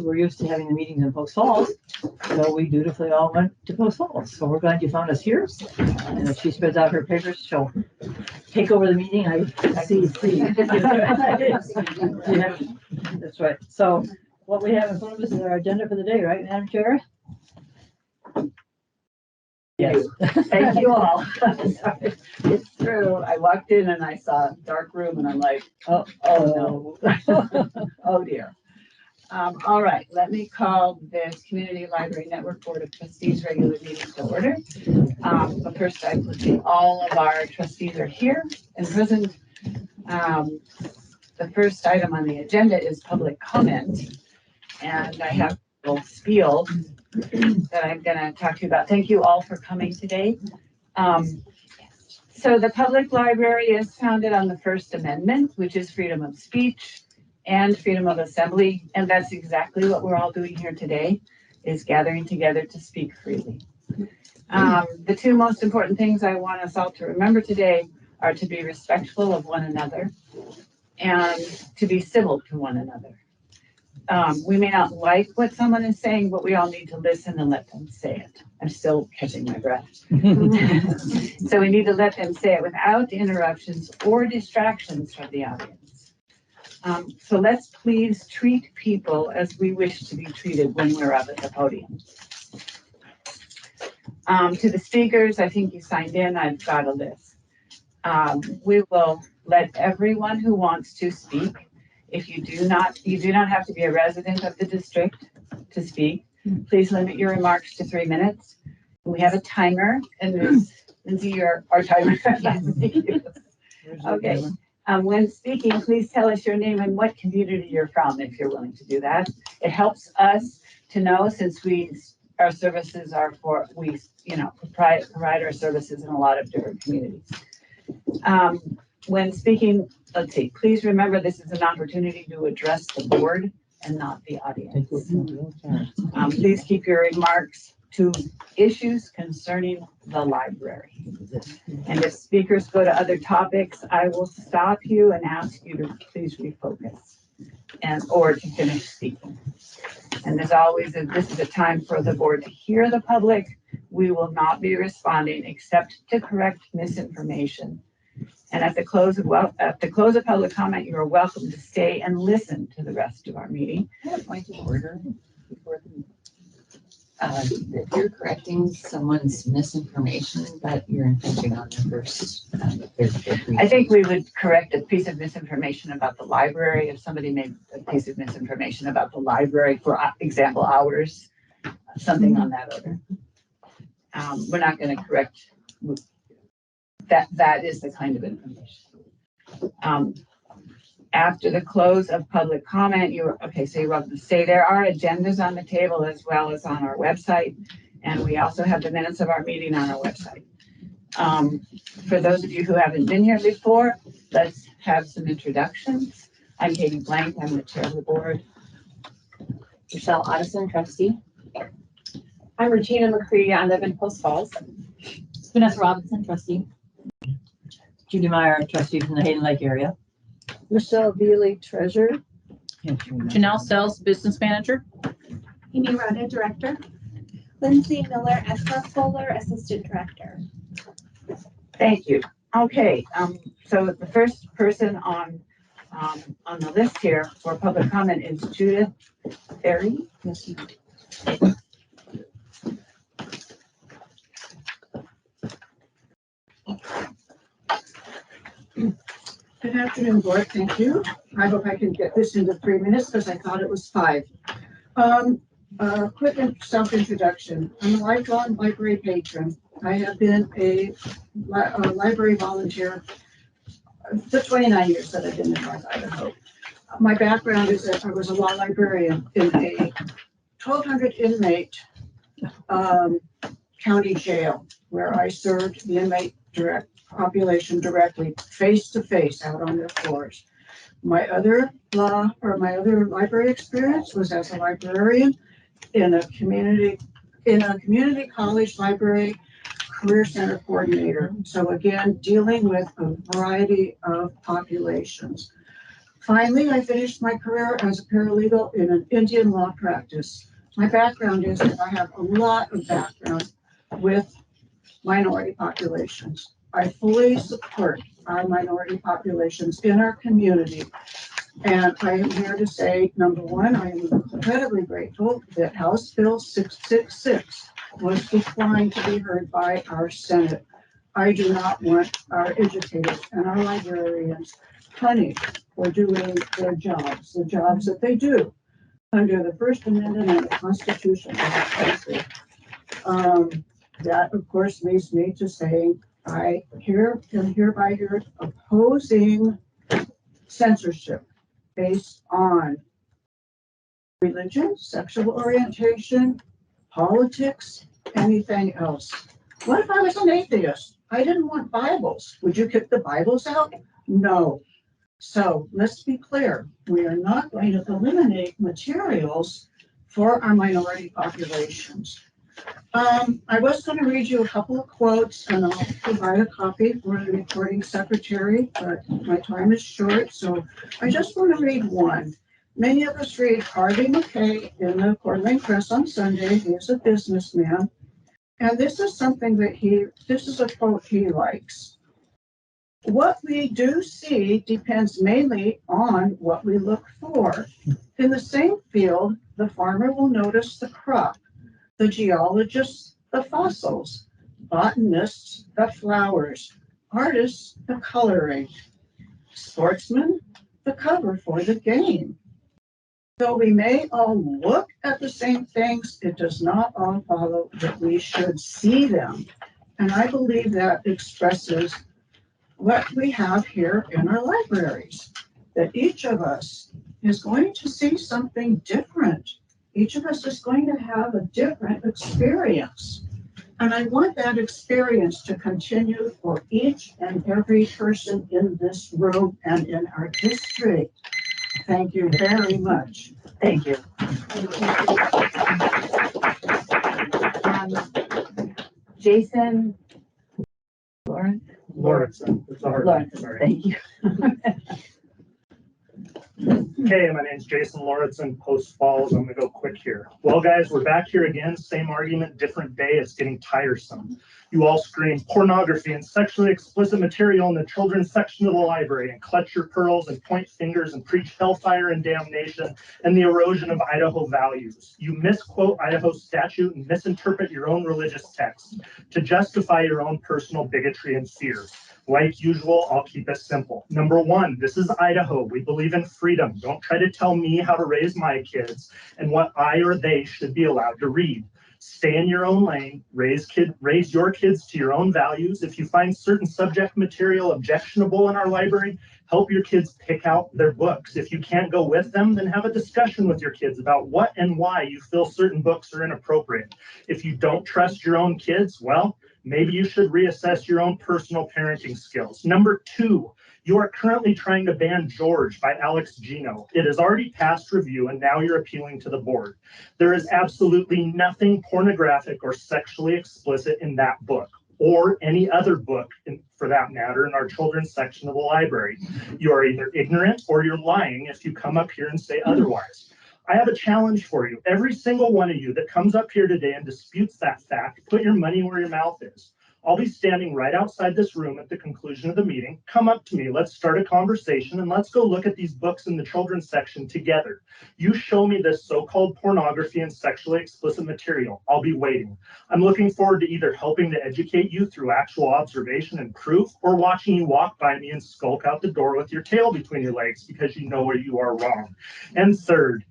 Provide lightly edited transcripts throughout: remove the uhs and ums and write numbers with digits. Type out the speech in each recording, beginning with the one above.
We're used to having the meetings in Post Falls, so we dutifully all went to Post Falls. So we're glad you found us here. And if she spreads out her papers, she'll take over the meeting. I see. Yeah, that's right. So what we have in front of us is our agenda for the day, right, Madam Chair? Yes. Thank you all. Sorry. It's true. I walked in and I saw a dark room and I'm like, oh no. Oh dear. All right, let me call this Community Library Network Board of Trustees regular meeting to order. But first, I would say all of our trustees are here and present. The first item on the agenda is public comment. And I have a little spiel that I'm going to talk to you about. Thank you all for coming today. So the public library is founded on the First Amendment, which is freedom of speech and freedom of assembly. And that's exactly what we're all doing here today, is gathering together to speak freely. The two most important things I want us all to remember today are to be respectful of one another and to be civil to one another. We may not like what someone is saying, but we all need to listen and let them say it. I'm still catching my breath. So we need to let them say it without interruptions or distractions from the audience. So let's please treat people as we wish to be treated when we're up at the podium. To the speakers, I think you signed in, I've got a list. We will let everyone who wants to speak. If you do not have to be a resident of the district to speak. Please limit your remarks to 3 minutes. We have a timer, and Lindsay, you're our timer. Okay. When speaking, please tell us your name and what community you're from, if you're willing to do that. It helps us to know, since our services are provide our services in a lot of different communities. When speaking, let's see, please remember this is an opportunity to address the board and not the audience. Please keep your remarks to issues concerning the library. And if speakers go to other topics, I will stop you and ask you to please refocus or to finish speaking. And as always, this is a time for the board to hear the public. We will not be responding except to correct misinformation. And at the close of public comment, you are welcome to stay and listen to the rest of our meeting. I have a point of order before if you're correcting someone's misinformation, but you're infringing on their first. I think we would correct a piece of misinformation about the library if somebody made a piece of misinformation about the library, for example, hours, something on that order. We're not going to correct. That is the kind of information. After the close of public comment, you're welcome to stay. There are agendas on the table as well as on our website. And we also have the minutes of our meeting on our website. For those of you who haven't been here before, let's have some introductions. I'm Hayden Blank, I'm the chair of the board. Michelle Addison, trustee. I'm Regina McCree, I live in Post Falls. Vanessa Robinson, trustee. Judy Meyer, trustee from the Hayden Lake area. Michelle Veely, treasurer. Janelle Sells, business manager. Amy Rhoda, director. Lindsay Miller, Fuller, assistant director. Thank you. Okay, so the first person on the list here for public comment is Judith Ferry. Good afternoon, board. Thank you. I hope I can get this into 3 minutes because I thought it was 5. Quick self-introduction. I'm a lifelong library patron. I have been a library volunteer for 29 years that I've been in North Idaho. My background is that I was a law librarian in a 1,200 inmate county jail where I served the inmate population directly, face to face, out on their floors. My other library experience was as a librarian in a community college library career center coordinator. So again, dealing with a variety of populations. Finally, I finished my career as a paralegal in an Indian law practice. My background is that I have a lot of background with minority populations. I fully support our minority populations in our community. And I am here to say, number one, I am incredibly grateful that House Bill 666 was declined to be heard by our Senate. I do not want our educators and our librarians punished for doing their jobs, the jobs that they do under the First Amendment and the Constitution of the country. That, of course, leads me to saying I am hereby here opposing censorship based on religion, sexual orientation, politics, anything else. What if I was an atheist? I didn't want Bibles. Would you kick the Bibles out? No. So let's be clear. We are not going to eliminate materials for our minority populations. I was going to read you a couple of quotes and I'll provide a copy for the recording secretary, but my time is short, so I just want to read one. Many of us read Harvey McKay in the Coeur d'Alene Press on Sunday. He is a businessman. And this is something that this is a quote he likes. What we do see depends mainly on what we look for. In the same field, the farmer will notice the crop, the geologists, the fossils, botanists, the flowers, artists, the coloring, sportsmen, the cover for the game. Though we may all look at the same things, it does not all follow that we should see them. And I believe that expresses what we have here in our libraries, that each of us is going to see something different. Each of us is going to have a different experience. And I want that experience to continue for each and every person in this room and in our district. Thank you very much. Thank you. Jason, Lauren? Lawrenson. Lauren, Sorry. thank you. Okay, my name's Jason Lawrenson, Post Falls. I'm gonna go quick here. Well, guys, we're back here again. Same argument, different day. It's getting tiresome. You all scream pornography and sexually explicit material in the children's section of the library and clutch your pearls and point fingers and preach hellfire and damnation and the erosion of Idaho values. You misquote Idaho statute and misinterpret your own religious text to justify your own personal bigotry and fear. Like usual, I'll keep it simple. Number one, this is Idaho. We believe in freedom. Don't try to tell me how to raise my kids and what I or they should be allowed to read. Stay in your own lane, raise your kids to your own values. If you find certain subject material objectionable in our library, help your kids pick out their books. If you can't go with them, then have a discussion with your kids about what and why you feel certain books are inappropriate. If you don't trust your own kids, well, maybe you should reassess your own personal parenting skills. Number two, you are currently trying to ban George by Gino. It has already passed review and now you're appealing to the board. There is absolutely nothing pornographic or sexually explicit in that book or any other book for that matter in our children's section of the library. You are either ignorant or you're lying if you come up here and say otherwise. I have a challenge for you. Every single one of you that comes up here today and disputes that fact, put your money where your mouth is. I'll be standing right outside this room at the conclusion of the meeting. Come up to me, let's start a conversation, and let's go look at these books in the children's section together. You show me this so-called pornography and sexually explicit material. I'll be waiting. I'm looking forward to either helping to educate you through actual observation and proof, or watching you walk by me and skulk out the door with your tail between your legs because you know where you are wrong. And third,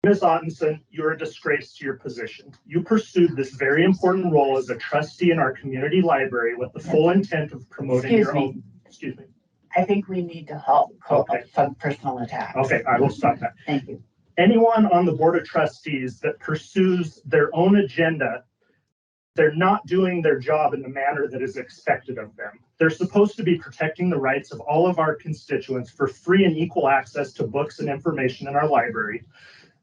Ms. Ottenson, you're a disgrace to your position. You pursued this very important role as a trustee in our community library with the full intent of promoting your own. Excuse me. I think we need to halt Okay. from personal attacks. Okay, I will stop that. Thank you. Anyone on the board of trustees that pursues their own agenda, they're not doing their job in the manner that is expected of them. They're supposed to be protecting the rights of all of our constituents for free and equal access to books and information in our library.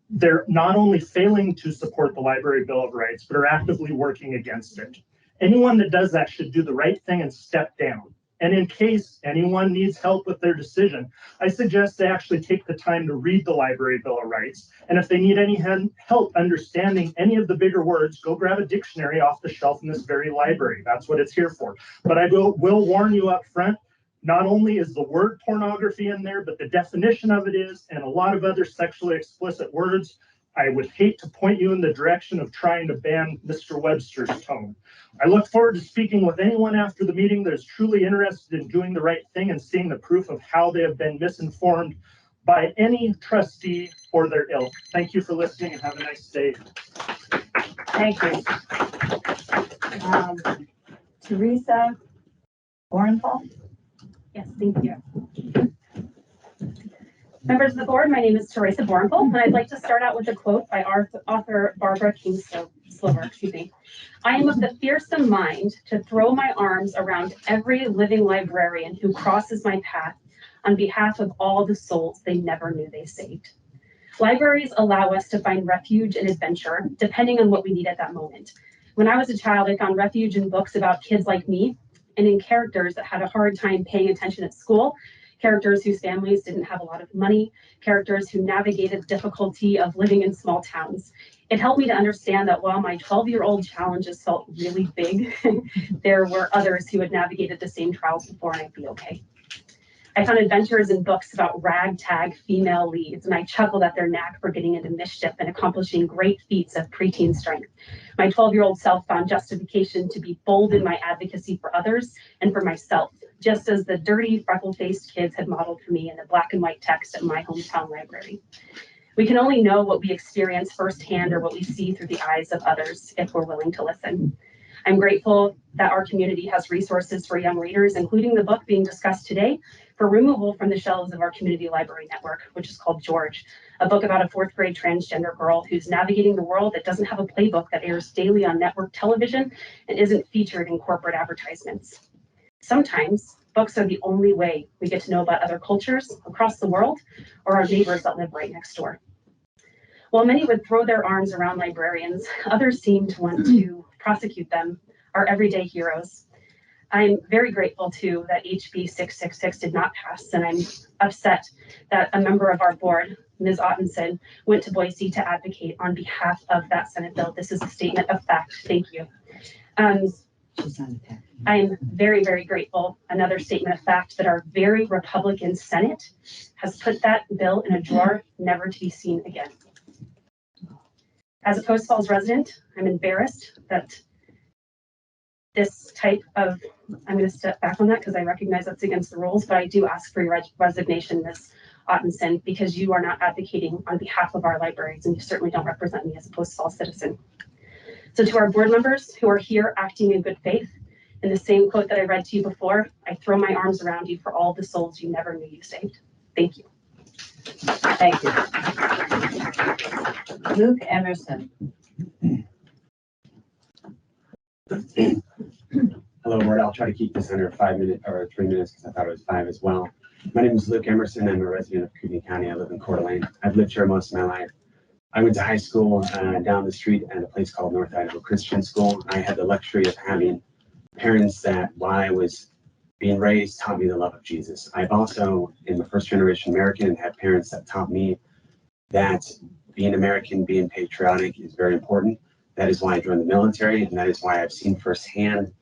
They're not only failing to support the Library Bill of Rights, but are actively working against it. Anyone that does that should do the right thing and step down. And in case anyone needs help with their decision, I suggest they actually take the time to read the Library Bill of Rights. And if they need any help understanding any of the bigger words, go grab a dictionary off the shelf in this very library. That's what it's here for. But I will warn you up front, not only is the word pornography in there, but the definition of it is, and a lot of other sexually explicit words. I would hate to point you in the direction of trying to ban Mr. Webster's tone. I look forward to speaking with anyone after the meeting that is truly interested in doing the right thing and seeing the proof of how they have been misinformed by any trustee or their ilk. Thank you for listening and have a nice day. Thank you. Teresa Orenthal. Yes, thank you. Members of the board, my name is Teresa Bornful, and I'd like to start out with a quote by author Barbara Kingsolver. I am of the fearsome mind to throw my arms around every living librarian who crosses my path on behalf of all the souls they never knew they saved. Libraries allow us to find refuge and adventure, depending on what we need at that moment. When I was a child, I found refuge in books about kids like me and in characters that had a hard time paying attention at school, characters whose families didn't have a lot of money, characters who navigated the difficulty of living in small towns. It helped me to understand that while my 12-year-old challenges felt really big, there were others who had navigated the same trials before, and I'd be okay. I found adventures in books about ragtag female leads, and I chuckled at their knack for getting into mischief and accomplishing great feats of preteen strength. My 12-year-old self found justification to be bold in my advocacy for others and for myself, just as the dirty, freckle-faced kids had modeled for me in the black and white text at my hometown library. We can only know what we experience firsthand or what we see through the eyes of others if we're willing to listen. I'm grateful that our community has resources for young readers, including the book being discussed today, for removal from the shelves of our community library network, which is called George, a book about a 4th grade transgender girl who's navigating the world that doesn't have a playbook that airs daily on network television and isn't featured in corporate advertisements. Sometimes books are the only way we get to know about other cultures across the world or our neighbors that live right next door. While many would throw their arms around librarians, others seem to want to prosecute them, our everyday heroes. I'm very grateful too that HB 666 did not pass, and I'm upset that a member of our board, Ms. Ottenson, went to Boise to advocate on behalf of that Senate bill. This is a statement of fact. Thank you. She's not attacking. I am very, very grateful. Another statement of fact that our very Republican Senate has put that bill in a drawer, never to be seen again. As a Post Falls resident, I'm embarrassed that this type of, I'm going to step back on that because I recognize that's against the rules, but I do ask for your resignation, Ms. Ottenson, because you are not advocating on behalf of our libraries, and you certainly don't represent me as a Post Falls citizen. So to our board members who are here acting in good faith, in the same quote that I read to you before, I throw my arms around you for all the souls you never knew you saved. Thank you. Thank you. Luke Emerson. Hello, board. I'll try to keep this under 5 minutes or 3 minutes because I thought it was 5 as well. My name is Luke Emerson. I'm a resident of Coogan County. I live in Coeur d'Alene. I've lived here most of my life. I went to high school down the street at a place called North Idaho Christian School. I had the luxury of having parents that, while I was being raised, taught me the love of Jesus. I've also, in the first generation American, had parents that taught me that being American, being patriotic is very important. That is why I joined the military, and that is why I've seen firsthand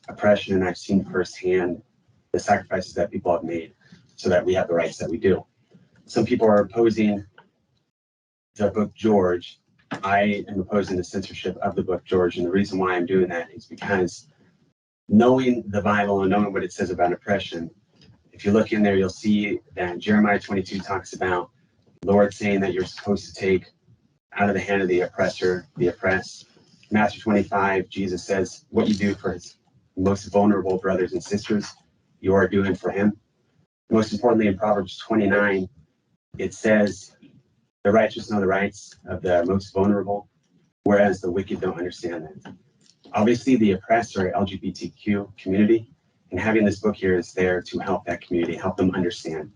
oppression, and I've seen firsthand the sacrifices that people have made so that we have the rights that we do. Some people are opposing the book George. I am opposing the censorship of the book George, and the reason why I'm doing that is because knowing the Bible and knowing what it says about oppression, if you look in there, you'll see that Jeremiah 22 talks about the Lord saying that you're supposed to take out of the hand of the oppressor, the oppressed. Matthew 25, Jesus says, what you do for his most vulnerable brothers and sisters, you are doing for him. Most importantly, in Proverbs 29, it says, the righteous know the rights of the most vulnerable, whereas the wicked don't understand that. Obviously, the oppressed are LGBTQ community, and having this book here is there to help that community, help them understand.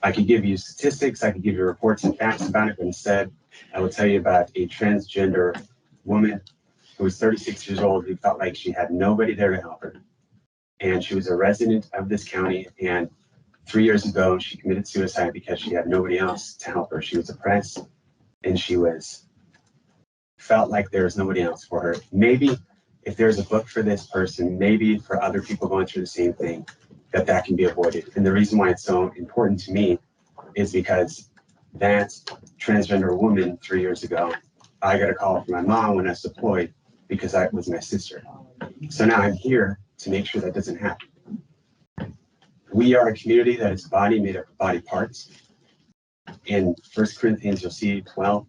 I could give you statistics, I could give you reports and facts about it, but instead, I will tell you about a transgender woman who was 36 years old who felt like she had nobody there to help her. and she was a resident of this county. And 3 years ago, she committed suicide because she had nobody else to help her. She was depressed, and she felt like there was nobody else for her. Maybe if there's a book for this person, maybe for other people going through the same thing, that can be avoided. And the reason why it's so important to me is because that transgender woman 3 years ago, I got a call from my mom when I was deployed because that was my sister. So now I'm here to make sure that doesn't happen. We are a community that is body made up of body parts. In 1 Corinthians, you'll see 12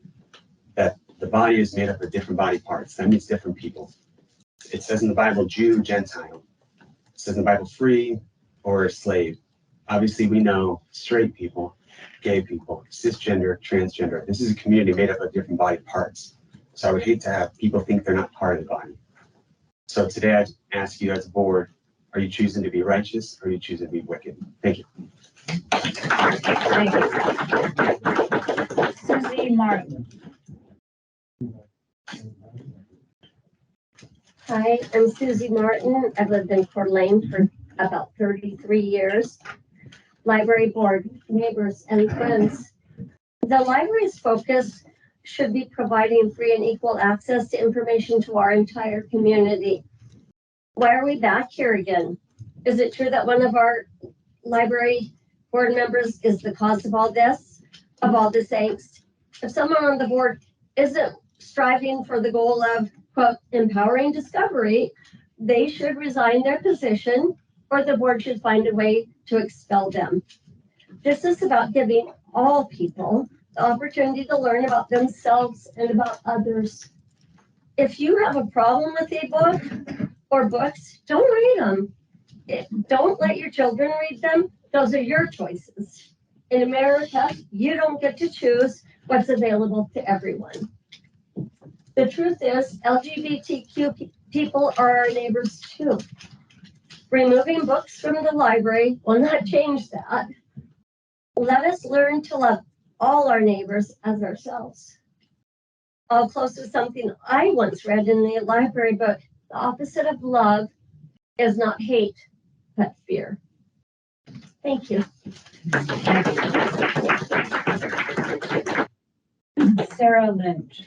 that the body is made up of different body parts. That means different people. It says in the Bible, Jew, Gentile. It says in the Bible, free or slave. Obviously, we know straight people, gay people, cisgender, transgender. This is a community made up of different body parts. So I would hate to have people think they're not part of the body. So today I ask you as a board, are you choosing to be righteous or are you choosing to be wicked? Thank you. Thank you. Susie Martin. Hi, I'm Susie Martin. I've lived in Coeur d'Alene for about 33 years. Library board, neighbors, and friends. The library's focus should be providing free and equal access to information to our entire community. Why are we back here again? Is it true that one of our library board members is the cause of all this angst? If someone on the board isn't striving for the goal of, quote, empowering discovery, they should resign their position or the board should find a way to expel them. This is about giving all people the opportunity to learn about themselves and about others. If you have a problem with a book or books, don't read them. Don't let your children read them. Those are your choices. In America, you don't get to choose what's available to everyone. The truth is, LGBTQ people are our neighbors too. Removing books from the library will not change that. Let us learn to love all our neighbors as ourselves. I'll close with something I once read in the library book. The opposite of love is not hate, but fear. Thank you. Sarah Lynch.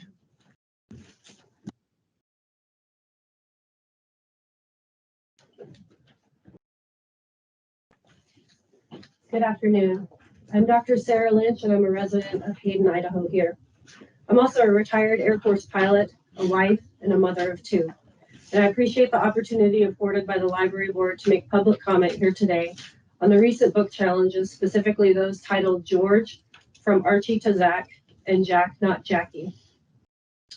Good afternoon. I'm Dr. Sarah Lynch, and I'm a resident of Hayden, Idaho here. I'm also a retired Air Force pilot, a wife, and a mother of two. And I appreciate the opportunity afforded by the library board to make public comment here today on the recent book challenges, specifically those titled George, From Archie to Zach, and Jack, Not Jackie.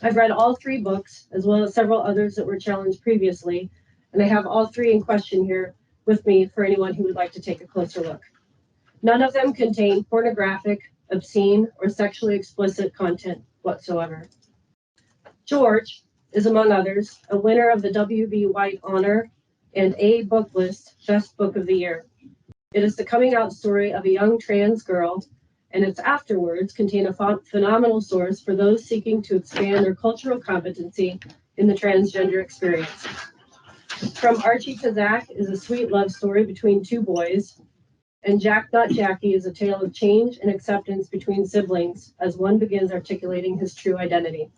I've read all three books, as well as several others that were challenged previously, and I have all three in question here with me for anyone who would like to take a closer look. None of them contain pornographic, obscene, or sexually explicit content whatsoever. George is, among others, a winner of the W.B. White Honor and A Book List Best Book of the Year. It is the coming out story of a young trans girl, and its afterwords contain a phenomenal source for those seeking to expand their cultural competency in the transgender experience. From Archie to Zach is a sweet love story between two boys, and Jack, Not Jackie is a tale of change and acceptance between siblings as one begins articulating his true identity.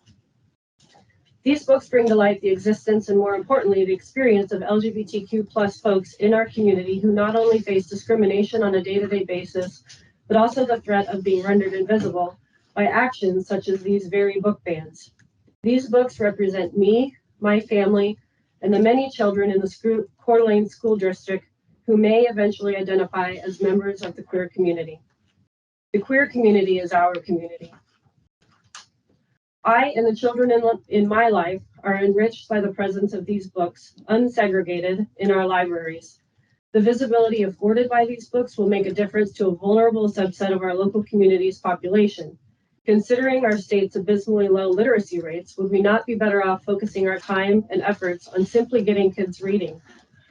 These books bring to light the existence and, more importantly, the experience of LGBTQ+ folks in our community who not only face discrimination on a day-to-day basis, but also the threat of being rendered invisible by actions such as these very book bans. These books represent me, my family, and the many children in the Coeur d'Alene School District who may eventually identify as members of the queer community. The queer community is our community. I and the children in my life are enriched by the presence of these books, unsegregated, in our libraries. The visibility afforded by these books will make a difference to a vulnerable subset of our local community's population. Considering our state's abysmally low literacy rates, would we not be better off focusing our time and efforts on simply getting kids reading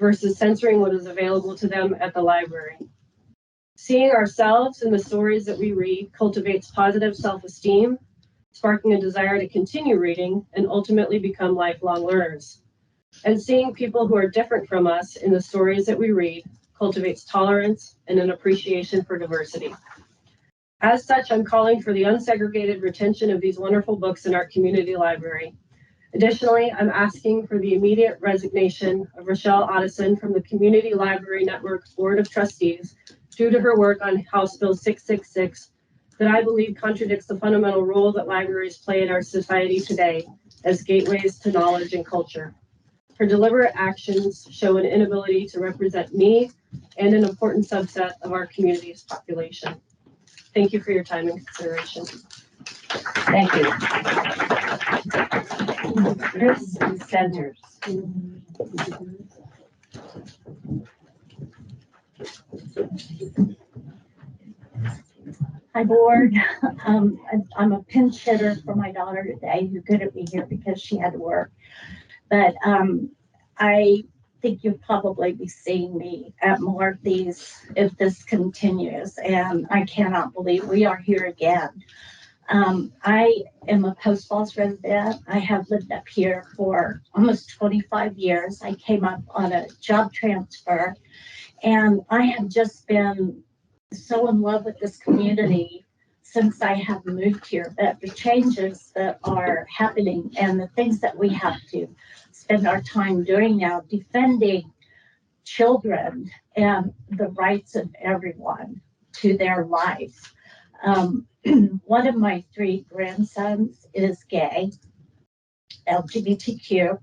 versus censoring what is available to them at the library? Seeing ourselves in the stories that we read cultivates positive self-esteem, sparking a desire to continue reading and ultimately become lifelong learners. And seeing people who are different from us in the stories that we read cultivates tolerance and an appreciation for diversity. As such, I'm calling for the unsegregated retention of these wonderful books in our community library. Additionally, I'm asking for the immediate resignation of Rochelle Otteson from the Community Library Network Board of Trustees due to her work on House Bill 666 that I believe contradicts the fundamental role that libraries play in our society today as gateways to knowledge and culture. Her deliberate actions show an inability to represent me and an important subset of our community's population. Thank you for your time and consideration. Thank you. Chris Centers. Hi, board. I'm a pinch hitter for my daughter today who couldn't be here because she had to work. But I think you'll probably be seeing me at more of these if this continues. And I cannot believe we are here again. I am a Post Falls resident. I have lived up here for almost 25 years. I came up on a job transfer, and I have just been so in love with this community since I have moved here. But the changes that are happening and the things that we have to spend our time doing now, defending children and the rights of everyone to their life. One of my 3 grandsons is gay, LGBTQ,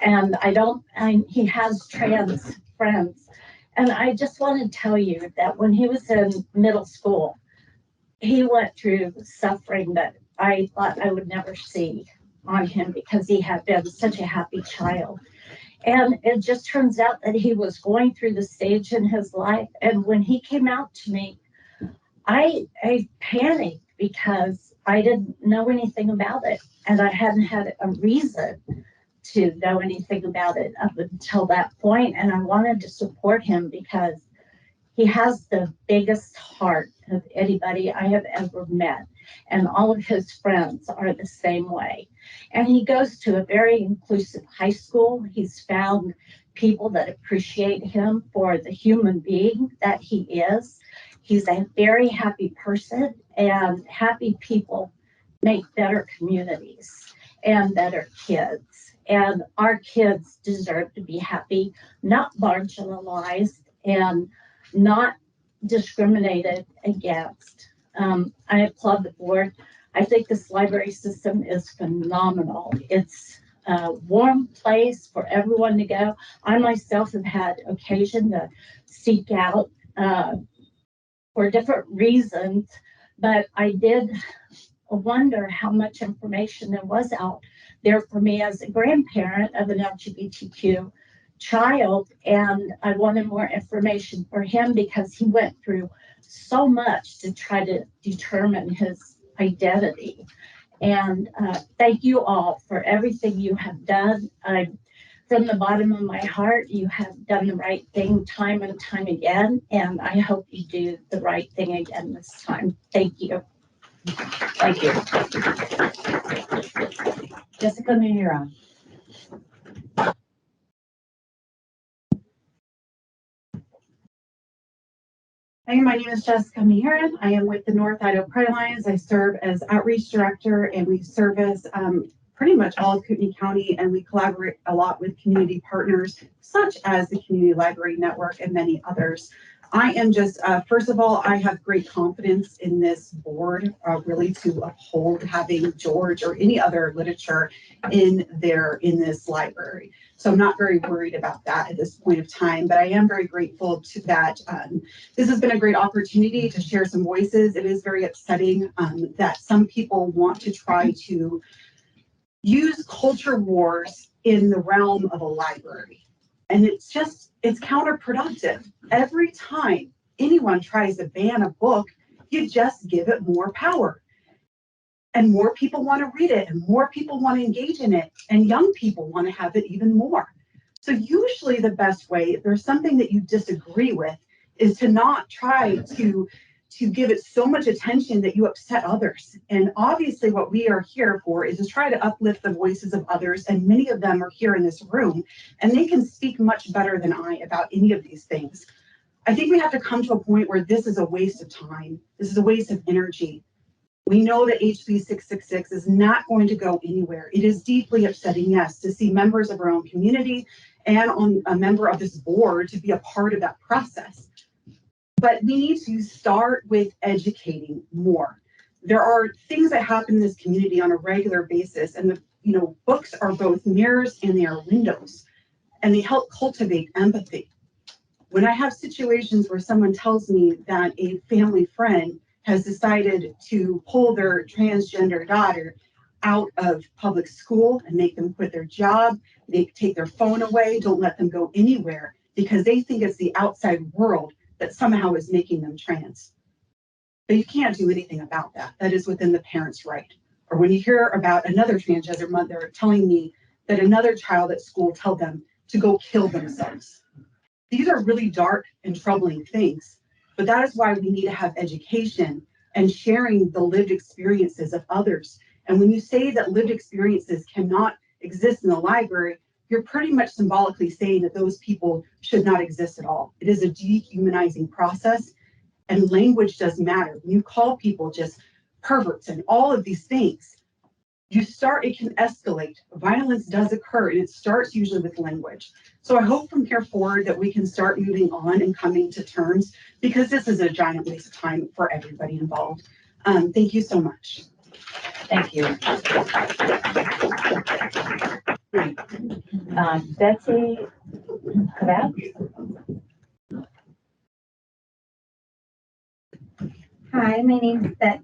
and he has trans friends. And I just want to tell you that when he was in middle school, he went through suffering that I thought I would never see on him because he had been such a happy child. And it just turns out that he was going through the stage in his life. And when he came out to me, I panicked because I didn't know anything about it. And I hadn't had a reason to know anything about it up until that point. And I wanted to support him because he has the biggest heart of anybody I have ever met. And all of his friends are the same way. And he goes to a very inclusive high school. He's found people that appreciate him for the human being that he is. He's a very happy person, and happy people make better communities and better kids. And our kids deserve to be happy, not marginalized, and not discriminated against. I applaud the board. I think this library system is phenomenal. It's a warm place for everyone to go. I myself have had occasion to seek out for different reasons, but I did wonder how much information there was out there for me as a grandparent of an LGBTQ child, and I wanted more information for him because he went through so much to try to determine his identity. And thank you all for everything you have done. From the bottom of my heart, you have done the right thing time and time again, and I hope you do the right thing again this time. Thank you. Thank you. Jessica Mihira. Hi, my name is Jessica Meharan. I am with the North Idaho Pride Alliance. I serve as outreach director, and we service pretty much all of Kootenai County, and we collaborate a lot with community partners such as the Community Library Network and many others. I am just, first of all, I have great confidence in this board, really to uphold having George or any other literature in this library. So I'm not very worried about that at this point of time, but I am very grateful to that. This has been a great opportunity to share some voices. It is very upsetting that some people want to try to use culture wars in the realm of a library. And it's counterproductive. Every time anyone tries to ban a book, you just give it more power. And more people want to read it, and more people want to engage in it, and young people want to have it even more. So usually the best way, if there's something that you disagree with, is to not try to to give it so much attention that you upset others. And obviously what we are here for is to try to uplift the voices of others. And many of them are here in this room, and they can speak much better than I about any of these things. I think we have to come to a point where this is a waste of time. This is a waste of energy. We know that HB 666 is not going to go anywhere. It is deeply upsetting, yes, to see members of our own community and on a member of this board to be a part of that process. But we need to start with educating more. There are things that happen in this community on a regular basis, and the books are both mirrors and they are windows, and they help cultivate empathy. When I have situations where someone tells me that a family friend has decided to pull their transgender daughter out of public school and make them quit their job, they take their phone away, don't let them go anywhere because they think it's the outside world that somehow is making them trans. But you can't do anything about that. That is within the parent's right. Or when you hear about another transgender mother telling me that another child at school told them to go kill themselves. These are really dark and troubling things, but that is why we need to have education and sharing the lived experiences of others. And when you say that lived experiences cannot exist in the library, you're pretty much symbolically saying that those people should not exist at all. It is a dehumanizing process, and language does matter. When you call people just perverts and all of these things, it can escalate. Violence does occur, and it starts usually with language. So I hope from here forward that we can start moving on and coming to terms, because this is a giant waste of time for everybody involved. Thank you so much. Thank you. Betsy Kvack? Hi, my name is Betsy.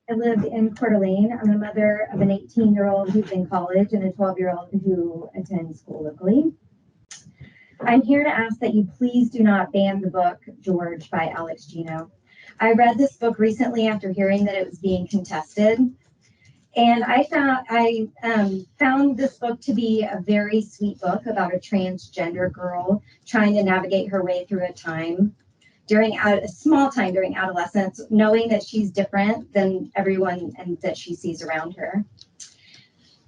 I live in Coeur d'Alene. I'm a mother of an 18-year-old who's in college and a 12-year-old who attends school locally. I'm here to ask that you please do not ban the book George by Alex Gino. I read this book recently after hearing that it was being contested, and I found this book to be a very sweet book about a transgender girl trying to navigate her way through a small time during adolescence, knowing that she's different than everyone and that she sees around her.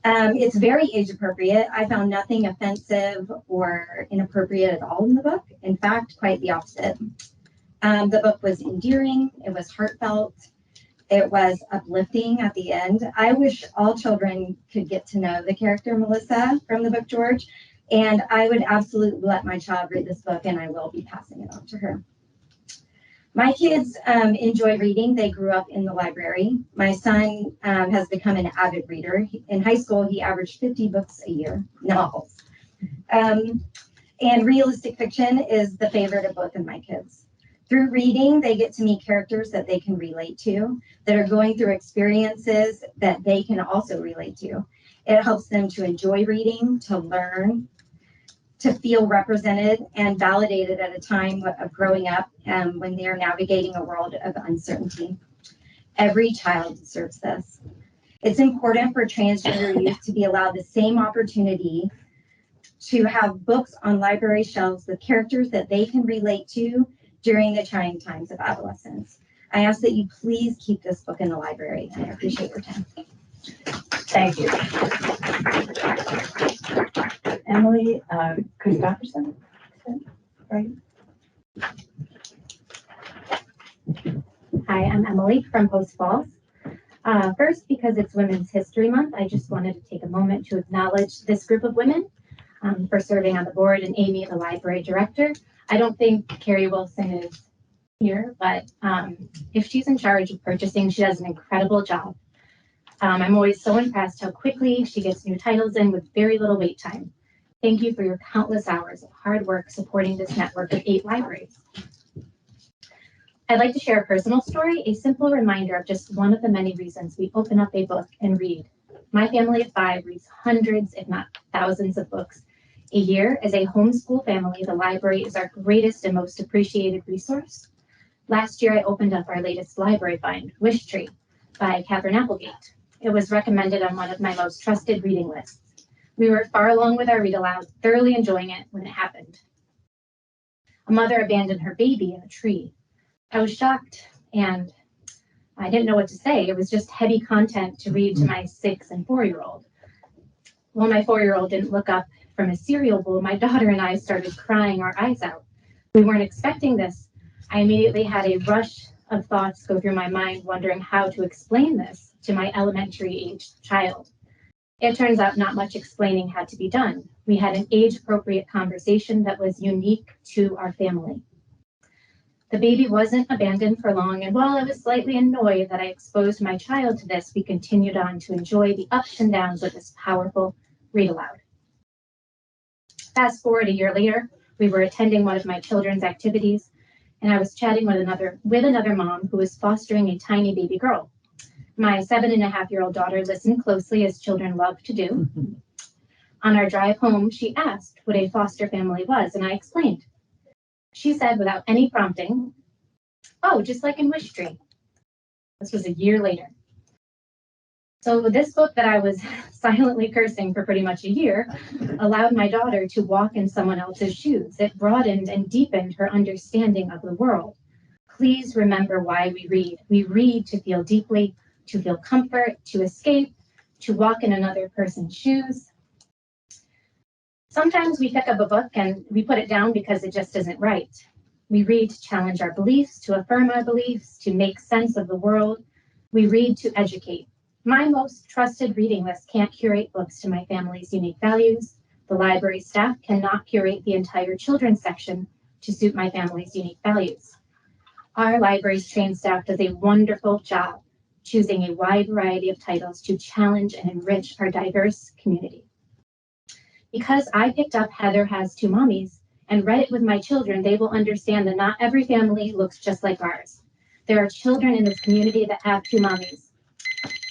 It's very age appropriate. I found nothing offensive or inappropriate at all in the book. In fact, quite the opposite. The book was endearing. It was heartfelt. It was uplifting at the end. I wish all children could get to know the character Melissa from the book George, and I would absolutely let my child read this book, and I will be passing it on to her. My kids enjoy reading. They grew up in the library. My son has become an avid reader. In high school, he averaged 50 books a year, novels. And realistic fiction is the favorite of both of my kids. Through reading, they get to meet characters that they can relate to, that are going through experiences that they can also relate to. It helps them to enjoy reading, to learn, to feel represented and validated at a time of growing up when they are navigating a world of uncertainty. Every child deserves this. It's important for transgender youth to be allowed the same opportunity to have books on library shelves with characters that they can relate to during the trying times of adolescence. I ask that you please keep this book in the library, and I appreciate your time. Thank you. Emily Christopherson, right? Hi, I'm Emily from Post Falls. First, because it's Women's History Month, I just wanted to take a moment to acknowledge this group of women for serving on the board, and Amy, the library director. I don't think Carrie Wilson is here, but if she's in charge of purchasing, she does an incredible job. I'm always so impressed how quickly she gets new titles in with very little wait time. Thank you for your countless hours of hard work supporting this network of 8 libraries. I'd like to share a personal story, a simple reminder of just one of the many reasons we open up a book and read. My family of 5 reads hundreds, if not thousands, of books a year. As a homeschool family, the library is our greatest and most appreciated resource. Last year, I opened up our latest library find, Wish Tree by Catherine Applegate. It was recommended on one of my most trusted reading lists. We were far along with our read aloud, thoroughly enjoying it when it happened. A mother abandoned her baby in a tree. I was shocked and I didn't know what to say. It was just heavy content to read to my 6 and 4-year-old. Well, my 4-year-old didn't look up from his cereal bowl. My daughter and I started crying our eyes out. We weren't expecting this. I immediately had a rush of thoughts go through my mind, wondering how to explain this to my elementary-aged child. It turns out not much explaining had to be done. We had an age-appropriate conversation that was unique to our family. The baby wasn't abandoned for long, and while I was slightly annoyed that I exposed my child to this, we continued on to enjoy the ups and downs of this powerful read aloud. Fast forward a year later, we were attending one of my children's activities, and I was chatting with another mom who was fostering a tiny baby girl. My 7.5-year-old daughter listened closely, as children love to do. On our drive home, she asked what a foster family was, and I explained. She said, without any prompting, "Oh, just like in Wish Tree." This was a year later. So this book that I was silently cursing for pretty much a year allowed my daughter to walk in someone else's shoes. It broadened and deepened her understanding of the world. Please remember why we read. We read to feel deeply, to feel comfort, to escape, to walk in another person's shoes. Sometimes we pick up a book and we put it down because it just isn't right. We read to challenge our beliefs, to affirm our beliefs, to make sense of the world. We read to educate. My most trusted reading list can't curate books to my family's unique values. The library staff cannot curate the entire children's section to suit my family's unique values. Our library's trained staff does a wonderful job choosing a wide variety of titles to challenge and enrich our diverse community. Because I picked up Heather Has Two Mommies and read it with my children, they will understand that not every family looks just like ours. There are children in this community that have two mommies.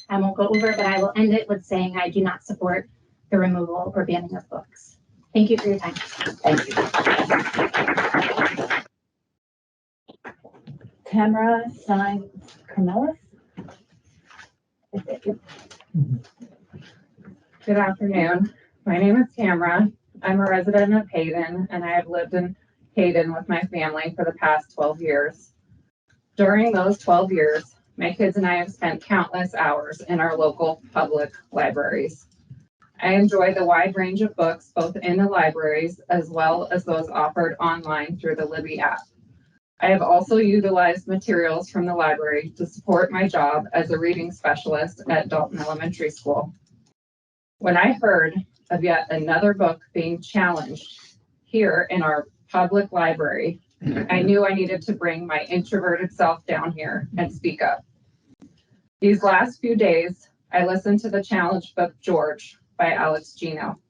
I won't go over, but I will end it with saying I do not support the removal or banning of books. Thank you for your time. Thank you. Tamara Signs Carmelis. Good afternoon. My name is Tamara. I'm a resident of Hayden, and I have lived in Hayden with my family for the past 12 years. During those 12 years, my kids and I have spent countless hours in our local public libraries. I enjoy the wide range of books, both in the libraries as well as those offered online through the Libby app. I have also utilized materials from the library to support my job as a reading specialist at Dalton Elementary School. When I heard of yet another book being challenged here in our public library, I knew I needed to bring my introverted self down here and speak up. These last few days, I listened to the challenge book George by Gino.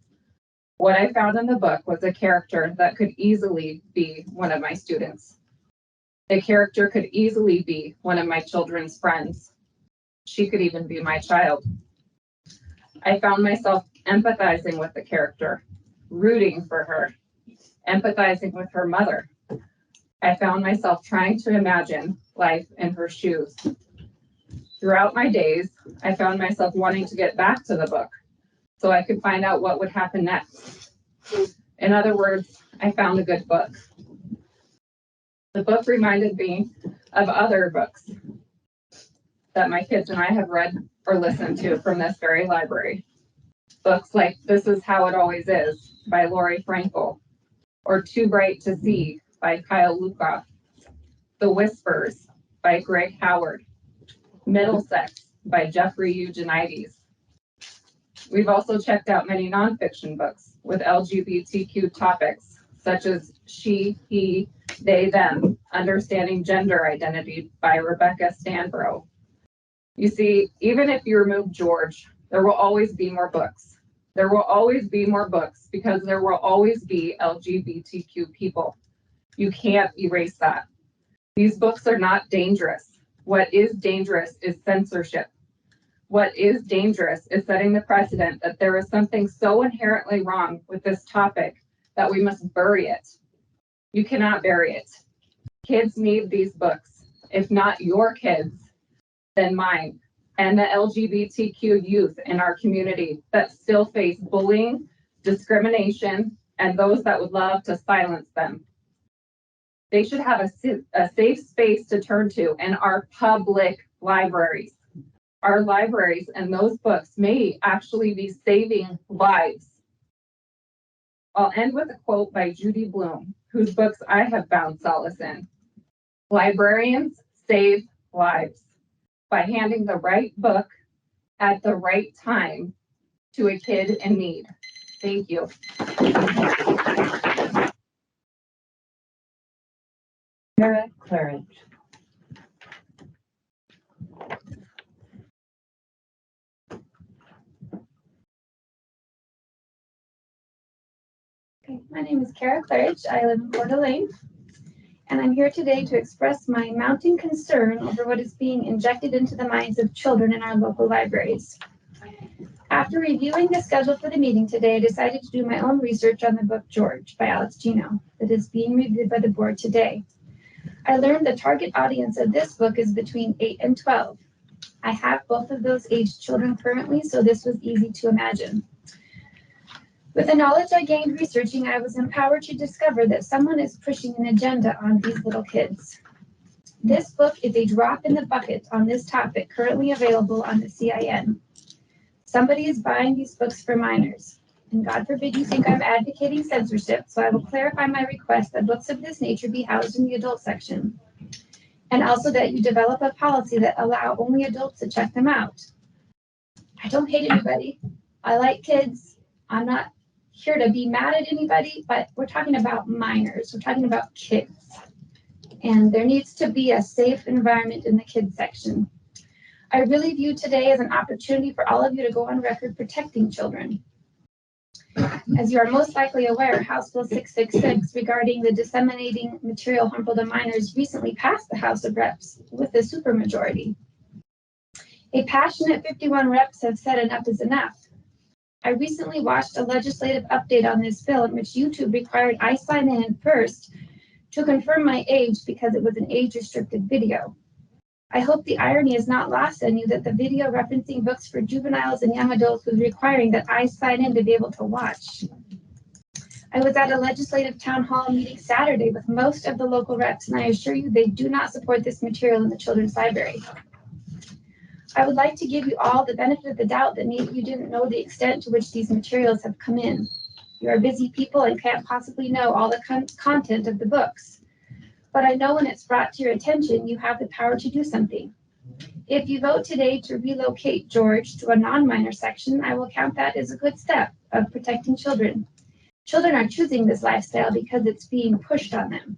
What I found in the book was a character that could easily be one of my students. The character could easily be one of my children's friends. She could even be my child. I found myself empathizing with the character, rooting for her, empathizing with her mother. I found myself trying to imagine life in her shoes. Throughout my days, I found myself wanting to get back to the book so I could find out what would happen next. In other words, I found a good book. The book reminded me of other books that my kids and I have read or listened to from this very library. Books like This Is How It Always Is by Lori Frankel, or Too Bright to See by Kyle Lukoff, The Whispers by Greg Howard, Middlesex by Jeffrey Eugenides. We've also checked out many nonfiction books with LGBTQ topics, such as She, He, They, Them, Understanding Gender Identity by Rebecca Stanbro. You see, even if you remove George, there will always be more books. There will always be more books because there will always be LGBTQ people. You can't erase that. These books are not dangerous. What is dangerous is censorship. What is dangerous is setting the precedent that there is something so inherently wrong with this topic that we must bury it. You cannot bury it. Kids need these books. If not your kids, then mine, and the LGBTQ youth in our community that still face bullying, discrimination, and those that would love to silence them. They should have a safe space to turn to in our public libraries. Our libraries and those books may actually be saving lives. I'll end with a quote by Judy Blume, whose books I have found solace in. Librarians save lives by handing the right book at the right time to a kid in need. Thank you. Kara Claridge. Okay, my name is Kara Claridge. I live in Coeur d'Alene, and I'm here today to express my mounting concern over what is being injected into the minds of children in our local libraries. After reviewing the schedule for the meeting today, I decided to do my own research on the book George by Gino that is being reviewed by the board today. I learned the target audience of this book is between 8 and 12. I have both of those aged children currently, so this was easy to imagine. With the knowledge I gained researching, I was empowered to discover that someone is pushing an agenda on these little kids. This book is a drop in the bucket on this topic currently available on the CIN. Somebody is buying these books for minors, and God forbid you think I'm advocating censorship, so I will clarify my request that books of this nature be housed in the adult section, and also that you develop a policy that allow only adults to check them out. I don't hate anybody. I like kids. I'm not here to be mad at anybody, but we're talking about minors. We're talking about kids, and there needs to be a safe environment in the kids section. I really view today as an opportunity for all of you to go on record protecting children. As you are most likely aware, House Bill 666 regarding the disseminating material harmful to minors recently passed the House of Reps with a supermajority. A passionate 51 reps have said enough is enough. I recently watched a legislative update on this bill in which YouTube required I sign in first to confirm my age because it was an age-restricted video. I hope the irony is not lost on you that the video referencing books for juveniles and young adults was requiring that I sign in to be able to watch. I was at a legislative town hall meeting Saturday with most of the local reps, and I assure you they do not support this material in the children's library. I would like to give you all the benefit of the doubt that maybe you didn't know the extent to which these materials have come in. You are busy people and can't possibly know all the content of the books. But I know when it's brought to your attention, you have the power to do something. If you vote today to relocate George to a non-minor section, I will count that as a good step of protecting children. Children are choosing this lifestyle because it's being pushed on them.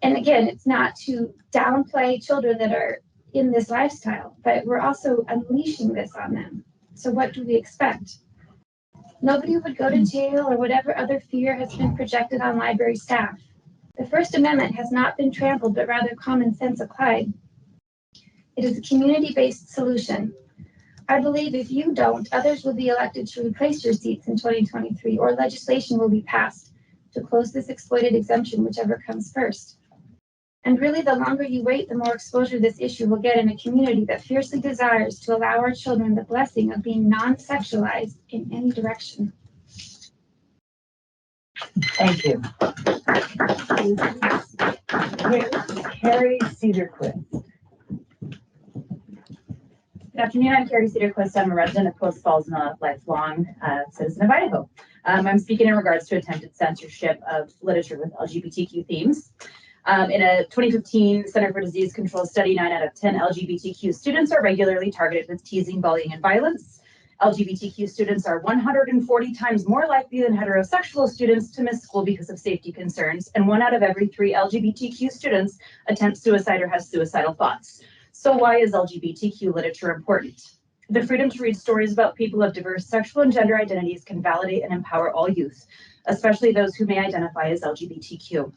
And again, it's not to downplay children that are in this lifestyle, but we're also unleashing this on them. So what do we expect? Nobody would go to jail or whatever other fear has been projected on library staff. The First Amendment has not been trampled, but rather common sense applied. It is a community-based solution. I believe if you don't, others will be elected to replace your seats in 2023, or legislation will be passed to close this exploited exemption, whichever comes first. And really, the longer you wait, the more exposure this issue will get in a community that fiercely desires to allow our children the blessing of being non-sexualized in any direction. Thank you. Carrie Cedarquist. Good afternoon, I'm Carrie Cedarquist. I'm a resident of Post Falls and a lifelong citizen of Idaho. I'm speaking in regards to attempted censorship of literature with LGBTQ themes. In a 2015 Center for Disease Control study, 9 out of 10 LGBTQ students are regularly targeted with teasing, bullying, and violence. LGBTQ students are 140 times more likely than heterosexual students to miss school because of safety concerns, and 1 out of every 3 LGBTQ students attempts suicide or has suicidal thoughts. So why is LGBTQ literature important? The freedom to read stories about people of diverse sexual and gender identities can validate and empower all youth, especially those who may identify as LGBTQ.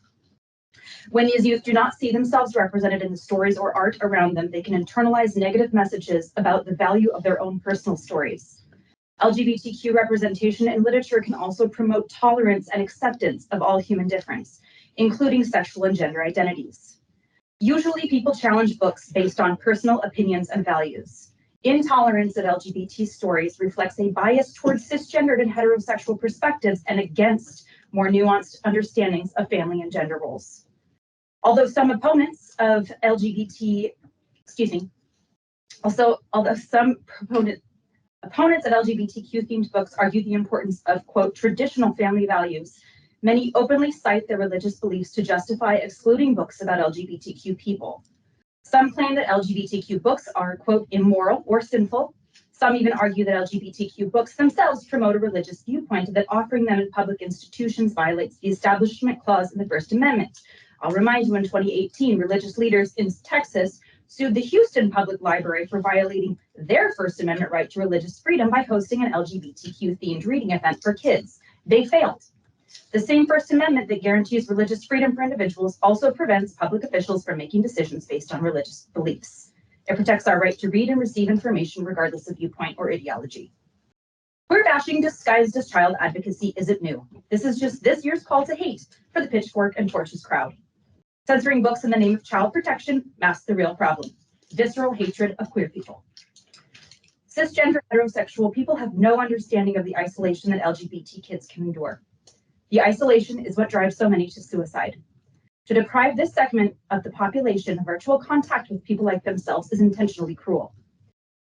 When these youth do not see themselves represented in the stories or art around them, they can internalize negative messages about the value of their own personal stories. LGBTQ representation in literature can also promote tolerance and acceptance of all human difference, including sexual and gender identities. Usually, people challenge books based on personal opinions and values. Intolerance of LGBT stories reflects a bias towards cisgendered and heterosexual perspectives and against more nuanced understandings of family and gender roles. Although some opponents of LGBT, although some opponents of LGBTQ themed books argue the importance of, quote, traditional family values, many openly cite their religious beliefs to justify excluding books about LGBTQ people. Some claim that LGBTQ books are, quote, immoral or sinful. Some even argue that LGBTQ books themselves promote a religious viewpoint and that offering them in public institutions violates the Establishment Clause in the First Amendment. I'll remind you, in 2018, religious leaders in Texas sued the Houston Public Library for violating their First Amendment right to religious freedom by hosting an LGBTQ-themed reading event for kids. They failed. The same First Amendment that guarantees religious freedom for individuals also prevents public officials from making decisions based on religious beliefs. It protects our right to read and receive information regardless of viewpoint or ideology. Queer bashing disguised as child advocacy isn't new. This is just this year's call to hate for the pitchfork and torches crowd. Censoring books in the name of child protection masks the real problem: visceral hatred of queer people. Cisgender heterosexual people have no understanding of the isolation that LGBT kids can endure. The isolation is what drives so many to suicide. To deprive this segment of the population of virtual contact with people like themselves is intentionally cruel.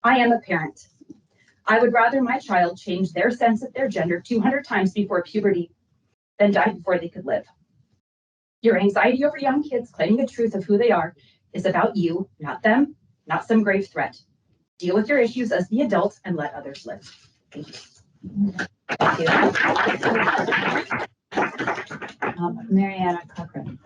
I am a parent. I would rather my child change their sense of their gender 200 times before puberty than die before they could live. Your anxiety over young kids claiming the truth of who they are is about you, not them, not some grave threat. Deal with your issues as the adult and let others live. Thank you. Thank you. Mariana Cochran.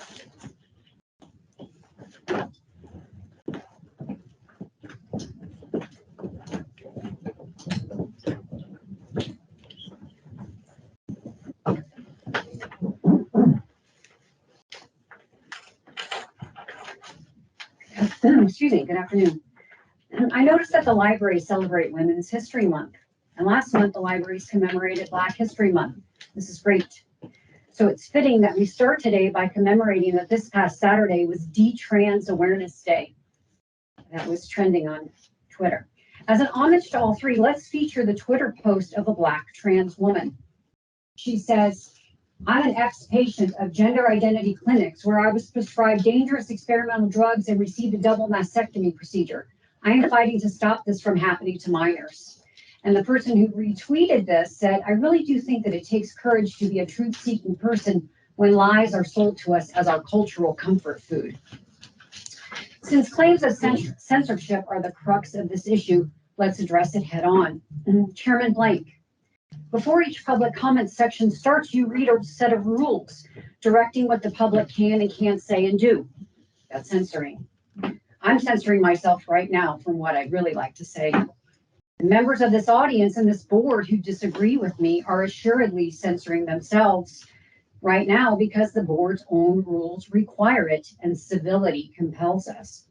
Excuse me, good afternoon. I noticed that the libraries celebrate Women's History Month, and last month the libraries commemorated Black History Month. This is great. So it's fitting that we start today by commemorating that this past Saturday was D-Trans Awareness Day. That was trending on Twitter. As an homage to all three, let's feature the Twitter post of a Black trans woman. She says, "I'm an ex-patient of gender identity clinics where I was prescribed dangerous experimental drugs and received a double mastectomy procedure. I am fighting to stop this from happening to minors." And the person who retweeted this said, "I really do think that it takes courage to be a truth-seeking person when lies are sold to us as our cultural comfort food." Since claims of censorship are the crux of this issue, let's address it head on. Chairman Blank, before each public comment section starts, you read a set of rules directing what the public can and can't say and do. That's censoring. I'm censoring myself right now from what I'd really like to say. The members of this audience and this board who disagree with me are assuredly censoring themselves right now because the board's own rules require it and civility compels us.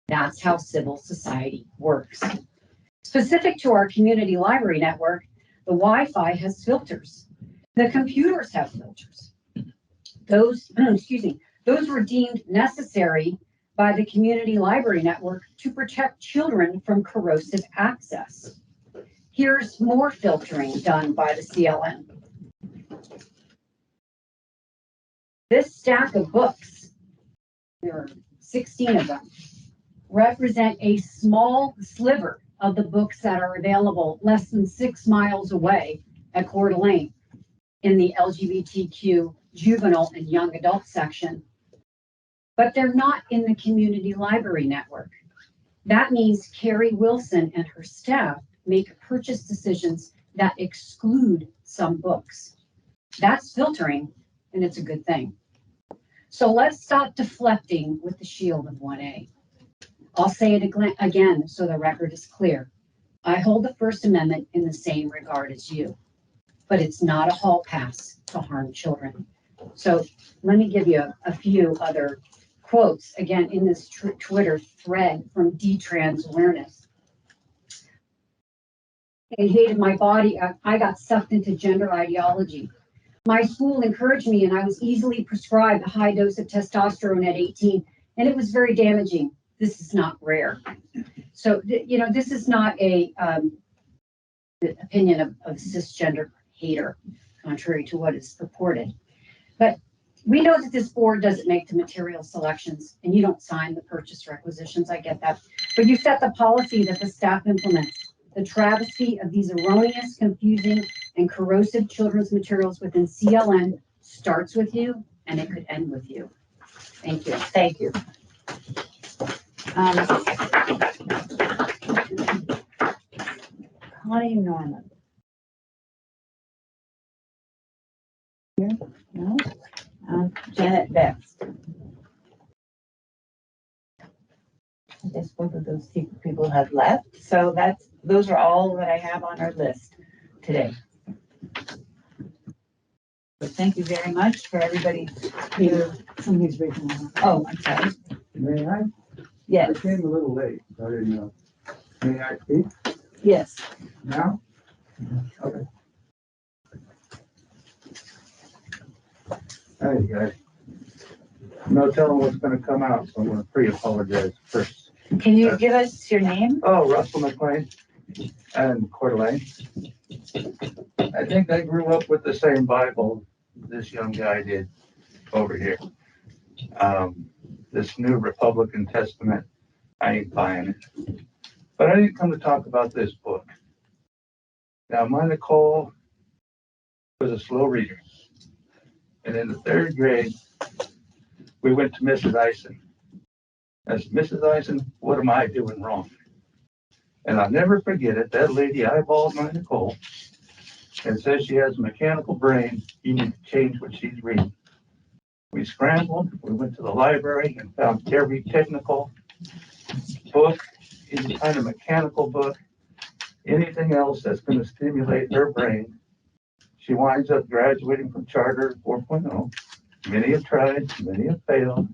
That's how civil society works. Specific to our community library network, the Wi-Fi has filters. The computers have filters. Those were deemed necessary by the community library network to protect children from corrosive access. Here's more filtering done by the CLN. This stack of books, there are 16 of them, represent a small sliver of the books that are available less than 6 miles away at Coeur d'Alene in the LGBTQ juvenile and young adult section. But they're not in the community library network. That means Carrie Wilson and her staff make purchase decisions that exclude some books. That's filtering, and it's a good thing. So let's stop deflecting with the shield of 1A. I'll say it again so the record is clear. I hold the First Amendment in the same regard as you, but it's not a hall pass to harm children. So let me give you a few other quotes, again, in this Twitter thread from D-Trans Awareness. "I hated my body. I got sucked into gender ideology. My school encouraged me and I was easily prescribed a high dose of testosterone at 18, and it was very damaging. This is not rare." So, this is not the opinion of a cisgender hater, contrary to what is purported. We know that this board doesn't make the material selections and you don't sign the purchase requisitions. I get that. But you set the policy that the staff implements. The travesty of these erroneous, confusing, and corrosive children's materials within CLN starts with you and it could end with you. Thank you. Thank you. Connie Norman. Here? No? Janet Best. I guess both of those people have left, so those are all that I have on our list today. But thank you very much for everybody here. Somebody's breaking down. Oh, I'm sorry. May I? Yes. I came a little late, so I didn't know. May I speak Yes. now? Okay. Hey, guys. No telling what's gonna come out, so I'm gonna pre-apologize first. Can you give us your name? Oh, Russell McLean and Coeur d'Alene. I think I grew up with the same Bible this young guy did over here. This New Republican Testament, I ain't buying it. But I didn't come to talk about this book. Now, my Nicole was a slow reader. And in the 3rd grade, we went to Mrs. Eisen. I said, Mrs. Eisen, what am I doing wrong? And I'll never forget it. That lady eyeballed my Nicole and says she has a mechanical brain. You need to change what she's reading. We scrambled. We went to the library and found every technical book, any kind of mechanical book, anything else that's going to stimulate her brain. She winds up graduating from Charter 4.0. Many have tried, many have failed.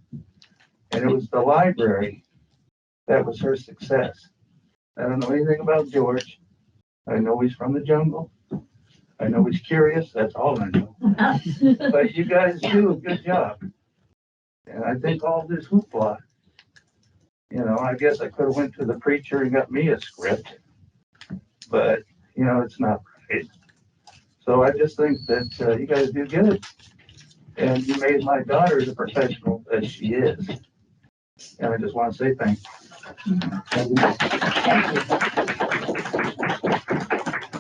And it was the library that was her success. I don't know anything about George. I know he's from the jungle. I know he's curious. That's all I know. But you guys do a good job. And I think all this hoopla, you know, I guess I could have went to the preacher and got me a script. But, you know, it's not right. So I just think that you guys do good. And you made my daughter the professional that she is. And I just want to say thank you.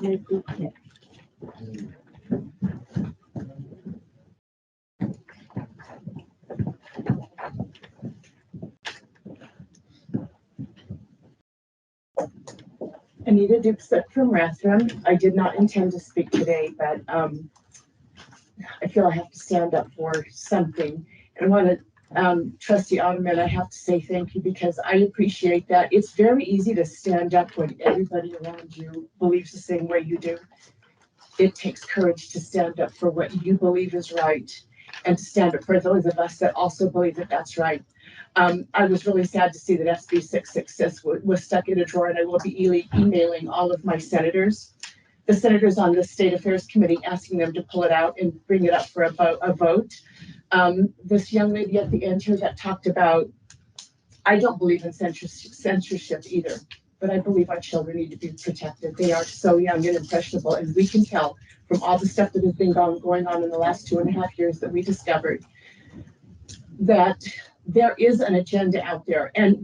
Thank you. Anita Dupsett from Rathdrum. I did not intend to speak today, but I feel I have to stand up for something. And want to, Trustee Ottoman, I have to say thank you because I appreciate that. It's very easy to stand up when everybody around you believes the same way you do. It takes courage to stand up for what you believe is right and to stand up for those of us that also believe that that's right. I was really sad to see that SB 666 was stuck in a drawer, and I will be emailing all of my senators, the senators on the State Affairs Committee, asking them to pull it out and bring it up for a vote. This young lady at the end here that talked about, I don't believe in censorship either, but I believe our children need to be protected. They are so young and impressionable, and we can tell from all the stuff that has been going on in the last 2.5 years that we discovered that there is an agenda out there. And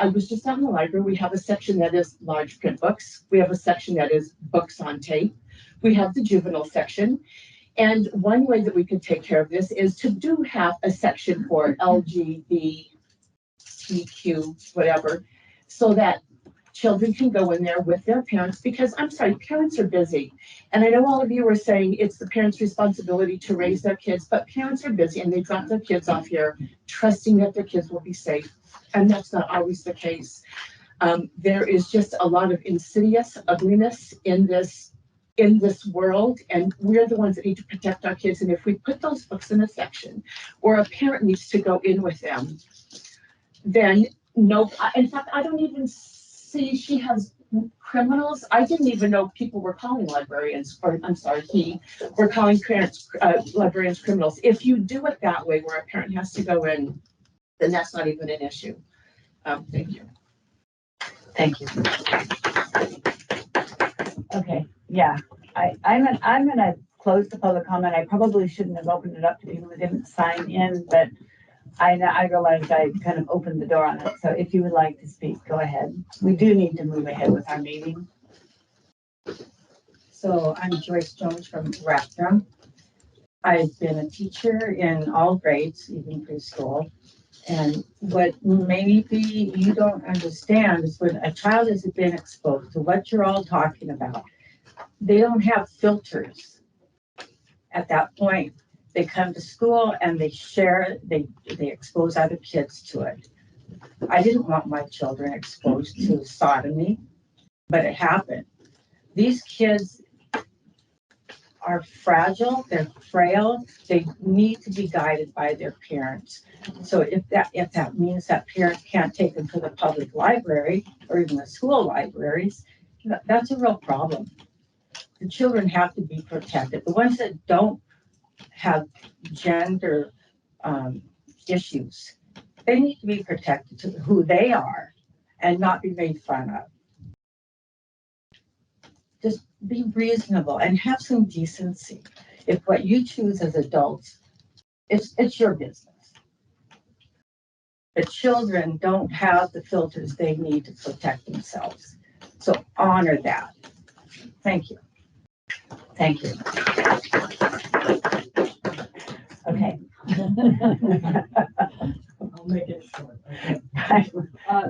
I was just out in the library, we have a section that is large print books. We have a section that is books on tape. We have the juvenile section. And one way that we could take care of this is to have a section for LGBTQ, whatever, so that children can go in there with their parents, because I'm sorry, parents are busy. And I know all of you are saying it's the parents' responsibility to raise their kids, but parents are busy and they drop their kids off here, trusting that their kids will be safe. And that's not always the case. There is just a lot of insidious ugliness in this world, and we're the ones that need to protect our kids. And if we put those books in a section, or a parent needs to go in with them, then no, in fact, I don't even see she has criminals. I didn't even know people were calling librarians, or I'm sorry, were calling parents, librarians criminals. If you do it that way, where a parent has to go in, then that's not even an issue. Thank you. Thank you. Okay, yeah, I'm gonna close the public comment. I probably shouldn't have opened it up to people who didn't sign in, but I realized I kind of opened the door on it. So if you would like to speak, go ahead. We do need to move ahead with our meeting. So I'm Joyce Jones from Rathdrum. I've been a teacher in all grades, even preschool. And what maybe you don't understand is when a child has been exposed to what you're all talking about, they don't have filters. At that point, they come to school and they share, they expose other kids to it. I didn't want my children exposed to sodomy, but it happened. These kids are fragile, they're frail, they need to be guided by their parents. So if that means that parents can't take them to the public library or even the school libraries, that's a real problem. The children have to be protected. The ones that don't have gender issues, they need to be protected to who they are and not be made fun of. Just be reasonable and have some decency. If what you choose as adults, it's your business. The children don't have the filters they need to protect themselves. So honor that. Thank you. Thank you. Okay. I'll make it short. Okay.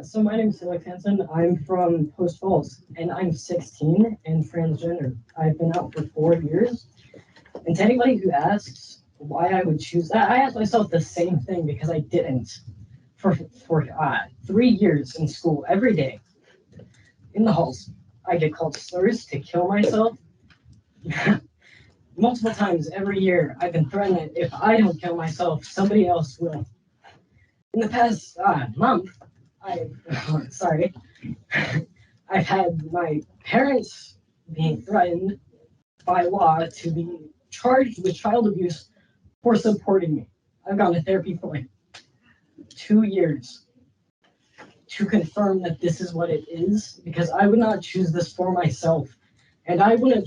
So my name is Felix Hansen. I'm from Post Falls, and I'm 16 and transgender. I've been out for 4 years. And to anybody who asks why I would choose that, I asked myself the same thing because I didn't. For 3 years in school, every day, in the halls, I get called slurs to kill myself. Multiple times every year, I've been threatened that if I don't kill myself, somebody else will. In the past month, I've had my parents being threatened by law to be charged with child abuse for supporting me. I've gone to therapy for like 2 years to confirm that this is what it is, because I would not choose this for myself. And I wouldn't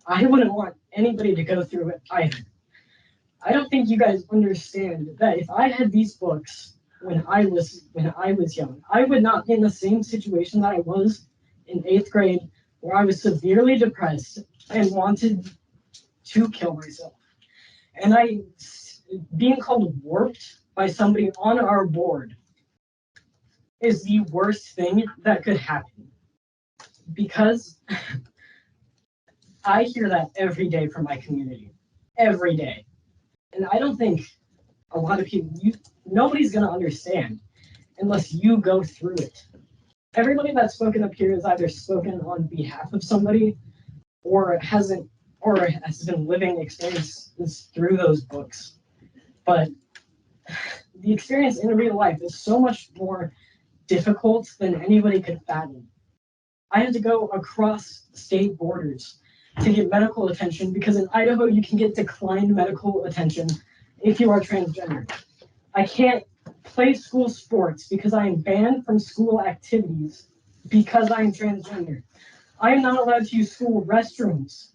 want anybody to go through it either. I don't think you guys understand that if I had these books when I was young, I would not be in the same situation that I was in 8th grade, where I was severely depressed and wanted to kill myself. And being called warped by somebody on our board is the worst thing that could happen, because I hear that every day from my community, every day. And I don't think a lot of people, nobody's going to understand unless you go through it. Everybody that's spoken up here has either spoken on behalf of somebody or has been living experiences through those books. But the experience in real life is so much more difficult than anybody could fathom. I had to go across state borders to get medical attention, because in Idaho you can get declined medical attention if you are transgender. I can't play school sports because I am banned from school activities because I am transgender. I am not allowed to use school restrooms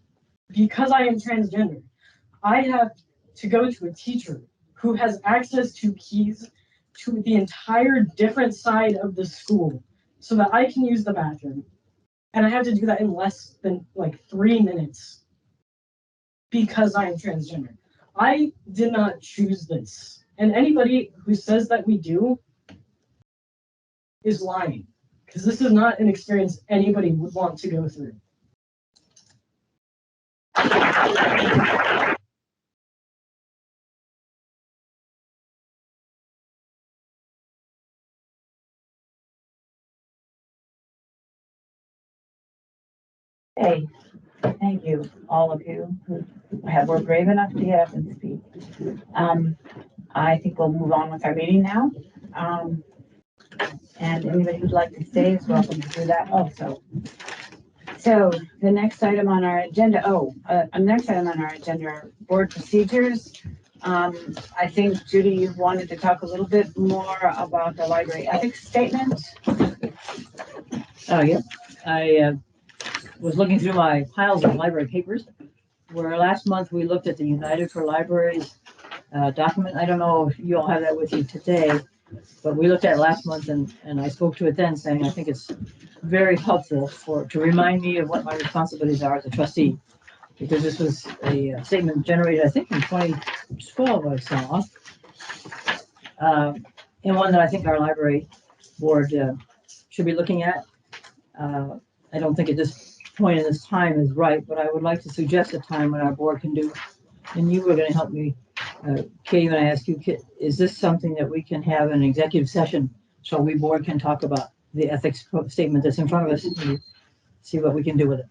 because I am transgender. I have to go to a teacher who has access to keys to the entire different side of the school so that I can use the bathroom. And I have to do that in less than like 3 minutes because I am transgender. I did not choose this. And anybody who says that we do is lying, because this is not an experience anybody would want to go through. Hey, thank you, all of you who were brave enough to get up and speak. I think we'll move on with our meeting now. And anybody who'd like to stay is welcome to do that also. So the next item on our agenda, are board procedures. I think, Judy, you wanted to talk a little bit more about the library ethics statement. Oh, yep. I was looking through my piles of library papers, where last month we looked at the United for Libraries document. I don't know if you all have that with you today, but we looked at it last month and I spoke to it then saying, I think it's very helpful to remind me of what my responsibilities are as a trustee. Because this was a statement generated, I think, in 2012, I saw. And one that I think our library board should be looking at. I don't think at this point in this time is right, but I would like to suggest a time when our board can do, and you were going to help me, Katie, when I asked you, is this something that we can have an executive session so we board can talk about the ethics statement that's in front of us and see what we can do with it?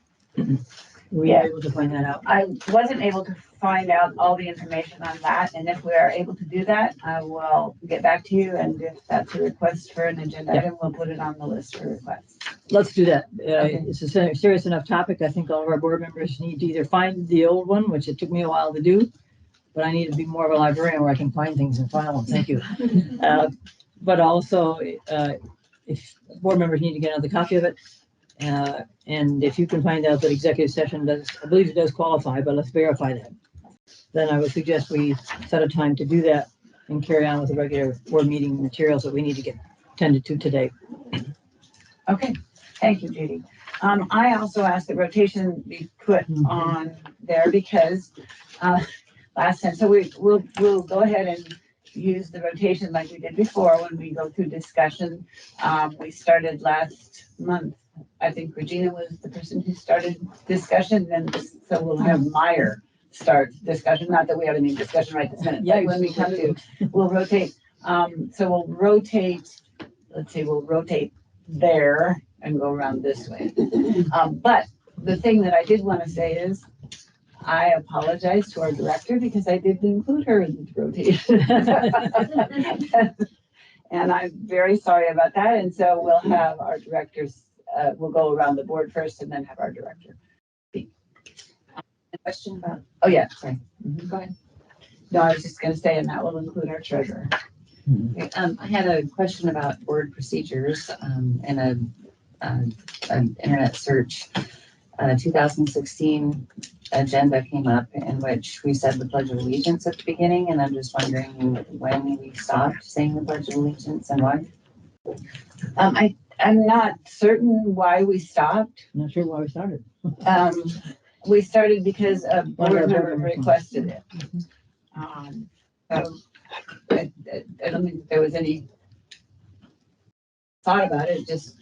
Were you able to find that out? I wasn't able to find out all the information on that, and if we are able to do that, I will get back to you, and if that's a request for an agenda item, we'll put it on the list for requests. Let's do that. It's a serious enough topic. I think all of our board members need to either find the old one, which it took me a while to do, but I need to be more of a librarian where I can find things and file them. Thank you. But also, if board members need to get another copy of it, and if you can find out that executive session does, I believe it does qualify, but let's verify that. Then I would suggest we set a time to do that and carry on with the regular board meeting materials that we need to get tended to today. Okay, thank you, Judy. I also asked that rotation be put on there because last time, so we'll go ahead and use the rotation like we did before when we go through discussion. We started last month. I think Regina was the person who started discussion, and so we'll have Meyer start discussion. Not that we have any discussion right this minute, but when we come to, we'll rotate. So we'll rotate, let's see, we'll rotate there and go around this way. But the thing that I did want to say is I apologize to our director because I didn't include her in the rotation. And I'm very sorry about that. And so we'll have our directors, we'll go around the board first and then have our director speak. A question about, oh yeah, sorry. Go ahead. No, I was just going to say, and that will include our treasurer. Okay, I had a question about board procedures and an internet search. 2016 agenda came up in which we said the Pledge of Allegiance at the beginning, and I'm just wondering when we stopped saying the Pledge of Allegiance and why. I'm not certain why we stopped. Not sure why we started. We started because a board member requested it. So I don't think there was any thought about it. It just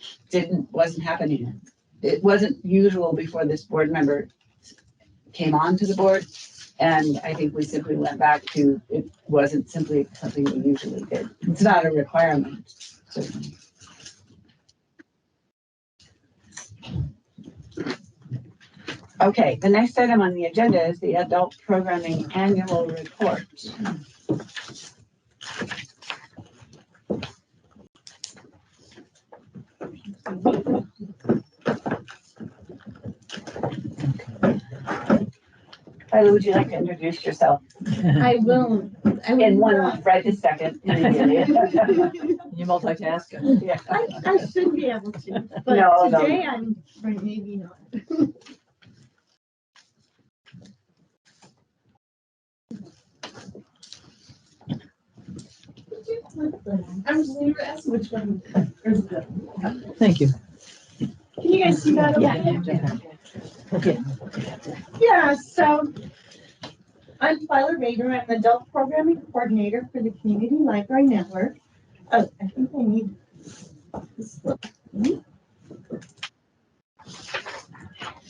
wasn't happening. It wasn't usual before this board member came on to the board. And I think we simply went back to, it wasn't simply something we usually did. It's not a requirement, certainly. Okay, the next item on the agenda is the Adult Programming Annual Report. Kyla, would you like to introduce yourself? I will. In one, right this second. You multitask. Yeah. I should be able to, but No, today no. I'm right, maybe not. I'm just going to ask which one. Thank you. Can you guys see that? Okay. Yeah, so I'm Twyla Rader. I'm the Adult Programming Coordinator for the Community Library Network. Oh, I think I need this book.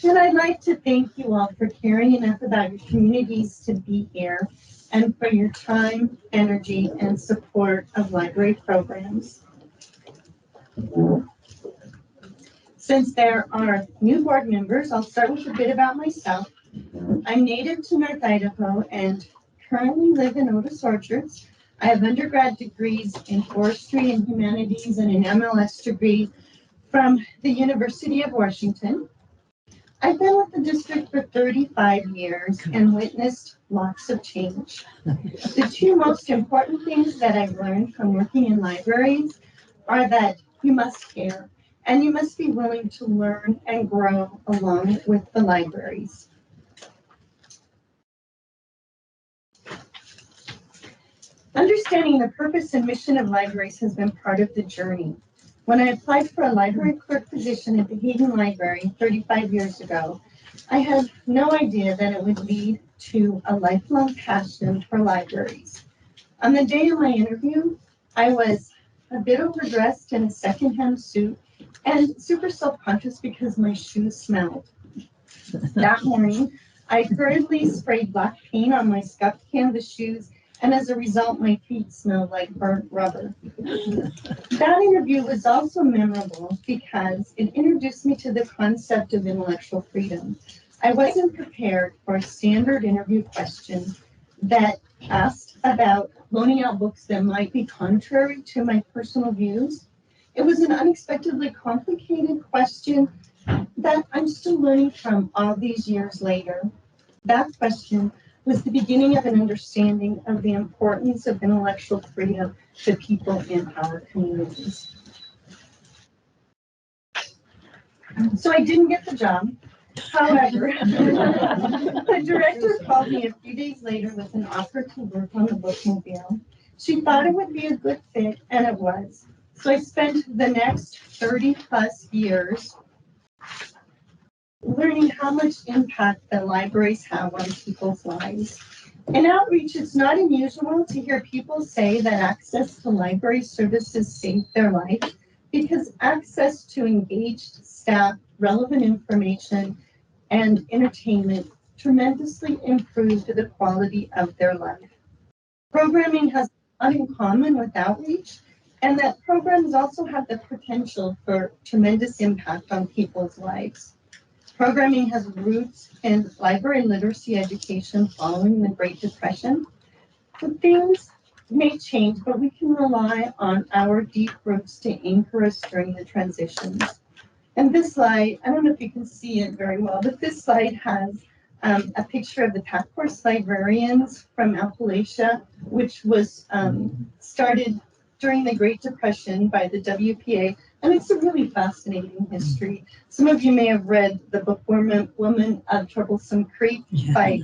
And I'd like to thank you all for caring enough about your communities to be here and for your time, energy, and support of library programs. Since there are new board members, I'll start with a bit about myself. I'm native to North Idaho and currently live in Otis Orchards. I have undergrad degrees in forestry and humanities and an MLS degree from the University of Washington. I've been with the district for 35 years and witnessed lots of change. The two most important things that I've learned from working in libraries are that you must care and you must be willing to learn and grow along with the libraries. Understanding the purpose and mission of libraries has been part of the journey. When I applied for a library clerk position at the Hayden Library 35 years ago, I had no idea that it would lead to a lifelong passion for libraries. On the day of my interview, I was a bit overdressed in a secondhand suit and super self-conscious because my shoes smelled. That morning, I hurriedly sprayed black paint on my scuffed canvas shoes, and as a result, my feet smelled like burnt rubber. That interview was also memorable because it introduced me to the concept of intellectual freedom. I wasn't prepared for a standard interview question that asked about loaning out books that might be contrary to my personal views. It was an unexpectedly complicated question that I'm still learning from all these years later. That question was the beginning of an understanding of the importance of intellectual freedom to people in our communities. So I didn't get the job. However, the director called me a few days later with an offer to work on the bookmobile. She thought it would be a good fit, and it was. So I spent the next 30 plus years learning how much impact the libraries have on people's lives. In outreach, it's not unusual to hear people say that access to library services saved their life because access to engaged staff, relevant information, and entertainment tremendously improved the quality of their life. Programming has a lot in common with outreach, and that programs also have the potential for tremendous impact on people's lives. Programming has roots in library literacy education following the Great Depression. So things may change, but we can rely on our deep roots to anchor us during the transitions. And this slide, I don't know if you can see it very well, but this slide has a picture of the Task Force Librarians from Appalachia, which was started during the Great Depression by the WPA. And it's a really fascinating history. Some of you may have read the book Woman of Troublesome Creek by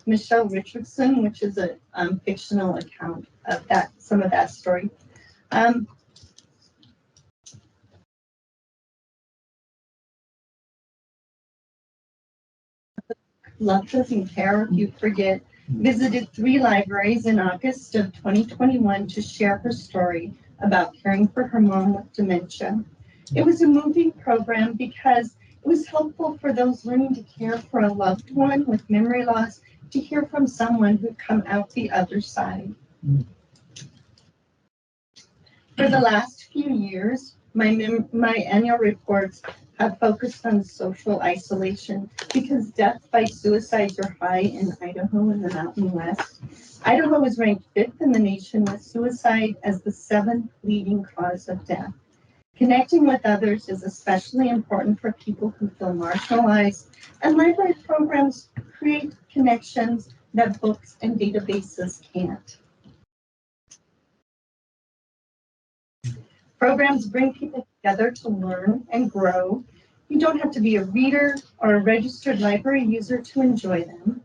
Michelle Richardson, which is a fictional account of some of that story. Love Doesn't Care If You Forget visited 3 libraries in August of 2021 to share her story about caring for her mom with dementia. It was a moving program because it was helpful for those learning to care for a loved one with memory loss to hear from someone who'd come out the other side. For the last few years, my annual reports have focused on social isolation because deaths by suicides are high in Idaho and the Mountain West. Idaho is ranked 5th in the nation with suicide as the 7th leading cause of death. Connecting with others is especially important for people who feel marginalized, and library programs create connections that books and databases can't. Programs bring people together to learn and grow. You don't have to be a reader or a registered library user to enjoy them.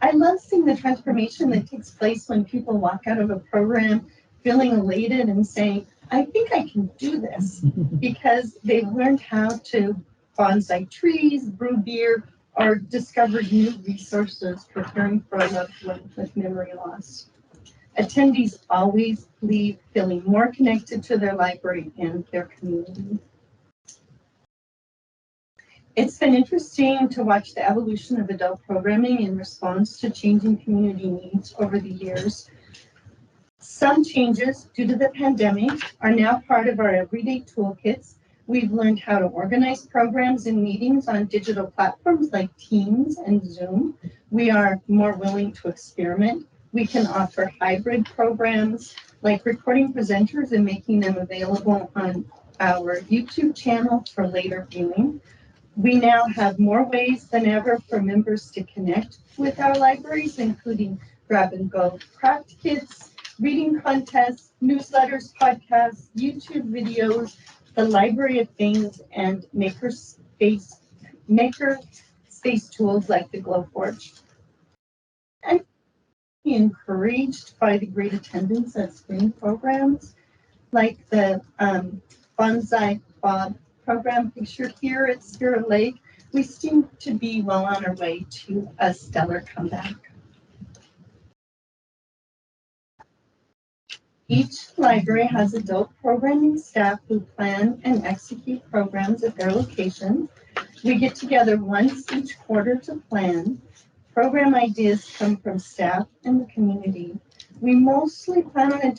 I love seeing the transformation that takes place when people walk out of a program feeling elated and saying, I think I can do this, because they've learned how to bonsai trees, brew beer, or discovered new resources for caring for a loved one with memory loss. Attendees always leave feeling more connected to their library and their community. It's been interesting to watch the evolution of adult programming in response to changing community needs over the years. Some changes due to the pandemic are now part of our everyday toolkits. We've learned how to organize programs and meetings on digital platforms like Teams and Zoom. We are more willing to experiment. We can offer hybrid programs like recording presenters and making them available on our YouTube channel for later viewing. We now have more ways than ever for members to connect with our libraries, including grab and go craft kits, reading contests, newsletters, podcasts, YouTube videos, the Library of Things, and maker space tools like the Glowforge. And encouraged by the great attendance at spring programs, like the Bonsai Bob program pictured here at Spirit Lake. We seem to be well on our way to a stellar comeback. Each library has adult programming staff who plan and execute programs at their location. We get together once each quarter to plan. Program ideas come from staff and the community. We mostly plan on a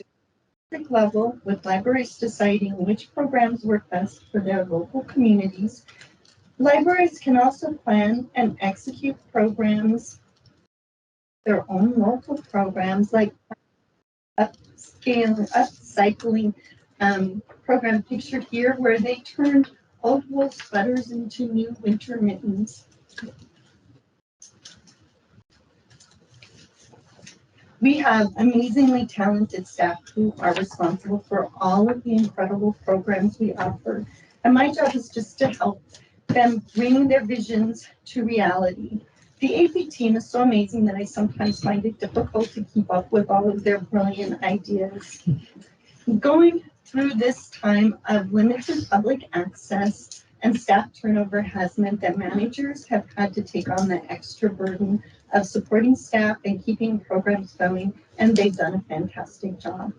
district level, with libraries deciding which programs work best for their local communities. Libraries can also plan and execute programs, their own local programs, like upcycling program pictured here, where they turned old wool sweaters into new winter mittens. We have amazingly talented staff who are responsible for all of the incredible programs we offer. And my job is just to help them bring their visions to reality. The AP team is so amazing that I sometimes find it difficult to keep up with all of their brilliant ideas. Going through this time of limited public access and staff turnover has meant that managers have had to take on the extra burden of supporting staff and keeping programs going, and they've done a fantastic job.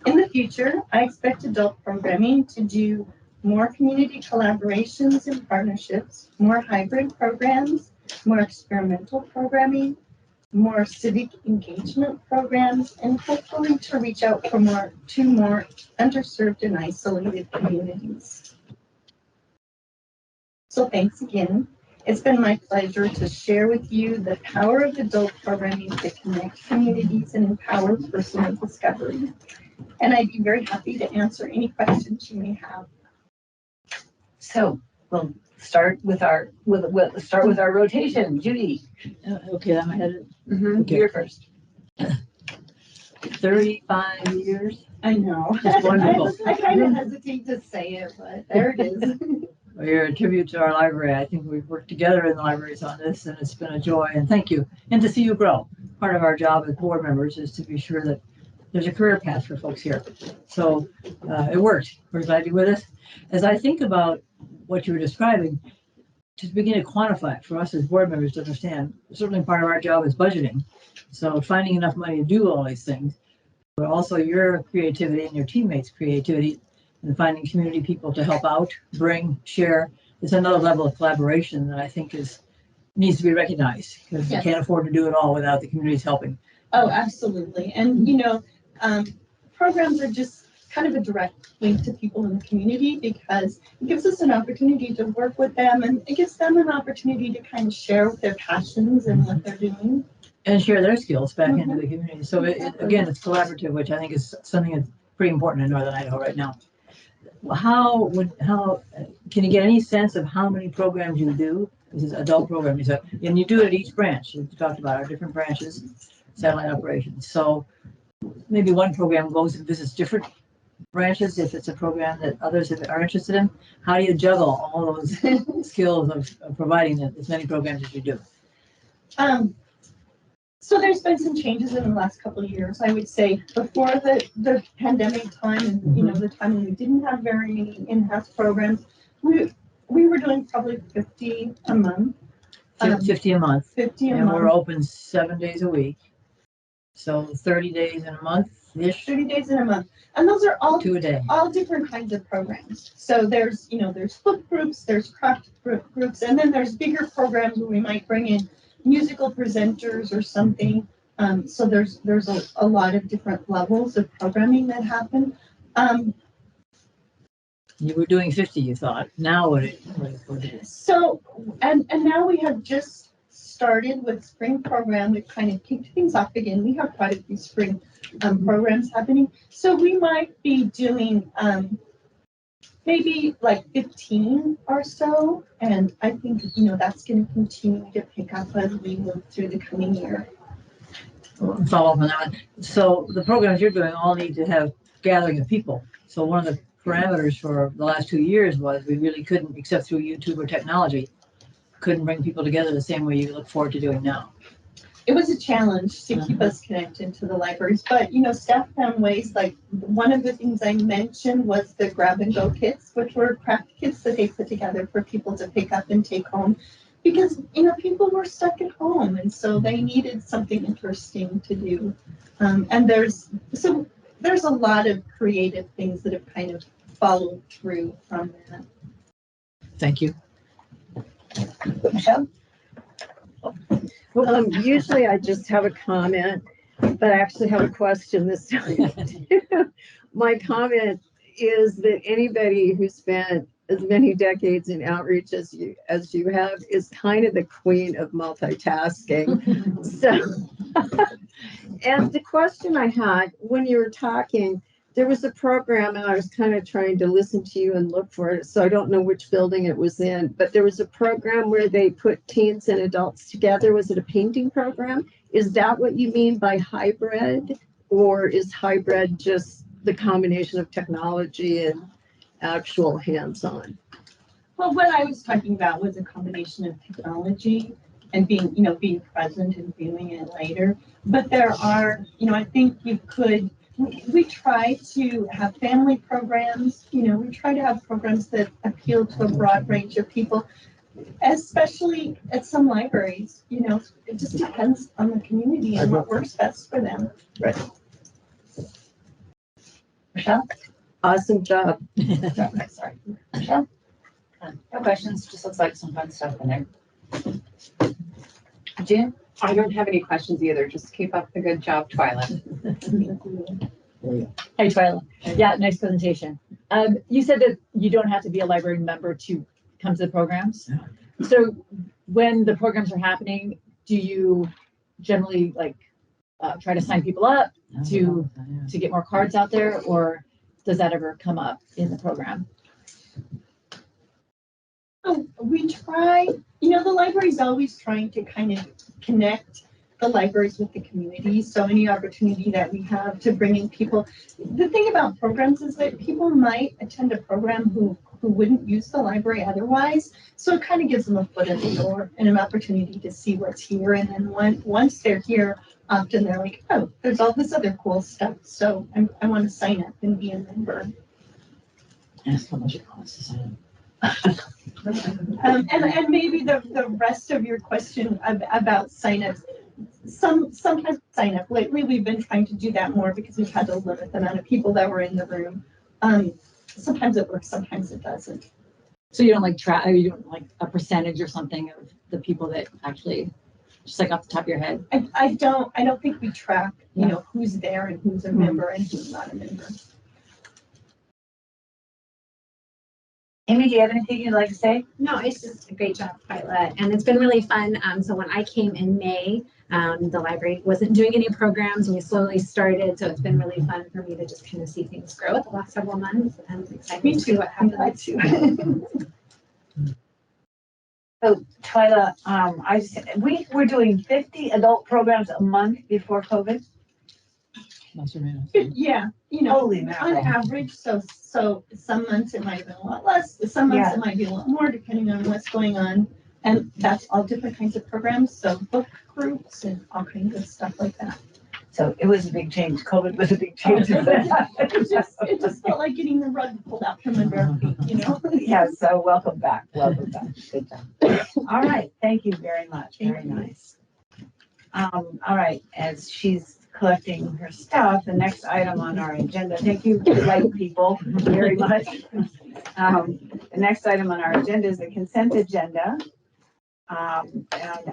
In the future, I expect adult programming to do more community collaborations and partnerships, more hybrid programs, more experimental programming, more civic engagement programs, and hopefully to reach out to more underserved and isolated communities. So thanks again. It's been my pleasure to share with you the power of adult programming to connect communities and empower personal discovery. And I'd be very happy to answer any questions you may have. So we'll start with our rotation. Judy. Okay, I'm headed. Okay. You're first. 35 years. I know. It's wonderful. I kind of hesitate to say it, but there it is. Well, you're a tribute to our library. I think we've worked together in the libraries on this, and it's been a joy, and thank you. And to see you grow. Part of our job as board members is to be sure that there's a career path for folks here. So it worked. We're glad you're with us. As I think about what you were describing, to begin to quantify it for us as board members to understand, certainly part of our job is budgeting. So finding enough money to do all these things, but also your creativity and your teammates' creativity and finding community people to help out, bring, share. It's another level of collaboration that I think needs to be recognized, because Yes. you can't afford to do it all without the communities helping. Oh, absolutely. And, programs are just kind of a direct link to people in the community, because it gives us an opportunity to work with them, and it gives them an opportunity to kind of share their passions and what they're doing. And share their skills back into the community. So again, it's collaborative, which I think is something that's pretty important in Northern Idaho right now. How can you get any sense of how many programs you do? This is adult programming, so, and you do it at each branch. You talked about our different branches, satellite operations. So maybe one program goes and visits different branches if it's a program that others are interested in. How do you juggle all those skills of providing as many programs as you do? So there's been some changes in the last couple of years. I would say before the pandemic time, and the time when we didn't have very many in-house programs, we were doing probably 50 a month. 50 a month. 50 a and month. We're open 7 days a week. So 30 days in a month-ish. 30 days in a month. And those are all 2 a day. All different kinds of programs. So there's book groups, there's craft groups, and then there's bigger programs where we might bring in musical presenters or something. So there's a lot of different levels of programming that happen. You were doing 50, you thought. Now what it is? So, and now we have just started with spring program. We've kind of kicked things off again. We have quite a few spring programs happening. So we might be doing maybe like 15 or so. And I think, that's going to continue to pick up as we move through the coming year. Follow up on that. So the programs you're doing all need to have gathering of people. So one of the parameters for the last 2 years was we really couldn't, except through YouTube or technology, couldn't bring people together the same way you look forward to doing now. It was a challenge to keep us connected to the libraries, but staff found ways. Like one of the things I mentioned was the grab and go kits, which were craft kits that they put together for people to pick up and take home, because people were stuck at home, and so they needed something interesting to do. And there's a lot of creative things that have kind of followed through from that. Thank you. Michelle? Usually I just have a comment, but I actually have a question this time. My comment is that anybody who spent as many decades in outreach as you have is kind of the queen of multitasking. So, and the question I had when you were talking, there was a program and I was kind of trying to listen to you and look for it. So I don't know which building it was in, but there was a program where they put teens and adults together. Was it a painting program? Is that what you mean by hybrid, or is hybrid just the combination of technology and actual hands-on? Well, what I was talking about was a combination of technology and being present and viewing it later. But there are, I think we try to have family programs, we try to have programs that appeal to a broad range of people, especially at some libraries, it just depends on the community and what works best for them. Right. Michelle? Awesome job. Sorry. Michelle? No questions, just looks like some fun stuff in there. Jen? I don't have any questions either. Just keep up the good job, Twyla. Hey, Twyla. Yeah, nice presentation. You said that you don't have to be a library member to come to the programs. So when the programs are happening, do you generally try to sign people up to get more cards out there, or does that ever come up in the program? We try, the library's always trying to kind of connect the libraries with the community. So any opportunity that we have to bring in people. The thing about programs is that people might attend a program who wouldn't use the library otherwise. So it kind of gives them a foot in the door and an opportunity to see what's here. And then once they're here, often they're like, oh, there's all this other cool stuff. So I want to sign up and be a member. Ask how much it costs to sign up. And maybe the rest of your question about signups, sometimes sign up. Lately, we've been trying to do that more because we've had to limit the amount of people that were in the room. Sometimes it works, sometimes it doesn't. So you don't you don't like a percentage or something of the people that actually, just off the top of your head? I don't think we track, who's there and who's a member and who's not a member. Amy, do you have anything you'd like to say? No, it's just a great job, Twyla, and it's been really fun. So when I came in May, the library wasn't doing any programs, and we slowly started. So it's been really fun for me to just kind of see things grow the last several months, and I'm excited to see what happens. So Twyla, we were doing 50 adult programs a month before COVID. Yeah, Holy on mackerel. average, so some months it might have been a lot less, some months it might be a lot more, depending on what's going on. And that's all different kinds of programs, so book groups and all kinds of stuff like that. So it was a big change. COVID was a big change. It just felt like getting the rug pulled out from under our feet, Yeah, so welcome back. Welcome back. Good job. All right. Thank you very much. Very nice. All right. As she's collecting her stuff, the next item on our agenda, thank you, light people, very much. The next item on our agenda is the consent agenda. And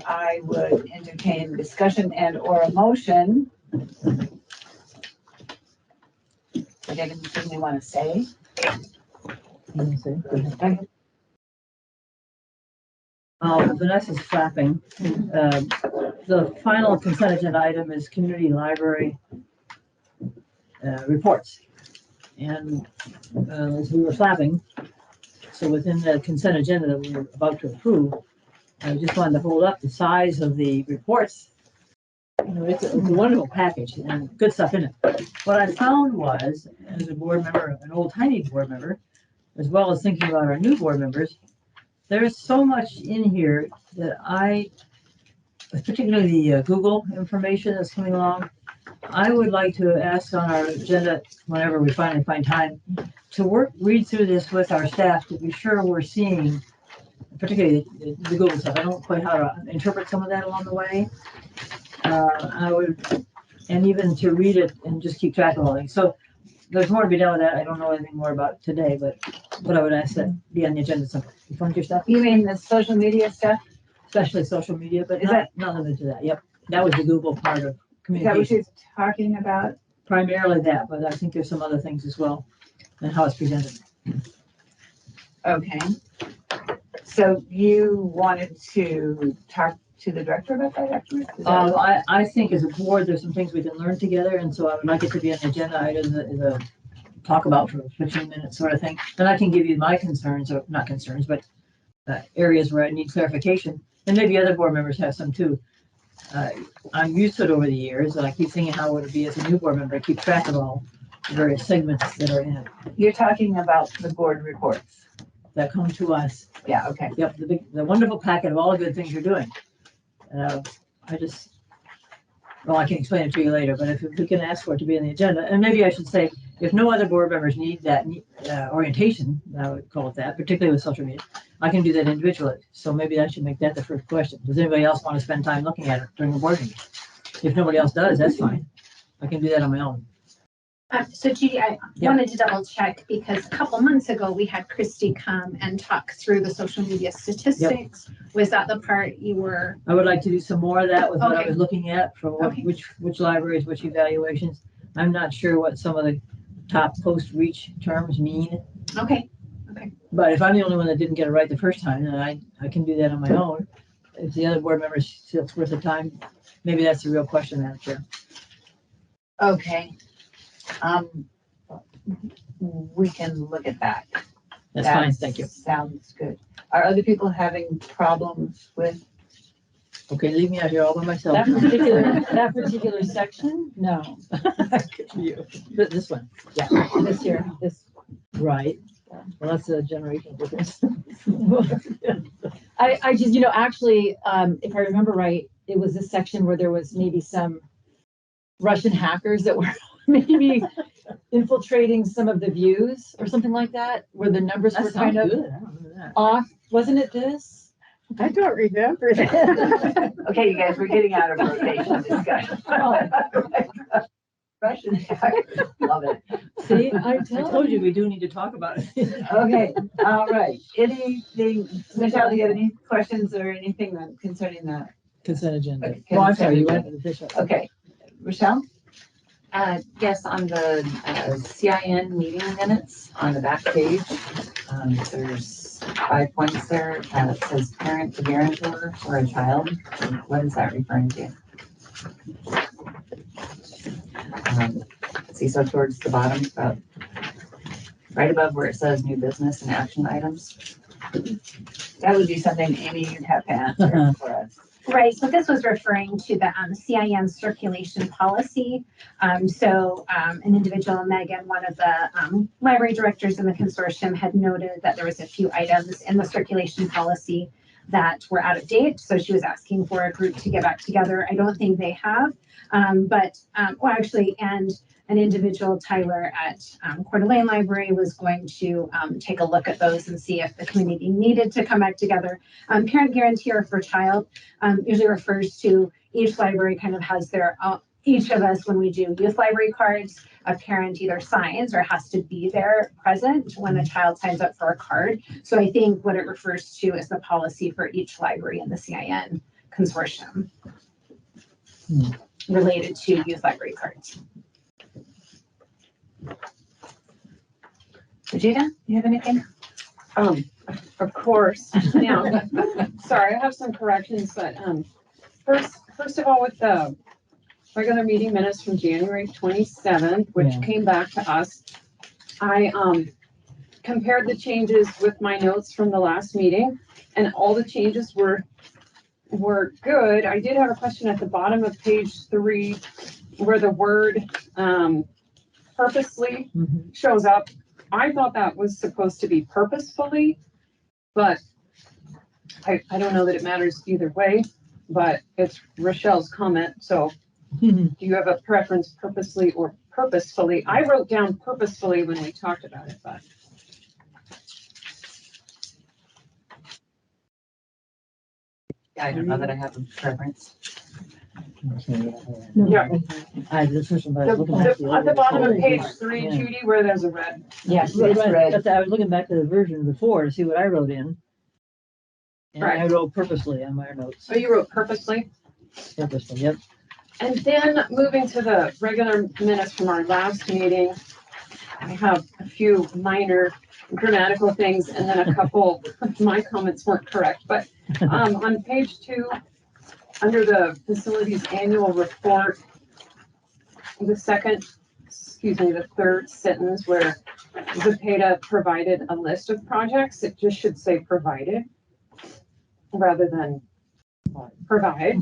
I would entertain discussion and or a motion. Did anything they want to say? Vanessa's flapping. The final consent agenda item is community library reports. And as we were flapping, so within the consent agenda that we were about to approve, I just wanted to hold up the size of the reports. It's a wonderful package and good stuff in it. What I found was, as a board member, an old tiny board member, as well as thinking about our new board members, There's so much in here that particularly the Google information that's coming along, I would like to ask on our agenda, whenever we finally find time, to read through this with our staff to be sure we're seeing, particularly the Google stuff. I don't quite how to interpret some of that along the way. And even to read it and just keep track of all things. So there's more to be done with that. I don't know anything more about today, but I would ask that be on the agenda sometime. You find your stuff? You mean the social media stuff? Especially social media, but Is not limited to that. Yep. That was the Google part of Is that what communication. you're talking about? Primarily that, but I think there's some other things as well and how it's presented. Okay. So you wanted to talk to the director about that afterwards? Is that what- I think as a board, there's some things we can learn together, and so I would like it to be an agenda item as a talk about for 15 minutes sort of thing. Then I can give you my concerns, or not concerns, but areas where I need clarification, and maybe other board members have some too. I'm used to it over the years, and I keep thinking how would it be as a new board member to keep track of all the various segments that are in it. You're talking about the board reports that come to us. Yeah, okay. Yep, the wonderful packet of all the good things you're doing. I can explain it to you later, but if we can ask for it to be on the agenda, and maybe I should say, if no other board members need that orientation, I would call it that, particularly with social media, I can do that individually. So maybe I should make that the first question. Does anybody else want to spend time looking at it during the board meeting? If nobody else does, that's fine. I can do that on my own. So Judy, I wanted to double check because a couple months ago, we had Christy come and talk through the social media statistics. Was that the part you were? I would like to do some more of that with what I Okay. was looking at for which libraries, which evaluations. I'm not sure what some of the top post-reach terms mean. Okay. But if I'm the only one that didn't get it right the first time, then I can do that on my own. If the other board members feel it's worth the time, maybe that's the real question, Madam Chair. Okay. We can look at that. That's fine, thank you. Sounds good. Are other people having problems with? Okay, leave me out here all by myself. That particular section? No. This one, yeah. This here, this. Right. Well, that's a generational difference. I just, actually, if I remember right, it was this section where there was maybe some Russian hackers that were maybe infiltrating some of the views or something like that, where the numbers were kind of off. Wasn't it this? I don't remember that. Okay, you guys, we're getting out of rotation discussion. Russian hackers, love it. See, I told you we do need to talk about it. Okay, all right. Anything, Michelle, do you have any questions or anything concerning that? Consent agenda. Okay, Oh, I'm sorry, you consent went to the official. Okay, Michelle? Yes, on the CIN meeting minutes on the back page, there's 5 points there. It says parent to guarantor for a child. What is that referring to? See, so towards the bottom, right above where it says new business and action items. That would be something Amy you'd have to answer for us. Right, so this was referring to the CIN circulation policy. An individual, Megan, one of the library directors in the consortium, had noted that there was a few items in the circulation policy that were out of date. So she was asking for a group to get back together. I don't think they have, and an individual, Tyler, at Coeur d'Alene Library was going to take a look at those and see if the community needed to come back together. Parent guarantor for child usually refers to each library kind of has their, each of us, when we do youth library cards, a parent either signs or has to be there present when a child signs up for a card. So I think what it refers to is the policy for each library in the CIN consortium related to youth library cards. Gina, you have anything? Of course. Now, sorry, I have some corrections, but first of all, with the regular meeting minutes from January 27th, which came back to us, I compared the changes with my notes from the last meeting, and all the changes were good. I did have a question at the bottom of page 3 where the word purposely shows up. I thought that was supposed to be purposefully, but I don't know that it matters either way, but it's Rochelle's comment, so do you have a preference purposely or purposefully? I wrote down purposefully when we talked about it, but. I don't know that I have a preference. Yeah. This person, but I was looking At back the bottom of page Yeah. 3, Judy, where there's a red. Yes, it's red. I was looking back to the version before to see what I wrote in. And I Right. wrote purposely on my notes. So you wrote purposely? Purposely, yep. And then moving to the regular minutes from our last meeting, I have a few minor grammatical things and then a couple of my comments weren't correct. But on page 2, under the facilities annual report, the third sentence where Zepeda provided a list of projects, it just should say provided rather than provide.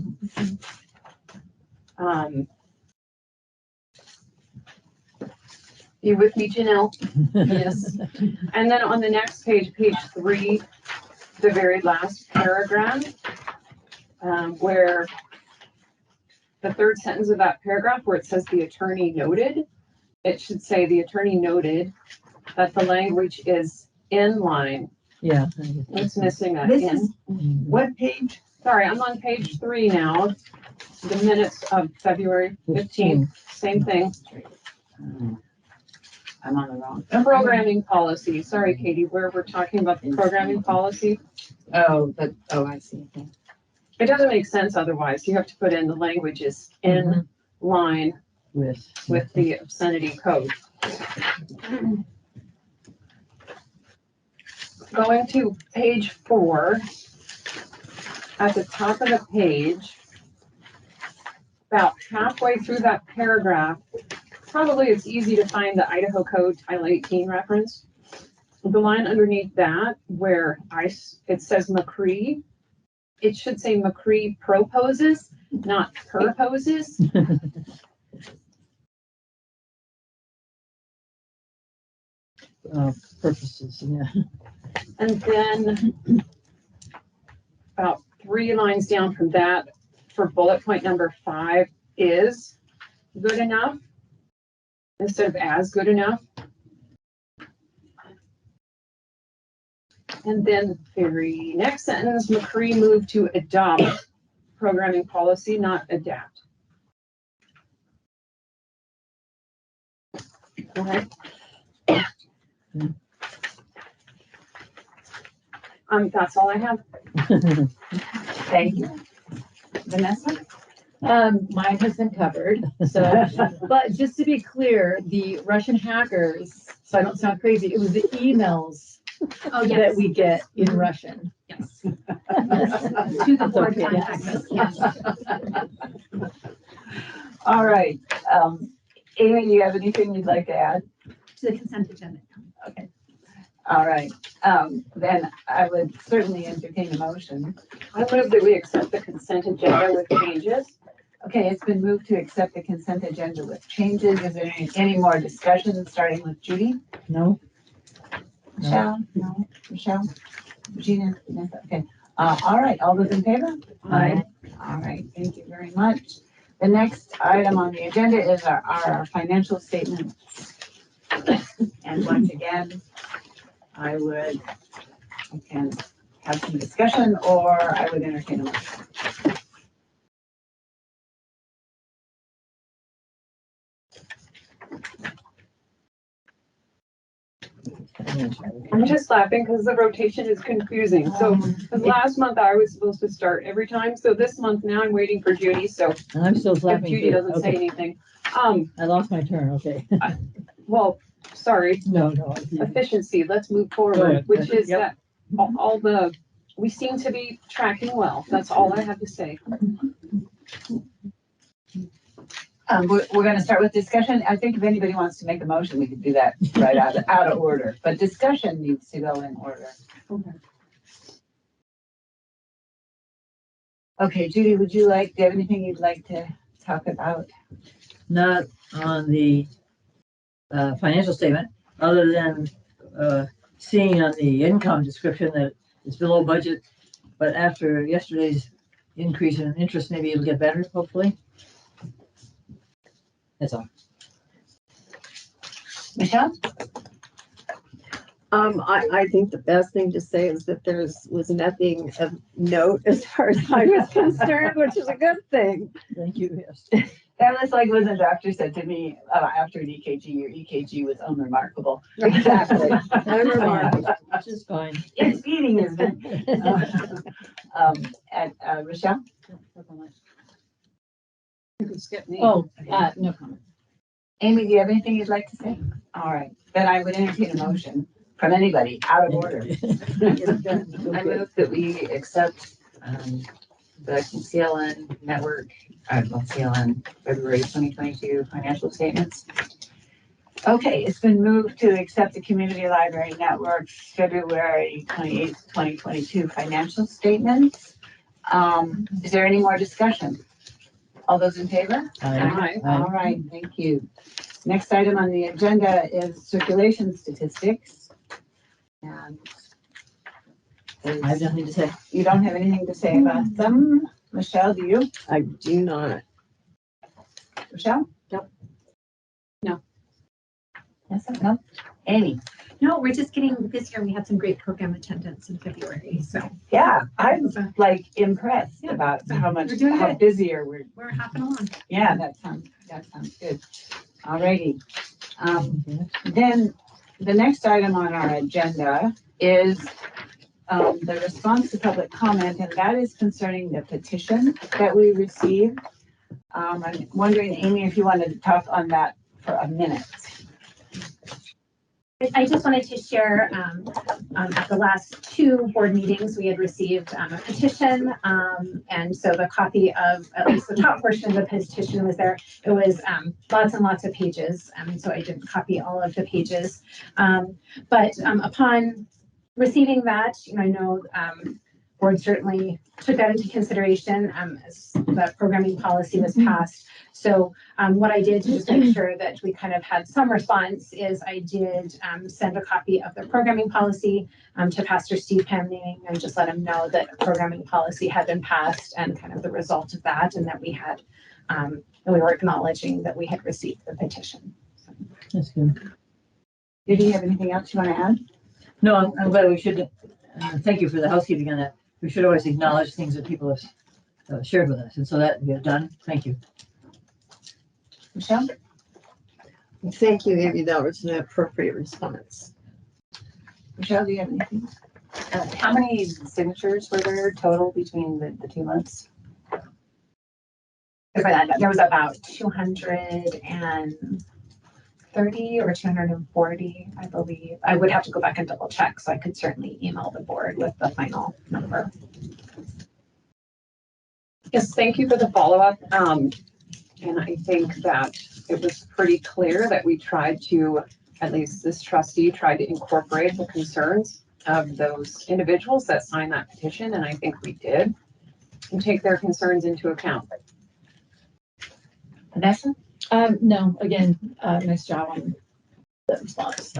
You with me, Janelle? Yes. And then on the next page, page 3, the very last paragraph, where the third sentence of that paragraph where it says the attorney noted, it should say the attorney noted that the language is in line. Yeah. It's missing a This in. is what page? Sorry, I'm on page 3 now. The minutes of February 15th, same thing. I'm on the wrong. Programming policy. Sorry, Katie, where we're talking about the programming policy. Oh, I see. Okay. It doesn't make sense otherwise. You have to put in the languages in line with the obscenity code. Going to page 4, at the top of the page, about halfway through that paragraph, probably it's easy to find the Idaho Code Title 18 reference. The line underneath that where it says McCree, it should say McCree proposes, not purposes. Purposes, yeah. And then about 3 lines down from that, for bullet point number 5, is good enough instead of as good enough. And then the very next sentence, McCree moved to adopt programming policy, not adapt. Okay. That's all I have. Thank you. Vanessa? Mine has been covered, so, but just to be clear, the Russian hackers, so I don't sound crazy, it was the emails that we get in Russian. Yes. To the board Okay. contacts, yes. All right. Amy, do you have anything you'd like to add? To the consent agenda. Okay. All right. Then I would certainly entertain a motion. I move that we accept the consent agenda with changes. Okay, it's been moved to accept the consent agenda with changes. Is there any more discussion, starting with Judy? No. Michelle? No. Michelle? Gina? Vanessa? Okay. All right. All those in favor? Aye. All right. Thank you very much. The next item on the agenda is our financial statements. And once again, I can have some discussion, or I would entertain a motion. I'm just laughing because the rotation is confusing. So, because last month I was supposed to start every time. So this month now I'm waiting for Judy. So And I'm still if laughing. Judy too. doesn't say Okay. anything. I lost my turn, okay. Well, sorry. No. Efficiency. Let's move forward, Good. which is Yep. that we seem to be tracking well. That's all I have to say. We're going to start with discussion. I think if anybody wants to make a motion, we could do that right out of order. But discussion needs to go in order. Okay, Judy, do you have anything you'd like to talk about? Not on the financial statement, other than seeing on the income description that it's below budget but after yesterday's increase in interest, maybe it'll get better, hopefully. That's all. Michelle? I think the best thing to say is that was nothing of note as far as I was concerned, which is a good thing. Thank you, yes. That was like when the doctor said to me after an EKG, your EKG was unremarkable. Exactly. Unremarkable. Which is fine. It's beating, isn't it? And Rochelle? You can skip me. Oh, no comment. Amy, do you have anything you'd like to say? All right, then I would entertain a motion from anybody out of order. I move that we accept the CLN network, CLN February 2022 financial statements. Okay, it's been moved to accept the Community Library Network's February 28th, 2022 financial statements. Is there any more discussion? All those in favor? Aye. All right, thank you. Next item on the agenda is circulation statistics. And I have nothing to say. you don't have anything to say about them? Michelle, do you? I do not. Michelle? Nope. No. Yes, no? Amy? No, we're just getting, this year we had some great program attendance in February, so. Yeah, I'm like impressed about how much, We're doing how good. busier We're hopping along. yeah, that sounds good. Alrighty. Then the next item on our agenda is the response to public comment, and that is concerning the petition that we received. I'm wondering, Amy, if you wanted to talk on that for a minute. I just wanted to share, at the last two board meetings, we had received a petition. And so the copy of, at least the top portion of the petition was there. It was lots and lots of pages. So I didn't copy all of the pages. But upon receiving that, I know board certainly took that into consideration as the programming policy was passed. So what I did to just make sure that we kind of had some response is I did send a copy of the programming policy to Pastor Steve Penning and just let him know that a programming policy had been passed and kind of the result of that, and that we had, and we were acknowledging that we had received the petition. That's good. Did you have anything else you want to add? No, I'm glad we should, thank you for the housekeeping on that. We should always acknowledge things that people have shared with us. And so that we have done. Thank you. Michelle? Thank you, Amy. That was an appropriate response. Michelle, do you have anything? How many signatures were there total between the 2 months? There was about 230 or 240, I believe. I would have to go back and double check, so I could certainly email the board with the final number. Yes, thank you for the follow-up. And I think that it was pretty clear that we tried to, at least this trustee tried to incorporate the concerns of those individuals that signed that petition, and I think we did, and take their concerns into account. Vanessa? No, again, nice job on the response.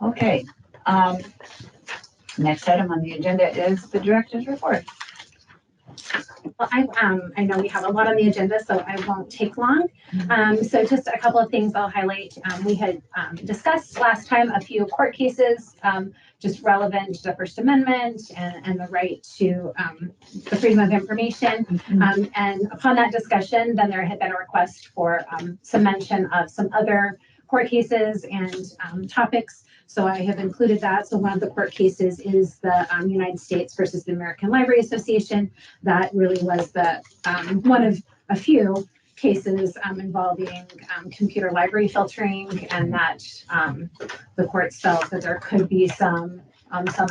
Okay. Next item on the agenda is the director's report. Well, I know we have a lot on the agenda, so I won't take long. So just a couple of things I'll highlight. We had discussed last time a few court cases, just relevant to the First Amendment and the right to the freedom of information. And upon that discussion, then there had been a request for some mention of some other court cases and topics. So I have included that. So one of the court cases is the United States versus the American Library Association. That really was the one of a few cases involving computer library filtering, and that the courts felt that there could be some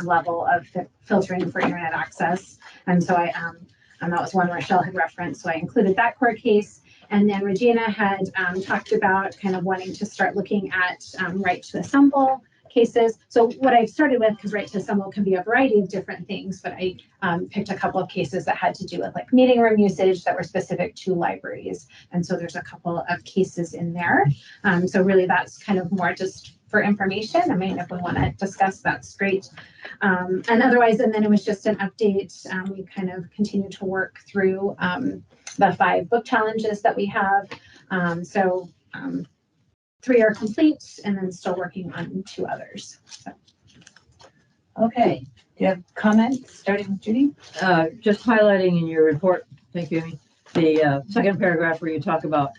level of filtering for internet access. And so that was one Rochelle had referenced. So I included that court case. And then Regina had talked about kind of wanting to start looking at right to assemble cases. So what I've started with, because right to assemble can be a variety of different things, but I picked a couple of cases that had to do with like meeting room usage that were specific to libraries. And so there's a couple of cases in there. So really that's kind of more just for information. I mean, if we want to discuss, that's great. And otherwise, and then it was just an update. We kind of continue to work through the 5 book challenges that we have. 3 are complete, and then still working on 2 others. So. Okay, do you have comments, starting with Judy? Just highlighting in your report, thank you, Amy, the second paragraph where you talk about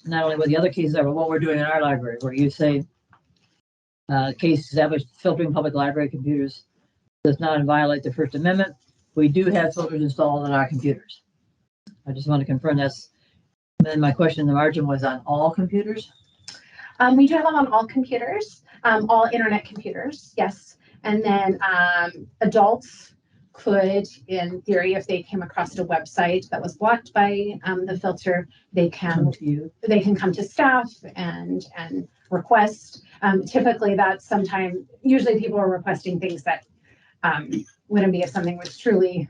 not only what the other cases are, but what we're doing in our library, where you say case established filtering public library computers does not violate the First Amendment. We do have filters installed on our computers. I just want to confirm that's. Then my question in the margin was on all computers. We do have them on all computers, all internet computers, yes. And then adults could, in theory, if they came across a website that was blocked by the filter, they can come to staff and request. Typically, that's usually people are requesting things that wouldn't be if something was truly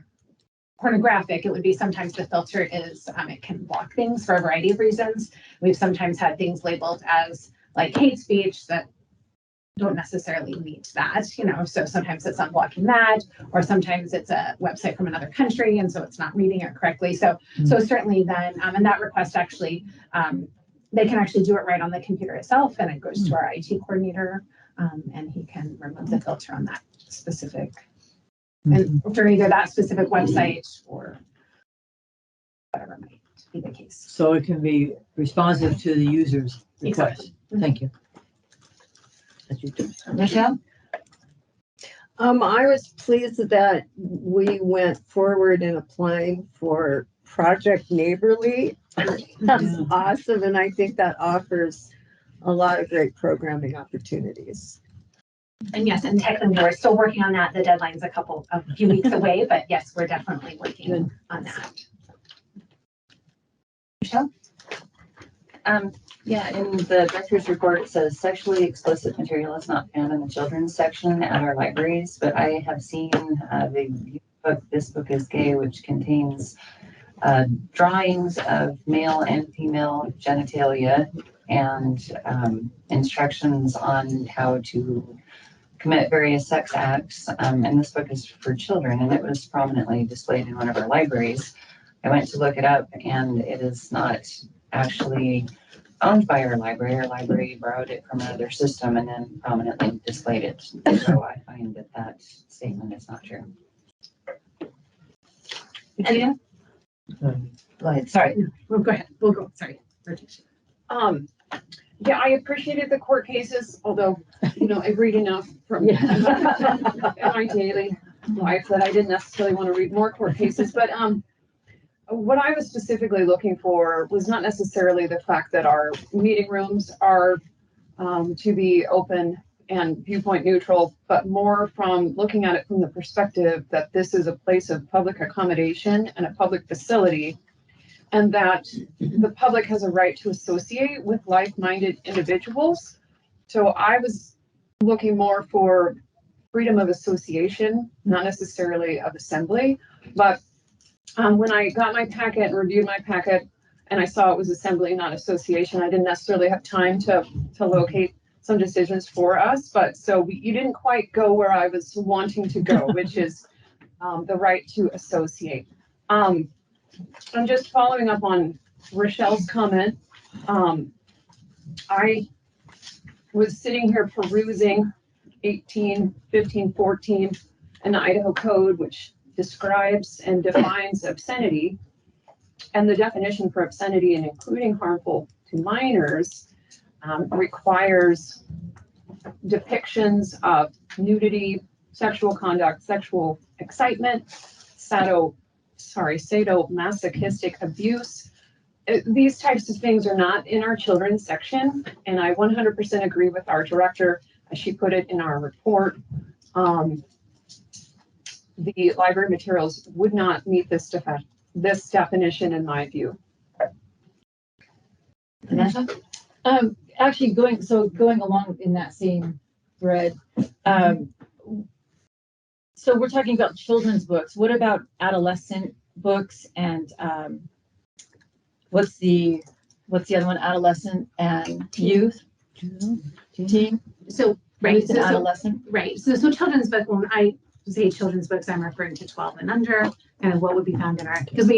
pornographic. It would be sometimes the filter is it can block things for a variety of reasons. We've sometimes had things labeled as like hate speech that don't necessarily meet that, so sometimes it's unblocking that, or sometimes it's a website from another country and so it's not reading it correctly. So certainly then, and that request actually, they can actually do it right on the computer itself, and it goes to our IT coordinator, and he can remove the filter on that specific, and for either that specific website or whatever might be the case. So it can be responsive to the user's request. Exactly. Thank you. Michelle? I was pleased that we went forward in applying for Project Neighborly. That's awesome, and I think that offers a lot of great programming opportunities. And yes, and technically we're still working on that. The deadline's a few weeks away, but yes, we're definitely working on that. Michelle? Yeah, in the director's report, it says sexually explicit material is not found in the children's section at our libraries, but I have seen the book, This Book is Gay, which contains drawings of male and female genitalia and instructions on how to commit various sex acts. And this book is for children, and it was prominently displayed in one of our libraries. I went to look it up, and it is not actually owned by our library. Our library borrowed it from another system and then prominently displayed it. So I find that statement is not true. Gino? Go ahead. Sorry. Well, go ahead. We'll go. Sorry. Yeah, I appreciated the court cases, although, I read enough from my daily life that I didn't necessarily want to read more court cases. But what I was specifically looking for was not necessarily the fact that our meeting rooms are to be open and viewpoint neutral, but more from looking at it from the perspective that this is a place of public accommodation and a public facility, and that the public has a right to associate with like-minded individuals. So I was looking more for freedom of association, not necessarily of assembly, but when I got my packet and reviewed my packet and I saw it was assembly, not association, I didn't necessarily have time to locate some decisions for us. But so you didn't quite go where I was wanting to go, which is the right to associate. I'm just following up on Rochelle's comment. I was sitting here perusing 1815-14 in the Idaho Code, which describes and defines obscenity, and the definition for obscenity and including harmful to minors requires depictions of nudity, sexual conduct, sexual excitement, sadomasochistic abuse. These types of things are not in our children's section, and I 100% agree with our director, as she put it in our report. The library materials would not meet this definition in my view. Vanessa? Actually going along in that same thread, so we're talking about children's books. What about adolescent books and what's the other one? Adolescent and youth? Teen, So, right, youth and so, adolescent? right, so children's book, when I say children's books, I'm referring to 12 and under, and what would be found in our, because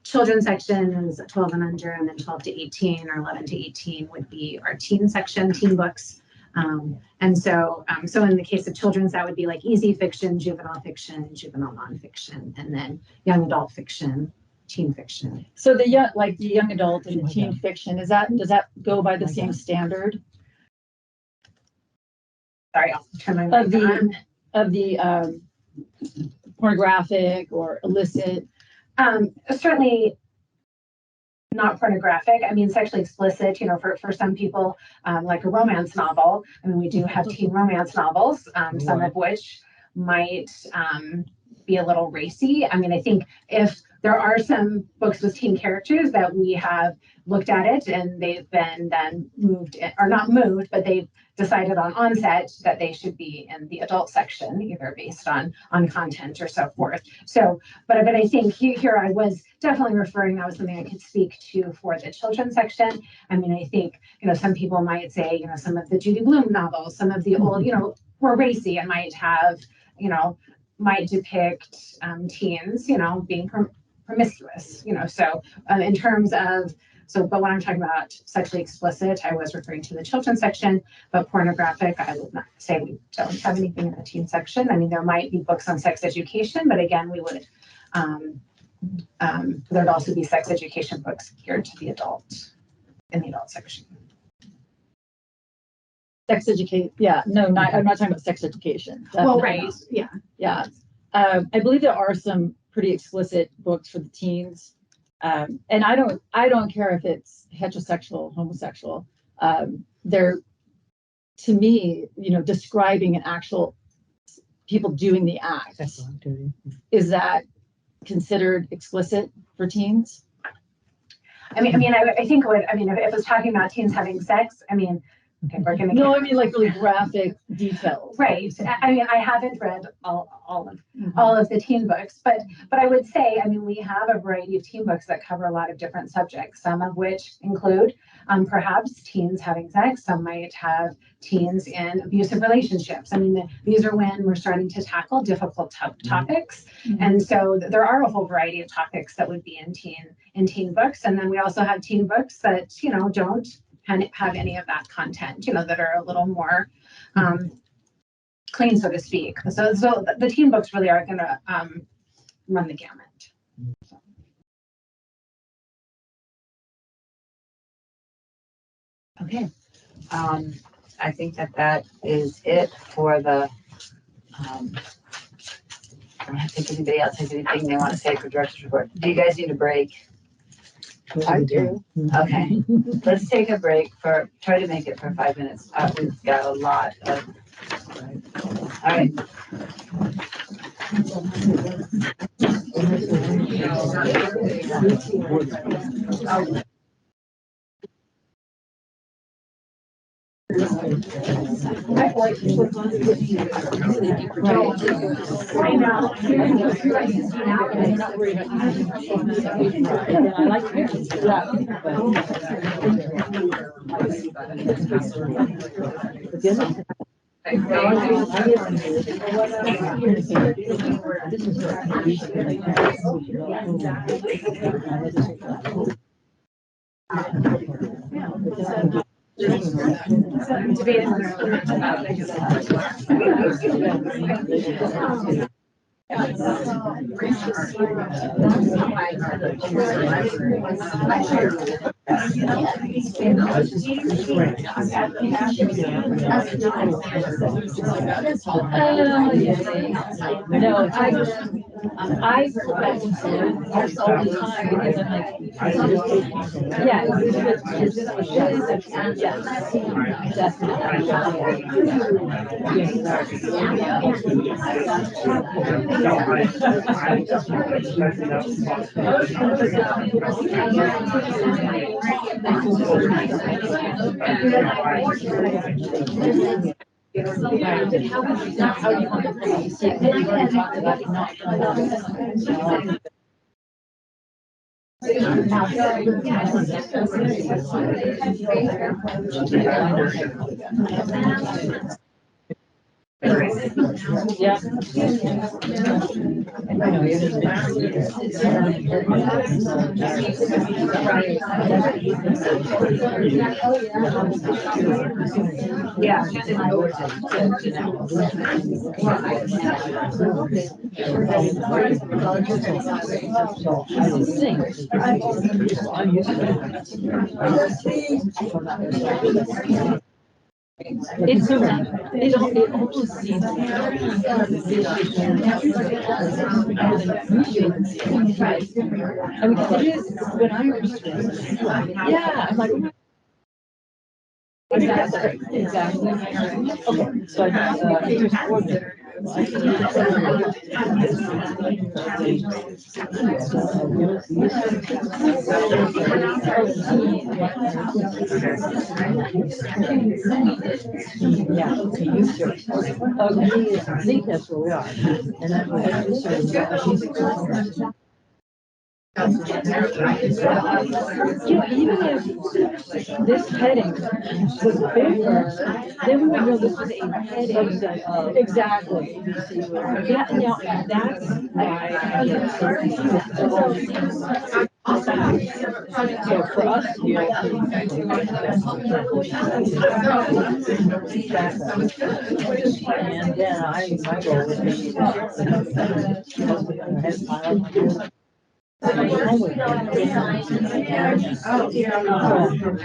children's section is 12 and under, and then 12 to 18 or 11 to 18 would be our teen section, teen books. And so in the case of children's, that would be like easy fiction, juvenile nonfiction, and then young adult fiction, teen fiction. So the young adult and the teen fiction, does that go by the same standard? Sorry, I'll turn my mic on. Of the pornographic or illicit? Certainly not pornographic. I mean, sexually explicit, for some people, like a romance novel. I mean, we do have teen romance novels, some of which might be a little racy. I mean, I think if there are some books with teen characters that we have looked at it and they've been then moved, or not moved, but they've decided on onset that they should be in the adult section, either based on content or so forth. So, but I think here I was definitely referring, that was something I could speak to for the children's section. I mean, I think, some people might say, some of the Judy Blume novels, some of the old, were racy and might have, might depict teens, being promiscuous, so in terms of, but when I'm talking about sexually explicit, I was referring to the children's section, but pornographic, I would not say we don't have anything in the teen section. I mean, there might be books on sex education, but again, we would, there'd also be sex education books geared to the adult in the adult section. Sex education, yeah, no, I'm not talking about sex education. Well, right, yeah. Yeah, I believe there are some pretty explicit books for the teens. And I don't care if it's heterosexual, homosexual. They're, to me, describing an actual people doing the act. Is that considered explicit for teens? I think if it's talking about teens having sex, okay, we're gonna. No, I mean like really graphic details. Right. I mean, I haven't read all of the teen books, but I would say, we have a variety of teen books that cover a lot of different subjects, some of which include perhaps teens having sex. Some might have teens in abusive relationships. These are when we're starting to tackle difficult topics. And so there are a whole variety of topics that would be in teen books. And then we also have teen books that, don't have any of that content, that are a little more clean, so to speak. So the teen books really are going to run the gamut. Okay. I think that is it for the, I don't think anybody else has anything they want to say for director's report. Do you guys need a break? I do. Okay, let's take a break try to make it for 5 minutes. We've got a lot of, all right. No, I heard that considered all the time because I'm like, yeah, How do you want to see it? We've already talked about not. Yeah. I'm used to it. It's so, it almost seems. I mean, it is, when I was, yeah, I'm like. Exactly. Okay, so here's four there. Yeah, okay, you sure. Okay, I think that's where we are. And that was just. Yeah, even if this heading was bigger, then we would know this was a heading. Exactly. Yeah, now that's why I get certain. So for us to be able to. And then my goal would be to.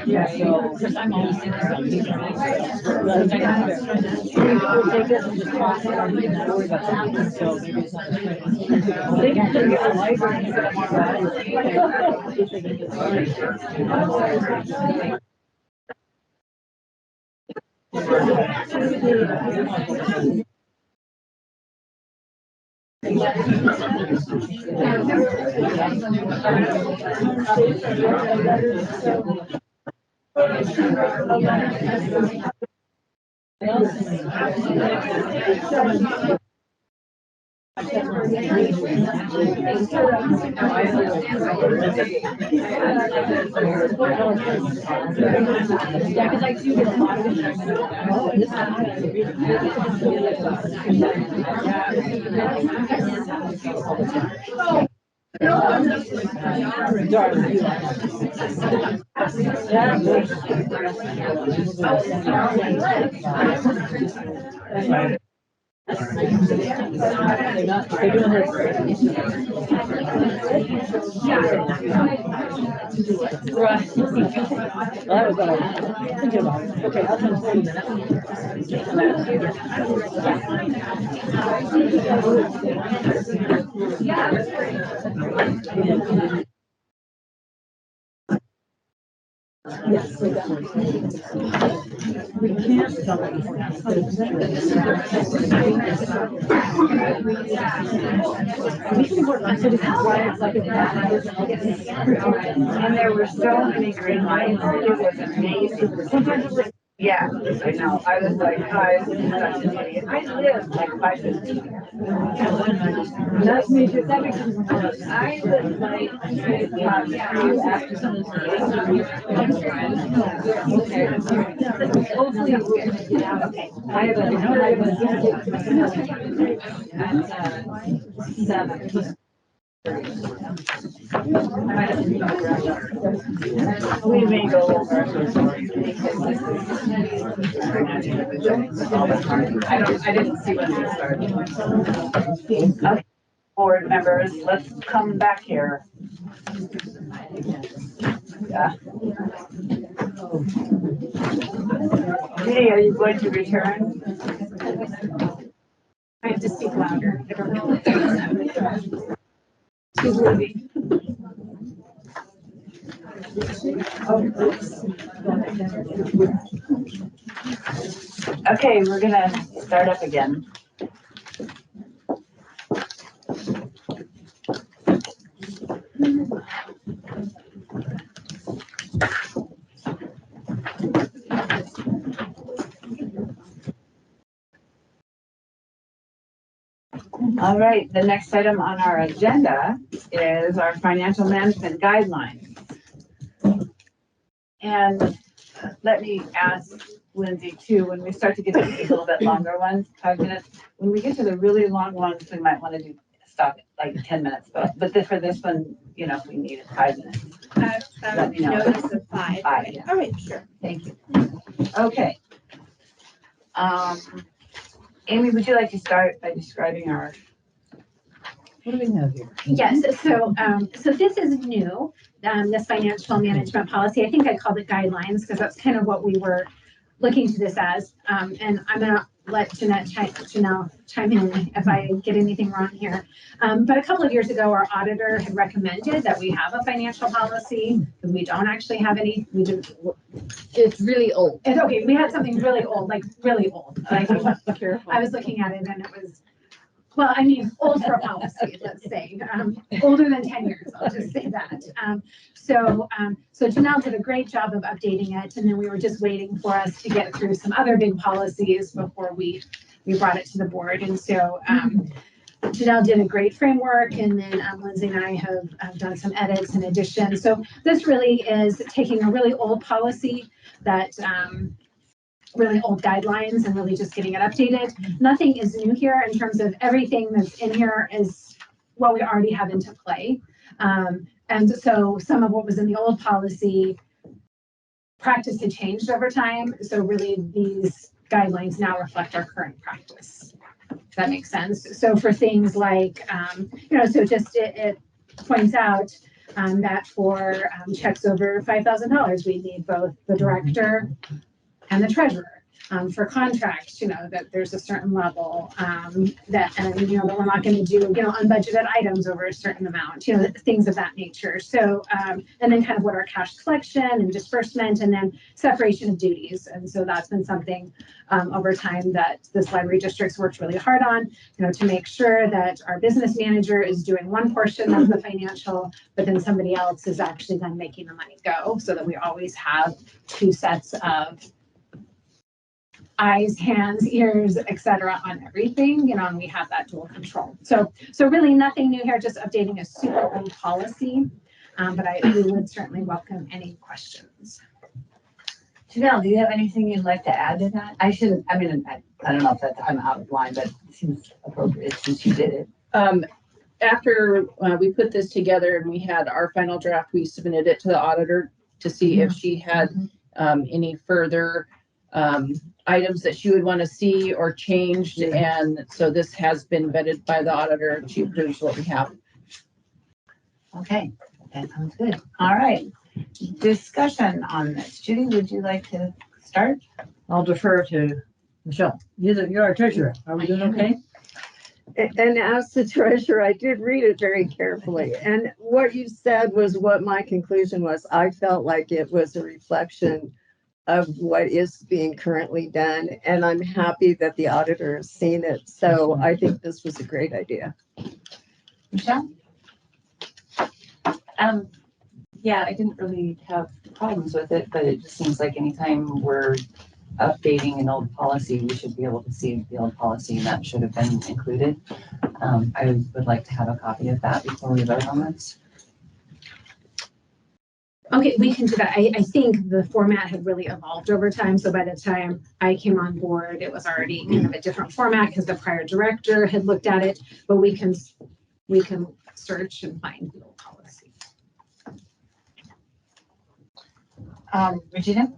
Yeah, so, because I'm always thinking about these. Take this and just toss it, I'm not worried about that, so maybe it's not. They can just get a library and get more value. Yeah, because I do get a lot of they're doing this. Right. Well, that was what I was thinking about. Okay, I'll just hold it. Yes, so that was. We can't tell them. We can work on so this is why it's like And there were so many green lights. It was amazing. Sometimes it was, yeah, I know. I was like, I was such an idiot. I lived like 5 minutes. That's me too. That makes sense. I was like, Hopefully we're gonna get out. Okay. I have a 7. We may go over. I didn't see when we started. Okay, board members, let's come back here. Yeah. Hey, are you going to return? I have to speak lounder. She's leaving. Okay, we're gonna start up again. All right, the next item on our agenda is our financial management guidelines. And let me ask Lindsay too, when we start to get to these little bit longer ones, 5 minutes, when we get to the really long ones, we might want to stop it like 10 minutes, but for this one, you know, if we need it 5 minutes. Let me know. Notice of 5. Yeah. All right, sure. Thank you. Okay. Amy, would you like to start by describing our, What do we have here? Yes, so this is new, this financial management policy. I think I called it guidelines because that's kind of what we were looking to this as. And I'm gonna let Janelle chime in if I get anything wrong here. But a couple of years ago, our auditor had recommended that we have a financial policy, because we don't actually have any. It's really old. It's okay, we had something really old, like really old. Like, I was looking at it and it was, well, I mean, old for a policy, let's say, older than 10 years, I'll just say that. So Janelle did a great job of updating it, and then we were just waiting for us to get through some other big policies before we brought it to the board. And so Janelle did a great framework, and then Lindsay and I have done some edits and additions. So this really is taking a really old policy that really old guidelines and really just getting it updated. Nothing is new here in terms of everything that's in here is what we already have into play. And so some of what was in the old policy, practice had changed over time. So really these guidelines now reflect our current practice. If that makes sense. So for things like, so just it points out that for checks over $5,000, we need both the director and the treasurer. For contracts, that there's a certain level that we're not going to do, unbudgeted items over a certain amount, things of that nature. So, and then kind of what our cash collection and disbursement, and then separation of duties. And so that's been something over time that this library district's worked really hard on, to make sure that our business manager is doing one portion of the financial, but then somebody else is actually then making the money go, so that we always have two sets of eyes, hands, ears, etc. on everything, and we have that dual control. So really nothing new here, just updating a super old policy. But we would certainly welcome any questions. Janelle, do you have anything you'd like to add to that? I don't know if I'm out of line, but it seems appropriate since you did it. After we put this together and we had our final draft, we submitted it to the auditor to see if she had any further items that she would want to see or changed. And so this has been vetted by the auditor. She approves what we have. Okay, that sounds good. All right. Discussion on this. Judy, would you like to start? I'll defer to Michelle. You're our treasurer. Are we doing okay? And as the treasurer, I did read it very carefully. And what you said was what my conclusion was. I felt like it was a reflection of what is being currently done. And I'm happy that the auditor has seen it. So I think this was a great idea. Michelle? Yeah, I didn't really have problems with it, but it just seems like anytime we're updating an old policy, we should be able to see the old policy, and that should have been included. I would like to have a copy of that before we vote on this. Okay, we can do that. I think the format had really evolved over time. So by the time I came on board, it was already kind of a different format because the prior director had looked at it, but we can search and find the old policy. Regina?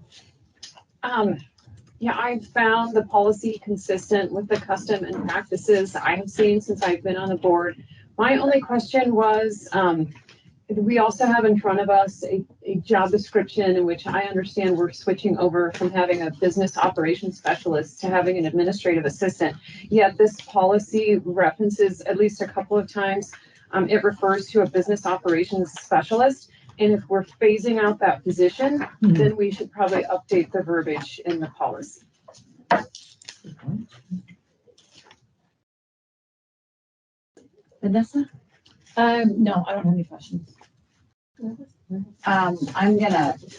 Yeah, I've found the policy consistent with the custom and practices I have seen since I've been on the board. My only question was, we also have in front of us a job description in which I understand we're switching over from having a business operations specialist to having an administrative assistant. Yet this policy references at least a couple of times, it refers to a business operations specialist. And if we're phasing out that position, then we should probably update the verbiage in the policy. Vanessa? No, I don't have any questions. I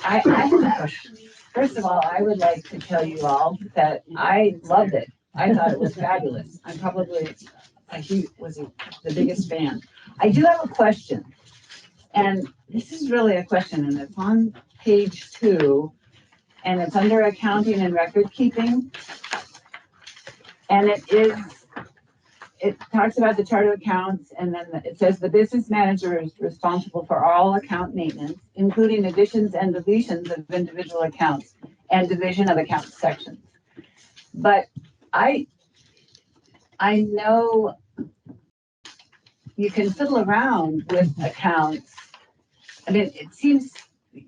have a question. First of all, I would like to tell you all that I loved it. I thought it was fabulous. I'm probably was the biggest fan. I do have a question. And this is really a question, and it's on page 2, and it's under accounting and record keeping. And it talks about the chart of accounts, and then it says the business manager is responsible for all account maintenance, including additions and deletions of individual accounts and division of account sections. But I know you can fiddle around with accounts. I mean, it seems,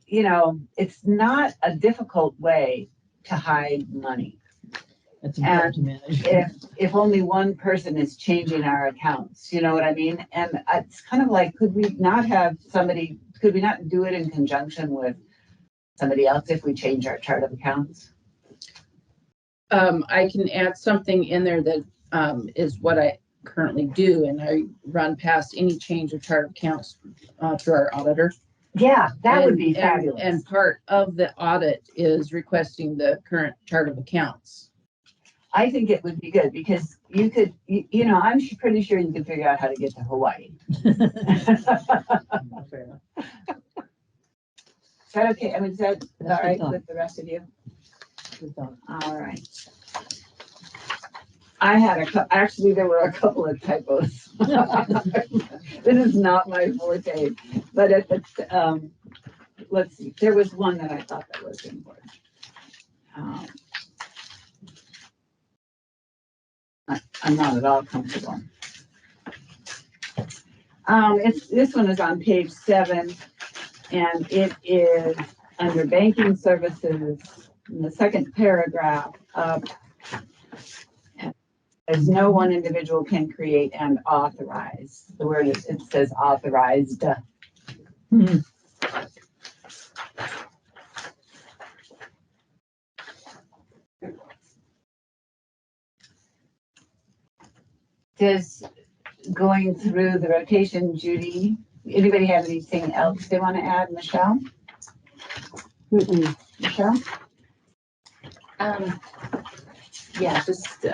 it's not a difficult way to hide money. That's important to manage. If only one person is changing our accounts, you know what I mean? And it's kind of like, could we not do it in conjunction with somebody else if we change our chart of accounts? I can add something in there that is what I currently do, and I run past any change of chart of accounts through our auditor. Yeah, that would be fabulous. And part of the audit is requesting the current chart of accounts. I think it would be good because you could, I'm pretty sure you could figure out how to get to Hawaii. Is that okay? I mean, is that all right with the rest of you? All right. I had actually, there were a couple of typos. This is not my forte, but at the, let's see, there was one that I thought that was important. I'm not at all comfortable. This one is on page 7, and it is under banking services in the second paragraph. As no one individual can create and authorize. The word it says authorized. Does going through the rotation, Judy, anybody have anything else they want to add? Michelle? Michelle? Yeah, just,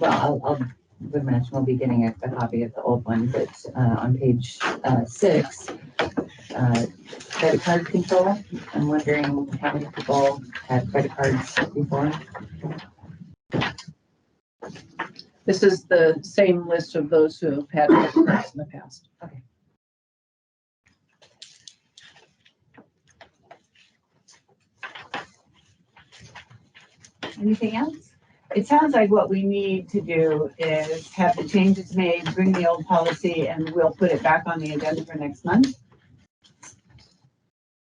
I'll mention we'll be getting a copy of the old one, but on page 6, credit card control. I'm wondering how many people had credit cards before? This is the same list of those who have had credit cards in the past. Okay. Anything else? It sounds like what we need to do is have the changes made, bring the old policy, and we'll put it back on the agenda for next month.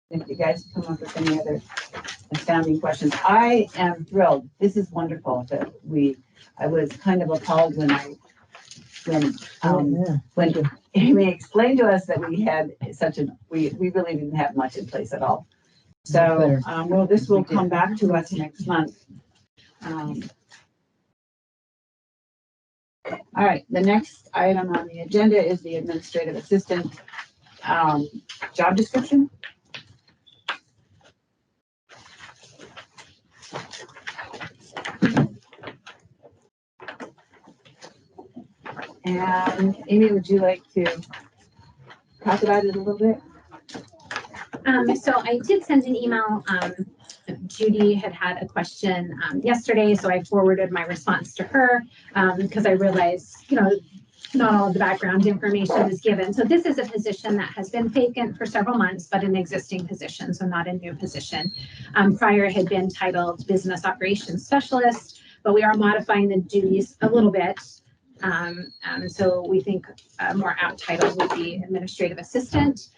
If you guys come up with any other astounding questions, I am thrilled. This is wonderful that I was kind of appalled when Amy explained to us that we had we really didn't have much in place at all. So, this will come back to us next month. All right, the next item on the agenda is the administrative assistant job description. And Amy, would you like to talk about it a little bit? So I did send an email. Judy had a question yesterday, so I forwarded my response to her because I realized, not all of the background information is given. So this is a position that has been vacant for several months, but an existing position, so not a new position. Prior had been titled Business Operations Specialist, but we are modifying the duties a little bit. So we think a more apt title would be Administrative Assistant.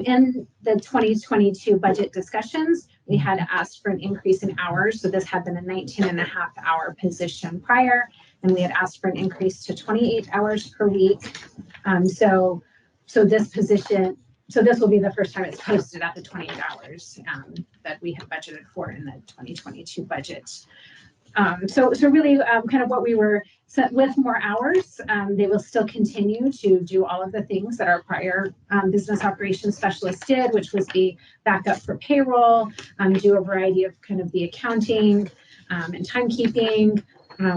In the 2022 budget discussions, we had asked for an increase in hours. So this had been a 19.5-hour position prior, and we had asked for an increase to 28 hours per week. So this position, this will be the first time it's posted at the 28 hours that we have budgeted for in the 2022 budget. So really kind of what we were set with more hours, they will still continue to do all of the things that our prior business operations specialist did, which was be backup for payroll, do a variety of kind of the accounting and timekeeping,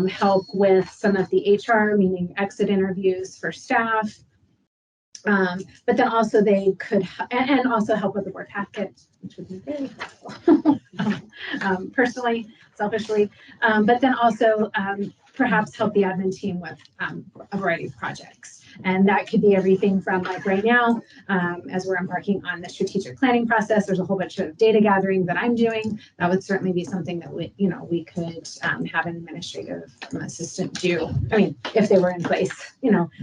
help with some of the HR, meaning exit interviews for staff. But then also they could, and also help with the board packet, which would be very helpful, personally, selfishly. But then also perhaps help the admin team with a variety of projects. And that could be everything from like right now, as we're embarking on the strategic planning process, there's a whole bunch of data gathering that I'm doing. That would certainly be something that we could have an administrative assistant do. I mean, if they were in place,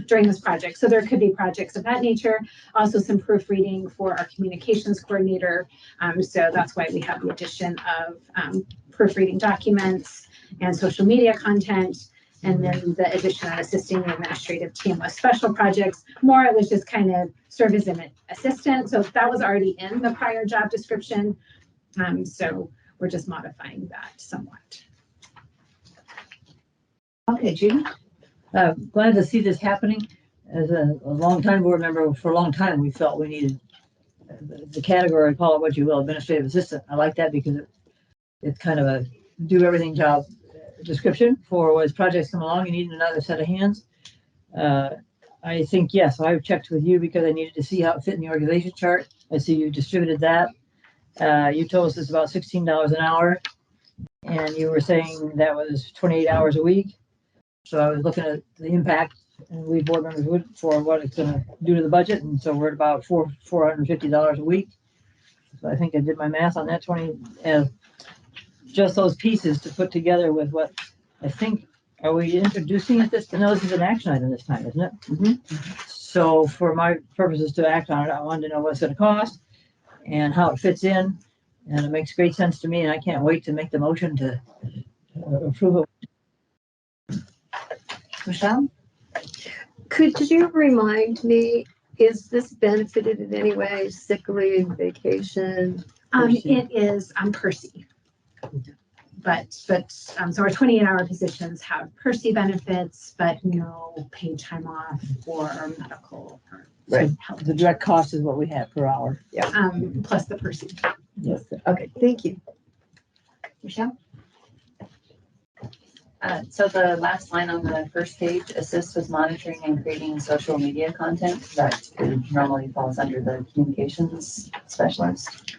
during this project. So there could be projects of that nature. Also some proofreading for our communications coordinator. So that's why we have the addition of proofreading documents and social media content. And then the addition of assisting the administrative team with special projects. More, it was just kind of serve as an assistant. So that was already in the prior job description. So we're just modifying that somewhat. Okay, Gino. Glad to see this happening. As a long-time board member, for a long time, we felt we needed the category, call it what you will, administrative assistant. I like that because it's kind of a do everything job description for as projects come along. You need another set of hands. I think, yes, I've checked with you because I needed to see how it fit in the organization chart. I see you distributed that. You told us it's about $16 an hour, and you were saying that was 28 hours a week. So I was looking at the impact, and we board members would for what it's going to do to the budget, and so we're at about $450 a week. So I think I did my math on that. Just those pieces to put together with what I think. Are we introducing it this? No, this is an action item this time, isn't it? Mm-hmm. So for my purposes to act on it, I wanted to know what it's going to cost and how it fits in, and it makes great sense to me. And I can't wait to make the motion to approve it. Michelle? Could you remind me, is this benefited in any way? Sick leave, vacation? It is Percy. But so our 28-hour positions have Percy benefits, but no paid time off or medical. Right. The direct cost is what we have per hour. Yeah. Plus the Percy. Yes. Okay. Thank you. Michelle? So the last line on the first page, assist with monitoring and creating social media content, that normally falls under the communications specialist.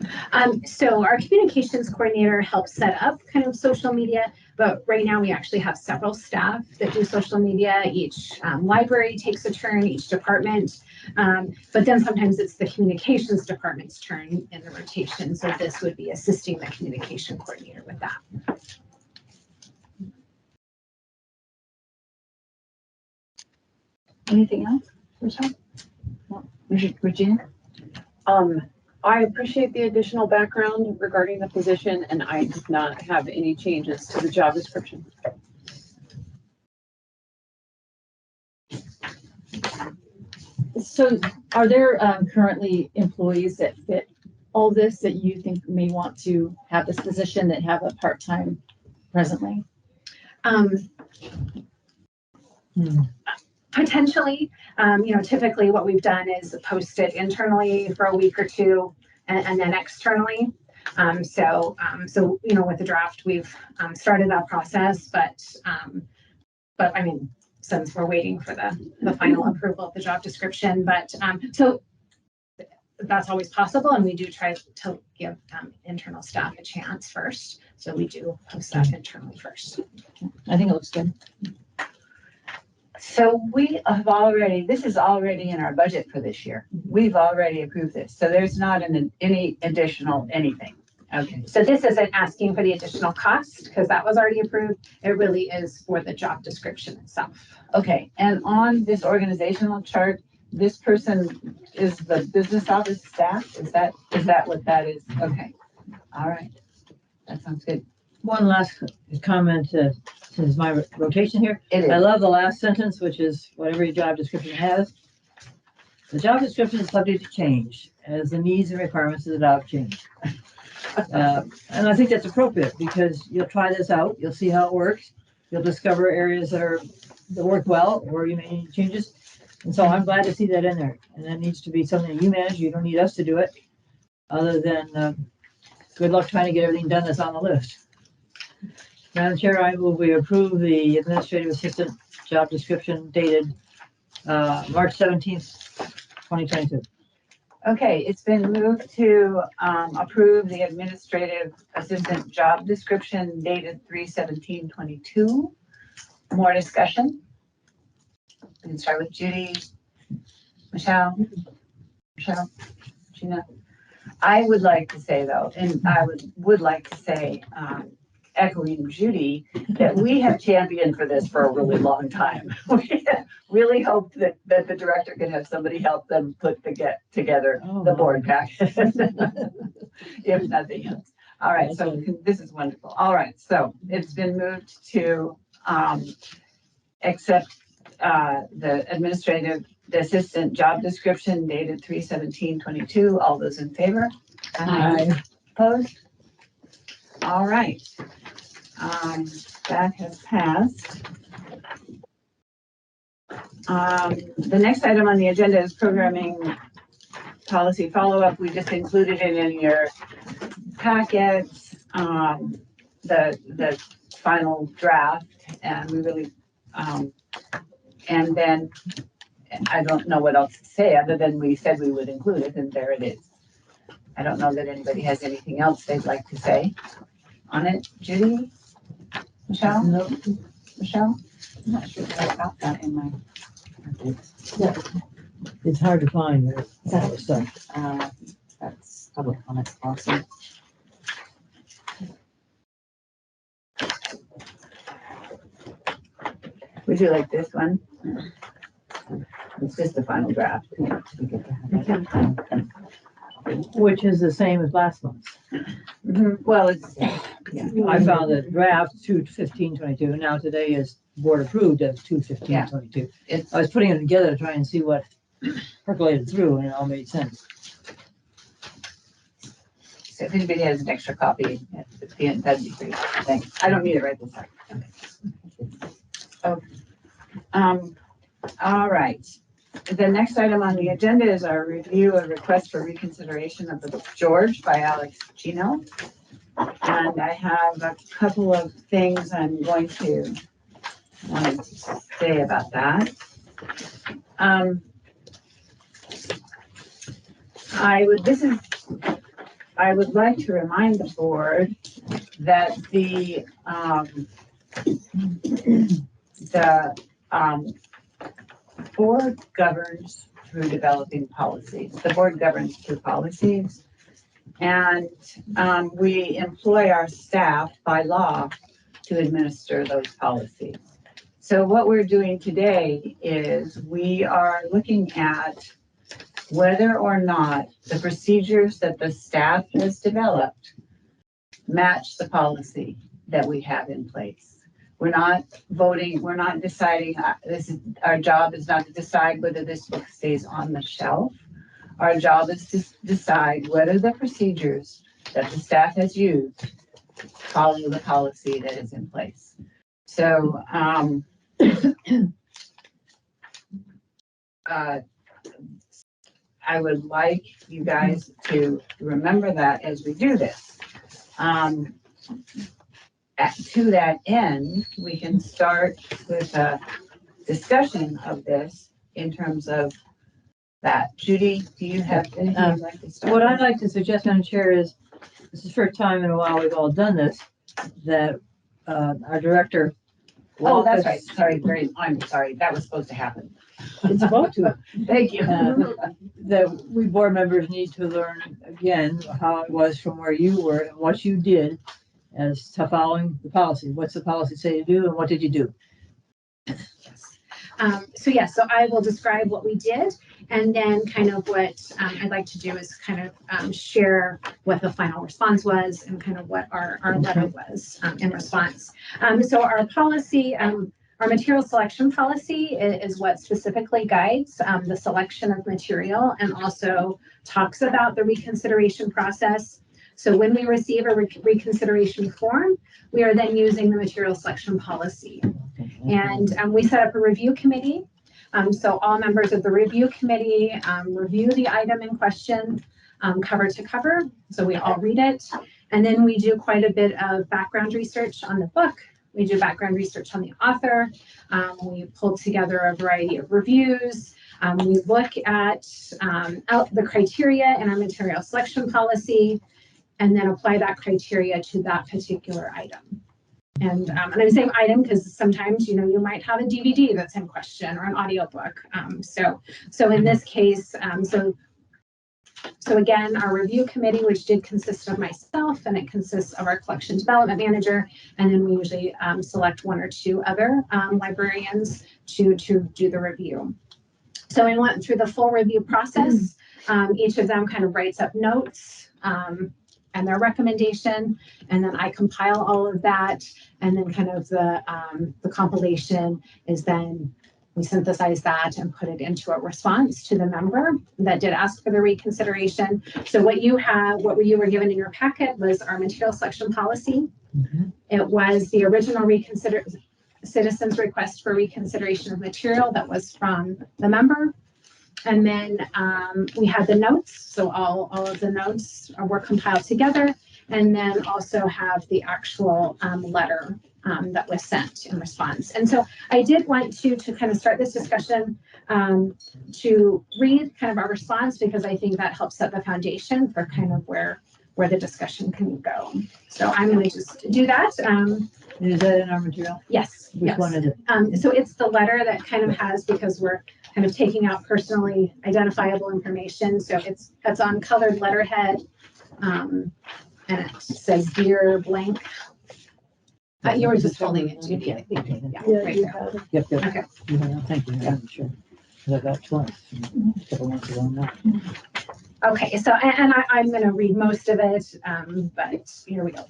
So our communications coordinator helps set up kind of social media, but right now we actually have several staff that do social media. Each library takes a turn, each department, but then sometimes it's the communications department's turn in the rotation. So this would be assisting the communication coordinator with that. Anything else, Michelle? No. Regina? I appreciate the additional background regarding the position, and I did not have any changes to the job description. So are there currently employees that fit all this that you think may want to have this position that have a part-time presently? Potentially, typically what we've done is post it internally for a week or two and then externally. So with the draft, we've started that process, but I mean, since we're waiting for the final approval of the job description, but so that's always possible, and we do try to give internal staff a chance first. So we do post that internally first. I think it looks good. So we have already, this is already in our budget for this year. We've already approved this. So there's not any additional anything. Okay. So this isn't asking for the additional cost because that was already approved. It really is for the job description itself. Okay. And on this organizational chart, this person is the business office staff. Is that what that is? Okay. All right. That sounds good. One last comment, since my rotation here. It is. I love the last sentence, which is whatever your job description has. The job description is subject to change as the needs and requirements of the job change. And I think that's appropriate because you'll try this out, you'll see how it works, you'll discover areas that work well, or you may need changes. And so I'm glad to see that in there. And that needs to be something you manage. You don't need us to do it, other than good luck trying to get everything done that's on the list. Madam Chair, I move we approve the administrative assistant job description dated March 17th, 2022. Okay, it's been moved to approve the administrative assistant job description dated 3/17/22. More discussion? We can start with Judy, Michelle, Gina. I would like to say though, and I would like to say, echoing Judy, that we have championed for this for a really long time. We really hoped that the director could have somebody help them put together the board packet, if nothing else. All right, so this is wonderful. All right, so it's been moved to accept the administrative assistant job description dated 3/17/22. All those in favor? Aye. Opposed? All right. That has passed. The next item on the agenda is programming policy follow-up. We just included it in your packets, the final draft, and we really, and then I don't know what else to say other than we said we would include it, and there it is. I don't know that anybody has anything else they'd like to say on it. Judy? Michelle? No. Michelle? I'm not sure if I got that in my. It's hard to find that stuff. That's public comments policy. Would you like this one? It's just the final draft. Which is the same as last month's. Well, it's, I found the draft 2/15/22. Now today is board approved as 2/15/22. I was putting it together to try and see what percolated through, and it all made sense. So if anybody has an extra copy at the end, that'd be great. Thanks. I don't need it right this second. Okay. All right. The next item on the agenda is our review of request for reconsideration of the book George by Gino. And I have a couple of things I'm going to want to say about that. I would like to remind the board that the board governs through developing policies. The board governs through policies, and we employ our staff by law to administer those policies. So what we're doing today is we are looking at whether or not the procedures that the staff has developed match the policy that we have in place. We're not voting, we're not deciding, our job is not to decide whether this book stays on the shelf. Our job is to decide whether the procedures that the staff has used follow the policy that is in place. So, I would like you guys to remember that as we do this. To that end, we can start with a discussion of this in terms of that. Judy, do you have anything you'd like to start? What I'd like to suggest, Madam Chair, is this is the first time in a while we've all done this, that our director. Oh, that's right. Sorry, I'm sorry. That was supposed to happen. It's about to. Thank you. That we board members need to learn again how it was from where you were and what you did as to following the policy. What's the policy say to do and what did you do? So I will describe what we did, and then kind of what I'd like to do is kind of share what the final response was and kind of what our letter was in response. So our policy, our material selection policy is what specifically guides the selection of material and also talks about the reconsideration process. So when we receive a reconsideration form, we are then using the material selection policy. And we set up a review committee. So all members of the review committee review the item in question cover to cover. So we all read it. And then we do quite a bit of background research on the book. We do background research on the author. We pull together a variety of reviews. We look at the criteria in our material selection policy, and then apply that criteria to that particular item. And I'm saying item because sometimes, you know, you might have a DVD that's in question or an audiobook. So in this case, so again, our review committee, which did consist of myself, and it consists of our collection development manager, and then we usually select one or two other librarians to do the review. So we went through the full review process. Each of them kind of writes up notes and their recommendation, and then I compile all of that, and then kind of the compilation is then we synthesize that and put it into a response to the member that did ask for the reconsideration. So what you were given in your packet was our material selection policy. It was the original citizens request for reconsideration of material that was from the member. And then we had the notes. So all of the notes were compiled together, and then also have the actual letter that was sent in response. And so I did want to kind of start this discussion to read kind of our response, because I think that helps set the foundation for kind of where the discussion can go. So I'm going to just do that. Is that in our material? Yes. Which yes. one is it? So it's the letter that kind of has, because we're kind of taking out personally identifiable information. So it's on colored letterhead, and it says "Dear blank." You were just holding it, Judy, I think. Yeah, right there. Yep. Okay. Yeah, thank you. I'm sure. I got twice. A couple months ago now. Okay, so I'm going to read most of it, but here we go.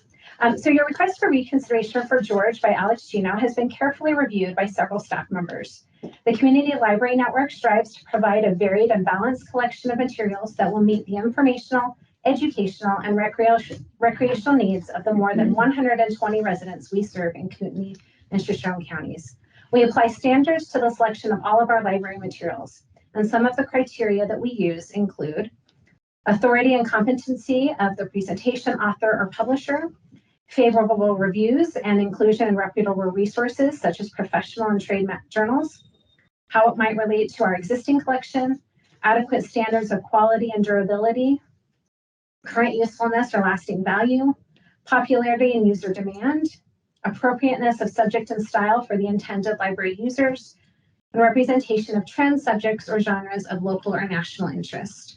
So your request for reconsideration for George by Alex Gino has been carefully reviewed by several staff members. The Community Library Network strives to provide a varied and balanced collection of materials that will meet the informational, educational, and recreational needs of the more than 120 residents we serve in Kootenai and Shoshone counties. We apply standards to the selection of all of our library materials, and some of the criteria that we use include authority and competency of the presentation author or publisher, favorable reviews and inclusion in reputable resources such as professional and trade journals, how it might relate to our existing collection, adequate standards of quality and durability, current usefulness or lasting value, popularity and user demand, appropriateness of subject and style for the intended library users, and representation of trends, subjects, or genres of local or national interest.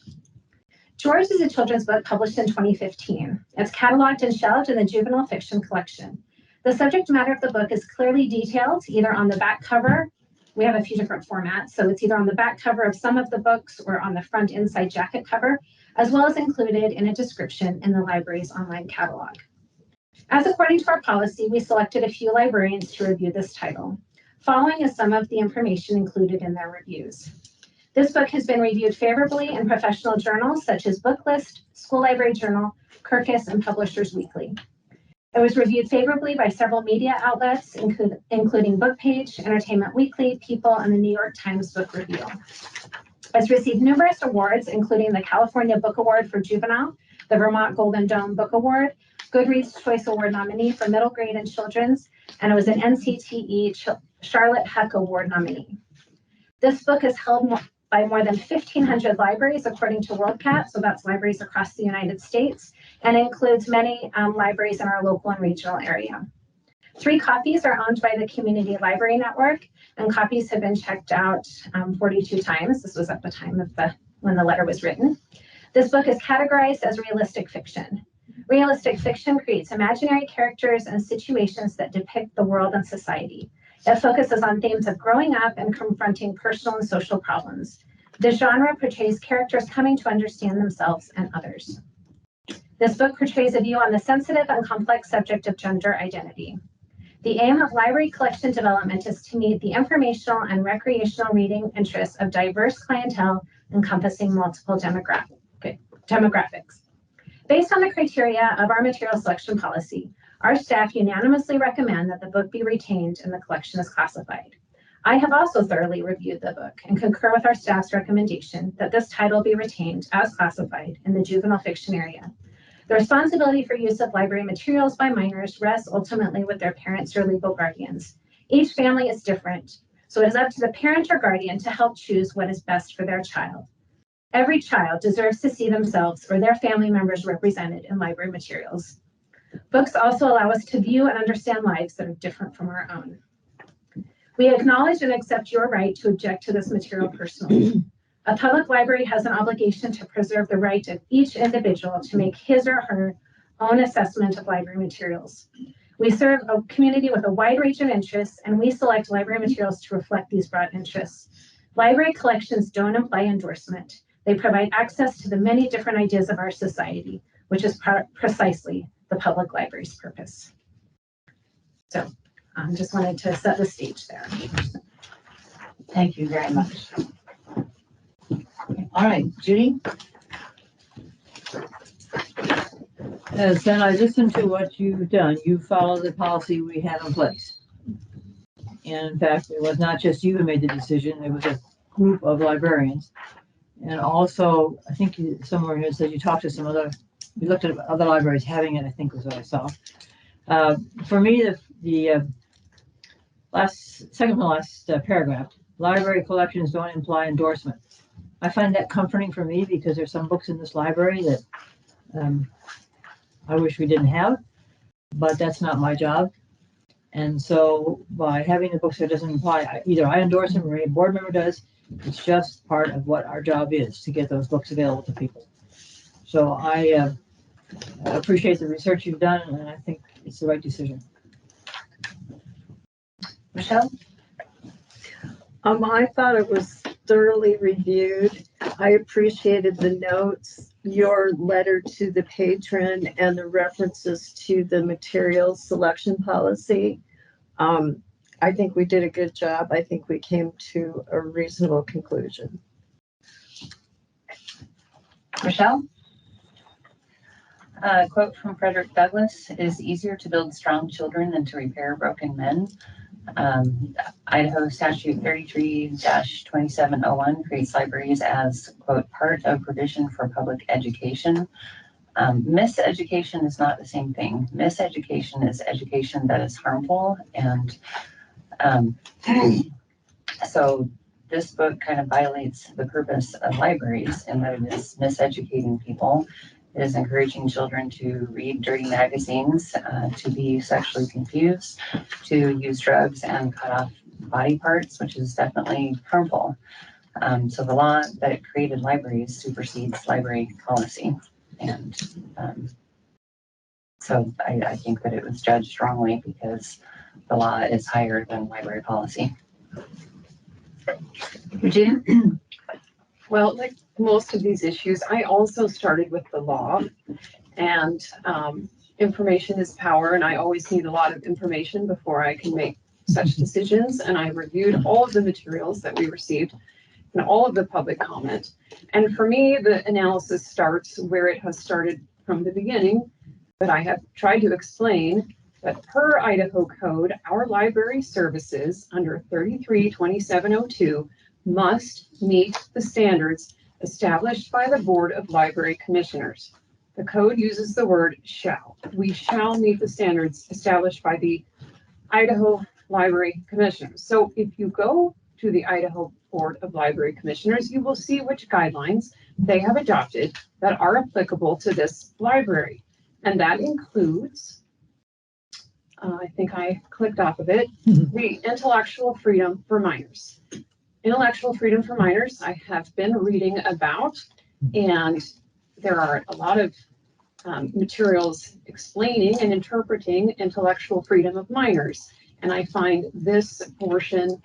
George is a children's book published in 2015. It's cataloged and shelved in the juvenile fiction collection. The subject matter of the book is clearly detailed either on the back cover. We have a few different formats, so it's either on the back cover of some of the books or on the front inside jacket cover, as well as included in a description in the library's online catalog. As according to our policy, we selected a few librarians to review this title. Following is some of the information included in their reviews. This book has been reviewed favorably in professional journals such as Booklist, School Library Journal, Kirkus, and Publishers Weekly. It was reviewed favorably by several media outlets, including Bookpage, Entertainment Weekly, People, and the New York Times Book Review. It's received numerous awards, including the California Book Award for Juvenile, the Vermont Golden Dome Book Award, Goodreads Choice Award nominee for middle grade and children's, and it was an NCTE Charlotte Heck Award nominee. This book is held by more than 1,500 libraries, according to WorldCat, so that's libraries across the United States, and includes many libraries in our local and regional area. 3 copies are owned by the Community Library Network, and copies have been checked out 42 times. This was at the time of when the letter was written. This book is categorized as realistic fiction. Realistic fiction creates imaginary characters and situations that depict the world and society. It focuses on themes of growing up and confronting personal and social problems. The genre portrays characters coming to understand themselves and others. This book portrays a view on the sensitive and complex subject of gender identity. The aim of library collection development is to meet the informational and recreational reading interests of diverse clientele encompassing multiple demographics. Based on the criteria of our material selection policy, our staff unanimously recommend that the book be retained and the collection is classified. I have also thoroughly reviewed the book and concur with our staff's recommendation that this title be retained as classified in the juvenile fiction area. The responsibility for use of library materials by minors rests ultimately with their parents or legal guardians. Each family is different, so it is up to the parent or guardian to help choose what is best for their child. Every child deserves to see themselves or their family members represented in library materials. Books also allow us to view and understand lives that are different from our own. We acknowledge and accept your right to object to this material personally. A public library has an obligation to preserve the right of each individual to make his or her own assessment of library materials. We serve a community with a wide range of interests, and we select library materials to reflect these broad interests. Library collections don't imply endorsement. They provide access to the many different ideas of our society, which is precisely the public library's purpose. So I just wanted to set the stage there. Thank you very much. All right, Judy? As then I listened to what you've done. You follow the policy we have in place. And in fact, it was not just you who made the decision, it was a group of librarians. And also, I think somewhere here said you talked to some other, you looked at other libraries having it, I think was what I saw. For me, the second from last paragraph, library collections don't imply endorsement. I find that comforting for me because there's some books in this library that I wish we didn't have, but that's not my job. And so by having the books, it doesn't imply either I endorse them or a board member does. It's just part of what our job is to get those books available to people. So I appreciate the research you've done, and I think it's the right decision. Michelle? I thought it was thoroughly reviewed. I appreciated the notes, your letter to the patron, and the references to the materials selection policy. I think we did a good job. I think we came to a reasonable conclusion. Michelle? A quote from Frederick Douglass: "It is easier to build strong children than to repair broken men." Idaho Statute 33-2701 creates libraries as, quote, part of provision for public education. Miseducation is not the same thing. Miseducation is education that is harmful, and so this book kind of violates the purpose of libraries in that it is miseducating people. It is encouraging children to read dirty magazines, to be sexually confused, to use drugs and cut off body parts, which is definitely harmful. So the law that created libraries supersedes library policy. And so I think that it was judged wrongly because the law is higher than library policy. Gino? Well, like most of these issues, I also started with the law, and information is power, and I always need a lot of information before I can make such decisions. And I reviewed all of the materials that we received and all of the public comment. And for me, the analysis starts where it has started from the beginning, but I have tried to explain that per Idaho code, our library services under 33-2702 must meet the standards established by the Board of Library Commissioners. The code uses the word shall. We shall meet the standards established by the Idaho Library Commissioners. So if you go to the Idaho Board of Library Commissioners, you will see which guidelines they have adopted that are applicable to this library. And that includes, I think I clicked off of it, the intellectual freedom for minors. Intellectual freedom for minors, I have been reading about, and there are a lot of materials explaining and interpreting intellectual freedom of minors. And I find this portion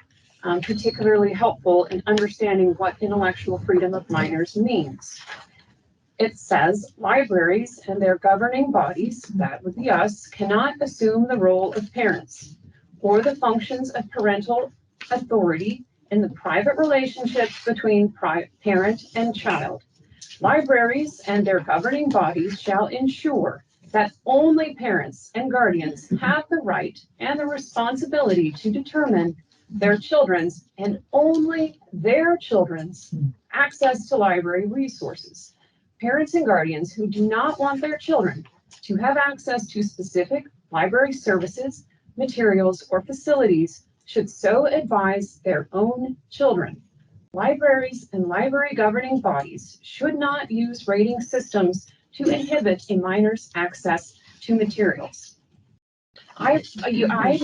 particularly helpful in understanding what intellectual freedom of minors means. It says libraries and their governing bodies, that would be us, cannot assume the role of parents or the functions of parental authority in the private relationships between parent and child. Libraries and their governing bodies shall ensure that only parents and guardians have the right and the responsibility to determine their children's and only their children's access to library resources. parents and guardians who do not want their children to have access to specific library services, materials, or facilities should so advise their own children. Libraries and library governing bodies should not use rating systems to inhibit a minor's access to materials. I'm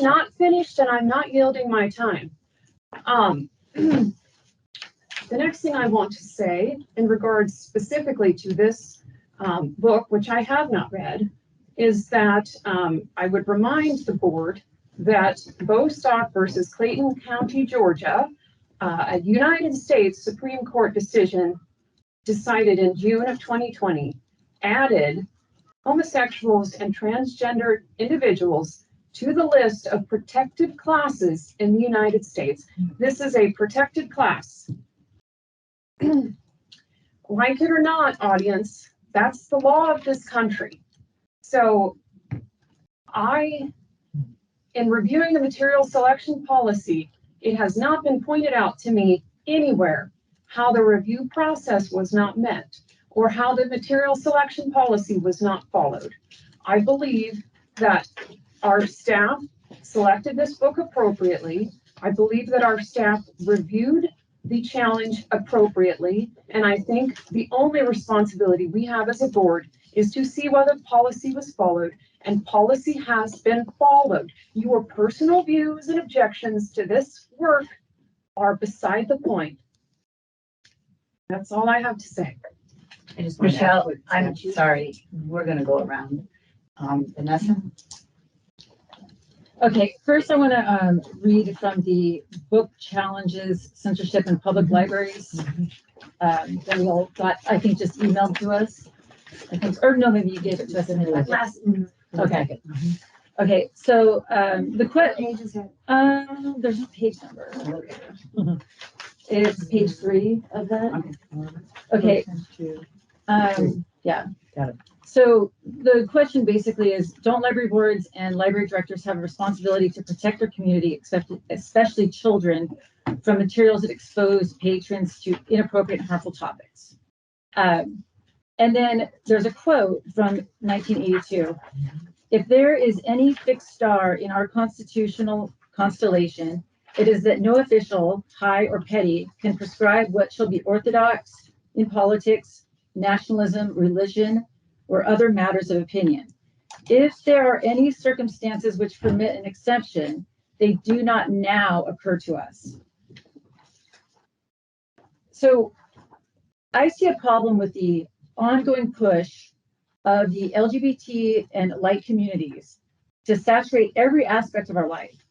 not finished and I'm not yielding my time. The next thing I want to say in regards specifically to this book, which I have not read, is that I would remind the board that Bostock versus Clayton County, Georgia, a United States Supreme Court decision decided in June of 2020, added homosexuals and transgender individuals to the list of protected classes in the United States. This is a protected class. Like it or not, audience, that's the law of this country. So in reviewing the material selection policy, it has not been pointed out to me anywhere how the review process was not met or how the material selection policy was not followed. I believe that our staff selected this book appropriately. I believe that our staff reviewed the challenge appropriately. And I think the only responsibility we have as a board is to see whether policy was followed, and policy has been followed. Your personal views and objections to this work are beside the point. That's all I have to say. Michelle, I'm sorry, we're gonna go around. Vanessa? Okay, first I want to read from the book Challenges, Censorship in Public Libraries. That we all got, I think, just emailed to us. I think, or no, maybe you gave it to us in the last. Okay. Okay, so there's a page number. It's page 3 of that. Okay. Yeah. Got it. So the question basically is, don't library boards and library directors have a responsibility to protect their community, especially children, from materials that expose patrons to inappropriate and harmful topics? And then there's a quote from 1982. If there is any fixed star in our constitutional constellation, it is that no official, high or petty, can prescribe what shall be orthodox in politics, nationalism, religion, or other matters of opinion. If there are any circumstances which permit an exception, they do not now occur to us. So I see a problem with the ongoing push of the LGBT and light communities to saturate every aspect of our life,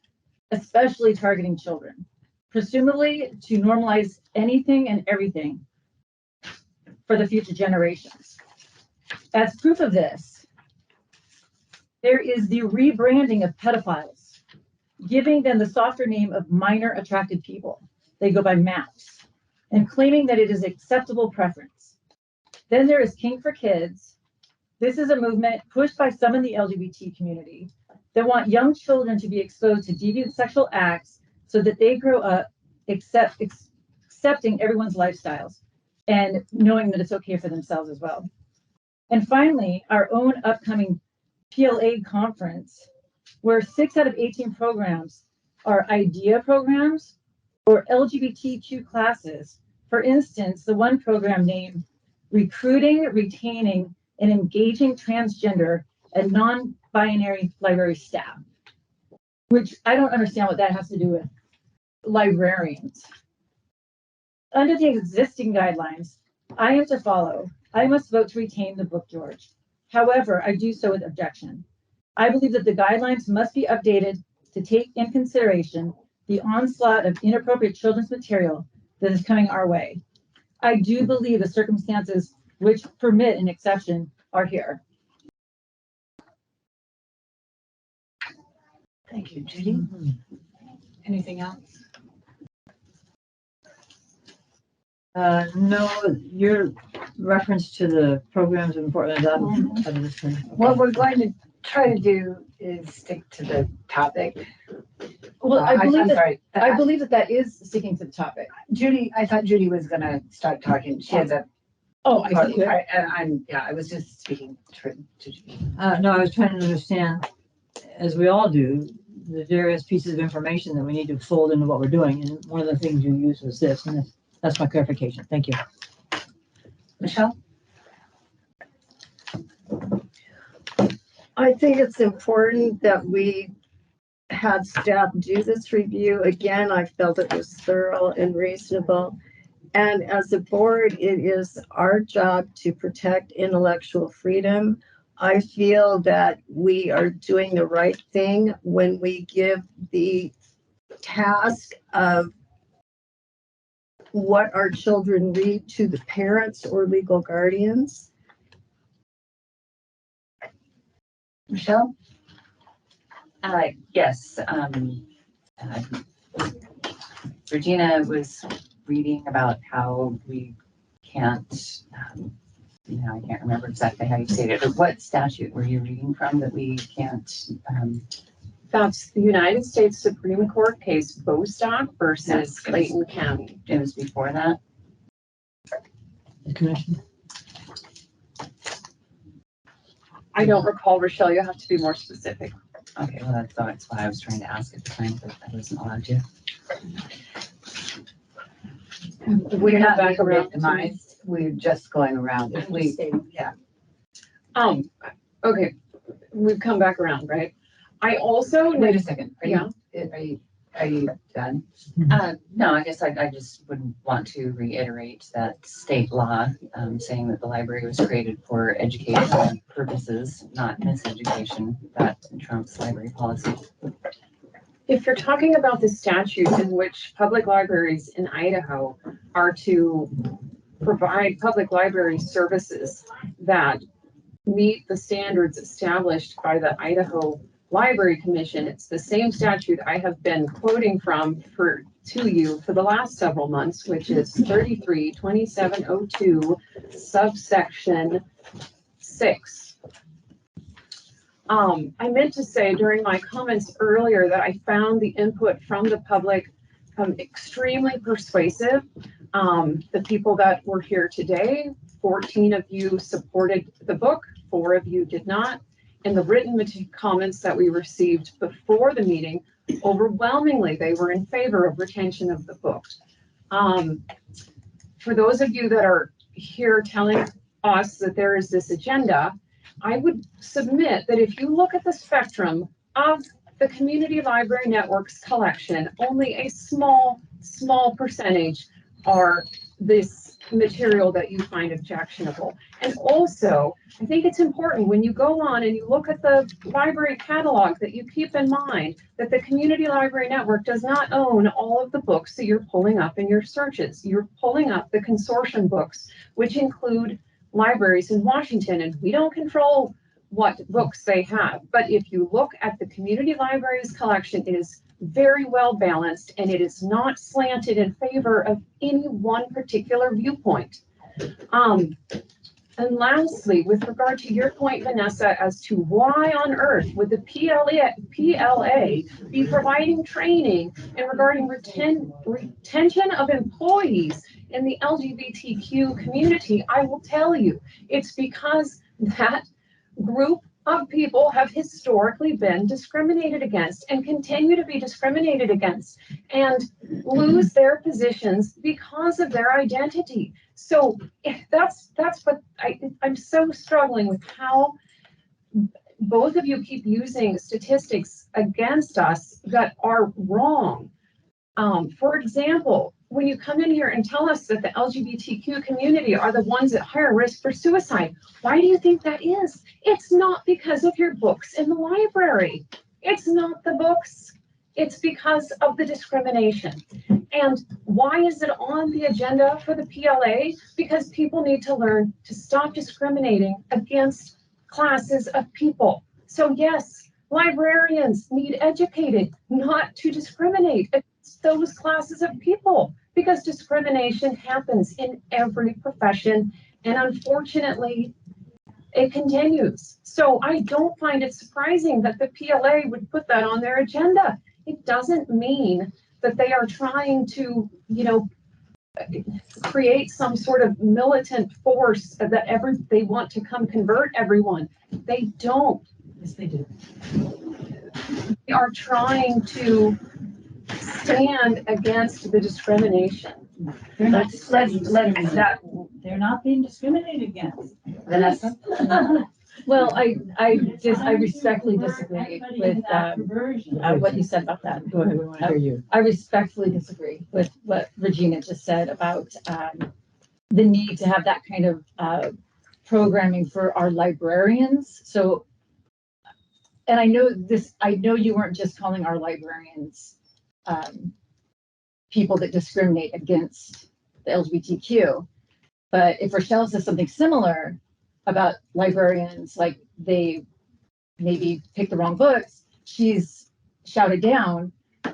especially targeting children, presumably to normalize anything and everything for the future generations. As proof of this, there is the rebranding of pedophiles, giving them the softer name of minor attracted people. They go by MAPS, and claiming that it is acceptable preference. Then there is King for Kids. This is a movement pushed by some in the LGBT community that want young children to be exposed to deviant sexual acts so that they grow up accepting everyone's lifestyles and knowing that it's okay for themselves as well. And finally, our own upcoming PLA conference, where 6 out of 18 programs are IDEA programs or LGBTQ classes. For instance, the one program named Recruiting, Retaining, and Engaging Transgender and Non-Binary Library Staff, which I don't understand what that has to do with librarians. Under the existing guidelines I am to follow, I must vote to retain the book, George. However, I do so with objection. I believe that the guidelines must be updated to take in consideration the onslaught of inappropriate children's material that is coming our way. I do believe the circumstances which permit an exception are here. Thank you, Judy. Anything else? No, your reference to the programs is important. What we're going to try to do is stick to the topic. Well, I believe sorry. that is sticking to the topic. Judy, I thought Judy was gonna start talking. She has a Oh, I see. Okay. I was just speaking to. No, I was trying to understand, as we all do, the various pieces of information that we need to fold into what we're doing. And one of the things you used was this, and that's my clarification. Thank you. Michelle? I think it's important that we had staff do this review. Again, I felt it was thorough and reasonable. And as a board, it is our job to protect intellectual freedom. I feel that we are doing the right thing when we give the task of what our children read to the parents or legal guardians. Michelle? Yes. Regina was reading about how we can't, I can't remember exactly how you stated it, but what statute were you reading from that we can't? That's the United States Supreme Court case Bostock versus Clayton County. It was before that? The commission. I don't recall, Rochelle. You have to be more specific. Okay, well, that's why I was trying to ask at the time, but I wasn't allowed to. We're not being victimized. We're just going around. If we, yeah. Okay, we've come back around, right? I also Wait a second. Are yeah. you done? No, I guess I just would want to reiterate that state law saying that the library was created for educational purposes, not miseducation, that trumps library policy. If you're talking about the statute in which public libraries in Idaho are to provide public library services that meet the standards established by the Idaho Library Commission, it's the same statute I have been quoting from to you for the last several months, which is 33-2702 subsection 6. I meant to say during my comments earlier that I found the input from the public extremely persuasive. The people that were here today, 14 of you supported the book, 4 of you did not. And the written comments that we received before the meeting, overwhelmingly, they were in favor of retention of the book. For those of you that are here telling us that there is this agenda, I would submit that if you look at the spectrum of the Community Library Network's collection, only a small percentage are this material that you find objectionable. And also, I think it's important when you go on and you look at the library catalog that you keep in mind that the Community Library Network does not own all of the books that you're pulling up in your searches. You're pulling up the consortium books, which include libraries in Washington, and we don't control what books they have. But if you look at the community library's collection, it is very well balanced and it is not slanted in favor of any one particular viewpoint. And lastly, with regard to your point, Vanessa, as to why on earth would the PLA be providing training in regarding retention of employees in the LGBTQ community, I will tell you, it's because that group of people have historically been discriminated against and continue to be discriminated against and lose their positions because of their identity. So that's what I'm so struggling with, how both of you keep using statistics against us that are wrong. For example, when you come in here and tell us that the LGBTQ community are the ones at higher risk for suicide, why do you think that is? It's not because of your books in the library. It's not the books. It's because of the discrimination. And why is it on the agenda for the PLA? Because people need to learn to stop discriminating against classes of people. So yes, librarians need educated not to discriminate against those classes of people, because discrimination happens in every profession, and unfortunately it continues. So I don't find it surprising that the PLA would put that on their agenda. It doesn't mean that they are trying to, create some sort of militant force that they want to come convert everyone. They don't. Yes, they do. We are trying to stand against the discrimination. They're not, they're not being discriminated against. Vanessa? Well, I respectfully disagree with, what you said about that. Go ahead, we want to hear you. I respectfully disagree with what Regina just said about, the need to have that kind of, programming for our librarians. So, and I know you weren't just calling our librarians, people that discriminate against the LGBTQ, but if Rochelle says something similar about librarians, like they maybe picked the wrong books, she's shouted down,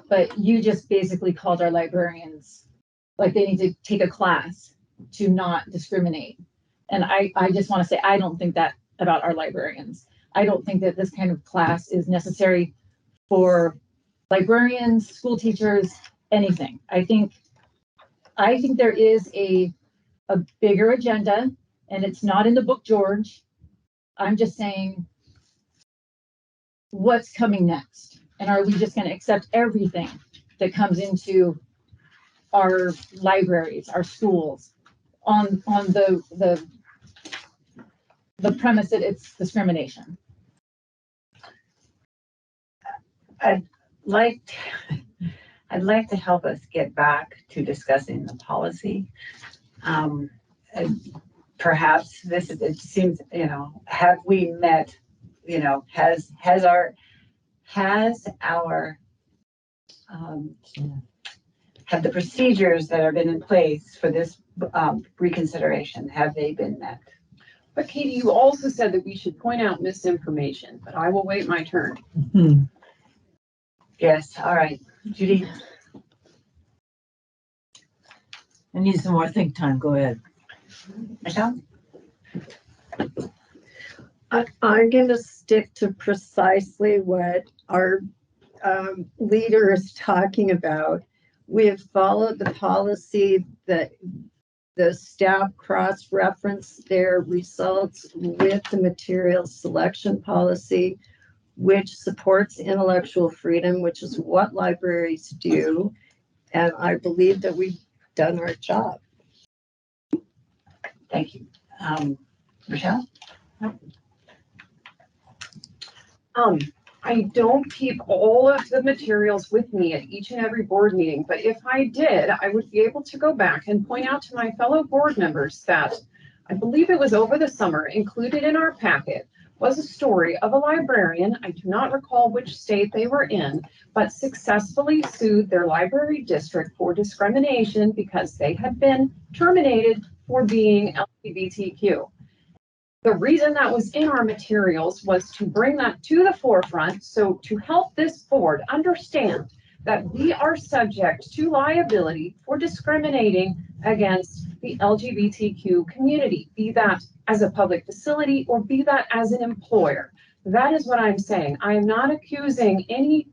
but you just basically called our librarians, like they need to take a class to not discriminate. And I just want to say, I don't think that about our librarians. I don't think that this kind of class is necessary for librarians, school teachers, anything. I think there is a bigger agenda, and it's not in the book, George. I'm just saying, what's coming next? And are we just going to accept everything that comes into our libraries, our schools, on the premise that it's discrimination? I'd like to help us get back to discussing the policy. Perhaps it seems, have we met, has our have the procedures that have been in place for this reconsideration, have they been met? But Katie, you also said that we should point out misinformation, but I will wait my turn. Mm-hmm. Yes, all right. Judy? I need some more think time. Go ahead. Michelle? I'm going to stick to precisely what our leader is talking about. We have followed the policy that the staff cross-reference their results with the material selection policy, which supports intellectual freedom, which is what libraries do. And I believe that we've done our job. Thank you. Michelle? I don't keep all of the materials with me at each and every board meeting, but if I did, I would be able to go back and point out to my fellow board members that I believe it was over the summer, included in our packet was a story of a librarian, I do not recall which state they were in, but successfully sued their library district for discrimination because they had been terminated for being LGBTQ. The reason that was in our materials was to bring that to the forefront. So to help this board understand that we are subject to liability for discriminating against the LGBTQ community, be that as a public facility or be that as an employer. That is what I'm saying. I am not accusing any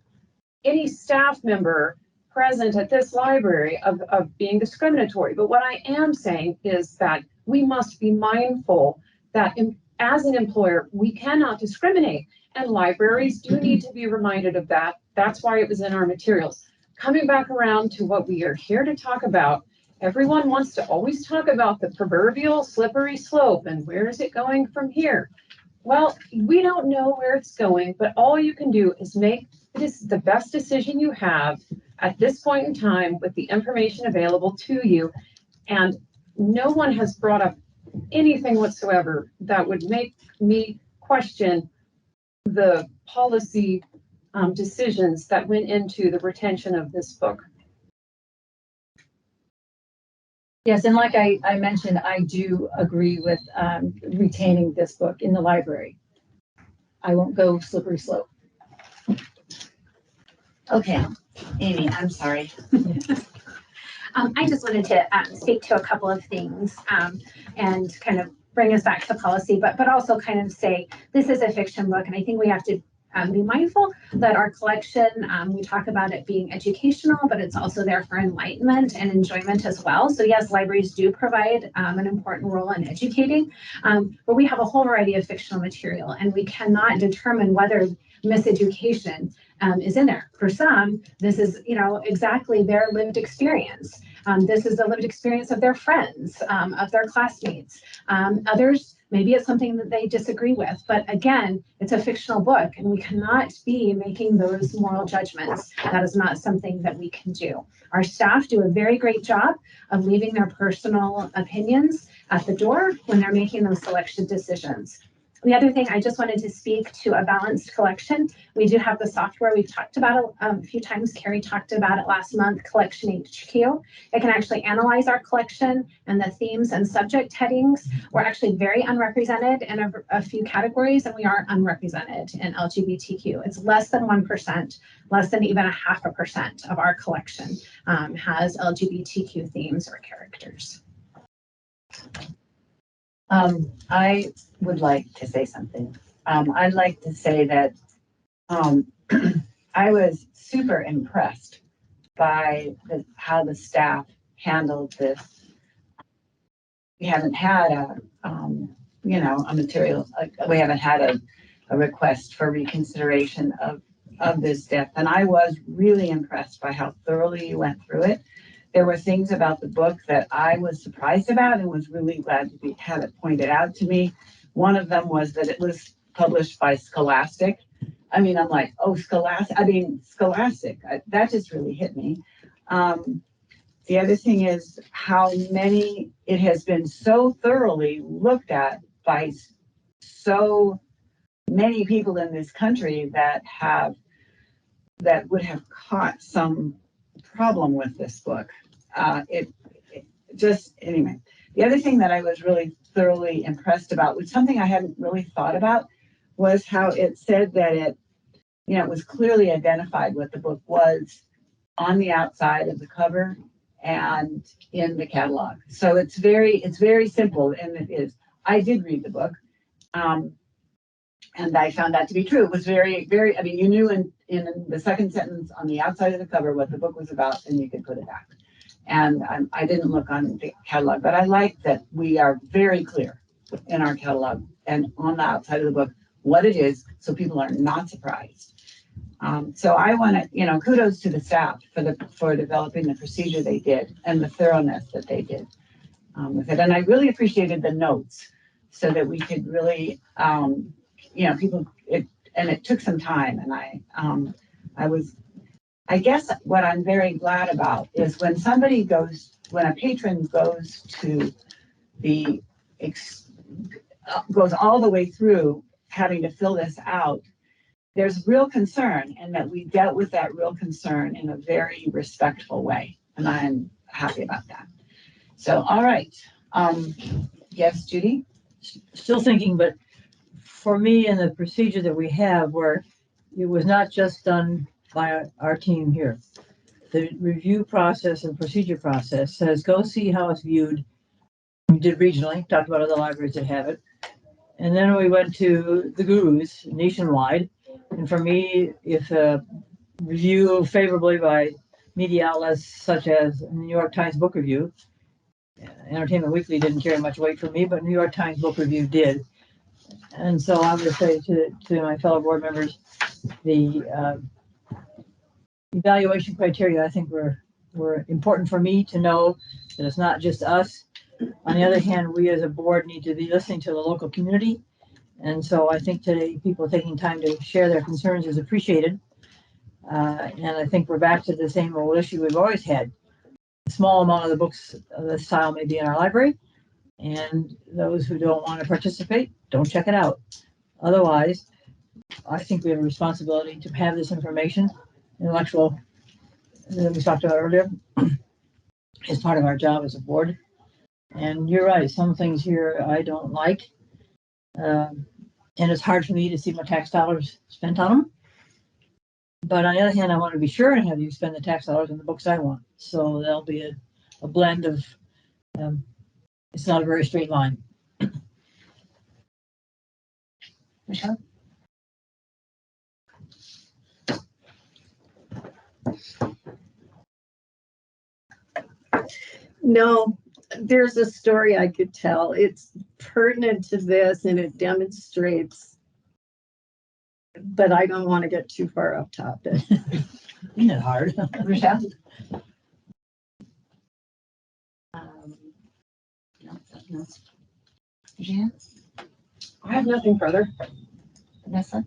staff member present at this library of being discriminatory. But what I am saying is that we must be mindful that as an employer, we cannot discriminate, and libraries do need to be reminded of that. That's why it was in our materials. Coming back around to what we are here to talk about, everyone wants to always talk about the proverbial slippery slope and where is it going from here? Well, we don't know where it's going, but all you can do is make this the best decision you have at this point in time with the information available to you. And no one has brought up anything whatsoever that would make me question the policy decisions that went into the retention of this book. Yes, and like I mentioned, I do agree with retaining this book in the library. I won't go slippery slope. Okay, Amy, I'm sorry. I just wanted to speak to a couple of things and kind of bring us back to policy, but also kind of say this is a fiction book, and I think we have to be mindful that our collection, we talk about it being educational, but it's also there for enlightenment and enjoyment as well. So yes, libraries do provide an important role in educating, but we have a whole variety of fictional material, and we cannot determine whether miseducation is in there. For some, this is, exactly their lived experience. This is the lived experience of their friends, of their classmates. Others, maybe it's something that they disagree with, but again, it's a fictional book and we cannot be making those moral judgments. That is not something that we can do. Our staff do a very great job of leaving their personal opinions at the door when they're making those selection decisions. The other thing, I just wanted to speak to a balanced collection. We do have the software we've talked about it a few times. Carrie talked about it last month, Collection HQ. It can actually analyze our collection and the themes and subject headings. We're actually very unrepresented in a few categories, and we are unrepresented in LGBTQ. It's less than 1%, less than even 0.5% of our collection has LGBTQ themes or characters. I would like to say something. I'd like to say that I was super impressed by how the staff handled this. We haven't had a material, we haven't had a request for reconsideration of this depth. And I was really impressed by how thoroughly you went through it. There were things about the book that I was surprised about and was really glad to have it pointed out to me. One of them was that it was published by Scholastic. I mean, I'm like, oh, Scholastic. That just really hit me. The other thing is how it has been so thoroughly looked at by so many people in this country that would have caught some problem with this book. Anyway, the other thing that I was really thoroughly impressed about, which something I hadn't really thought about, was how it said that it was clearly identified what the book was on the outside of the cover and in the catalog. So it's very simple, and it is. I did read the book, and I found that to be true. It was very, very, I mean, you knew in the second sentence on the outside of the cover what the book was about, and you could put it back. And I didn't look on the catalog, but I like that we are very clear in our catalog and on the outside of the book what it is, so people are not surprised. So I want to, kudos to the staff for developing the procedure they did and the thoroughness that they did with it. And I really appreciated the notes so that we could really, it took some time, and I guess what I'm very glad about is when a patron goes to goes all the way through having to fill this out, there's real concern, and that we dealt with that real concern in a very respectful way. And I'm happy about that. So, all right. Yes, Judy? Still thinking, but for me and the procedure that we have, where it was not just done by our team here. The review process and procedure process says, go see how it's viewed. We did regionally, talked about other libraries that have it. And then we went to the gurus nationwide. And for me, if a review favorably by media outlets such as New York Times Book Review, Entertainment Weekly didn't carry much weight for me, but New York Times Book Review did. And so I would say to my fellow board members, the evaluation criteria, I think were important for me to know that it's not just us. On the other hand, we as a board need to be listening to the local community. And so I think today people taking time to share their concerns is appreciated. And I think we're back to the same old issue we've always had. A small amount of the books of this style may be in our library, and those who don't want to participate, don't check it out. Otherwise, I think we have a responsibility to have this information, intellectual, that we talked about earlier, is part of our job as a board. And you're right, some things here I don't like. And it's hard for me to see my tax dollars spent on them. But on the other hand, I want to be sure and have you spend the tax dollars on the books I want. So there'll be a blend of, it's not a very straight line. Michelle? No, there's a story I could tell. It's pertinent to this and it demonstrates, but I don't want to get too far off topic. Isn't it hard? Rochelle? No. Gina? I have nothing further. Vanessa?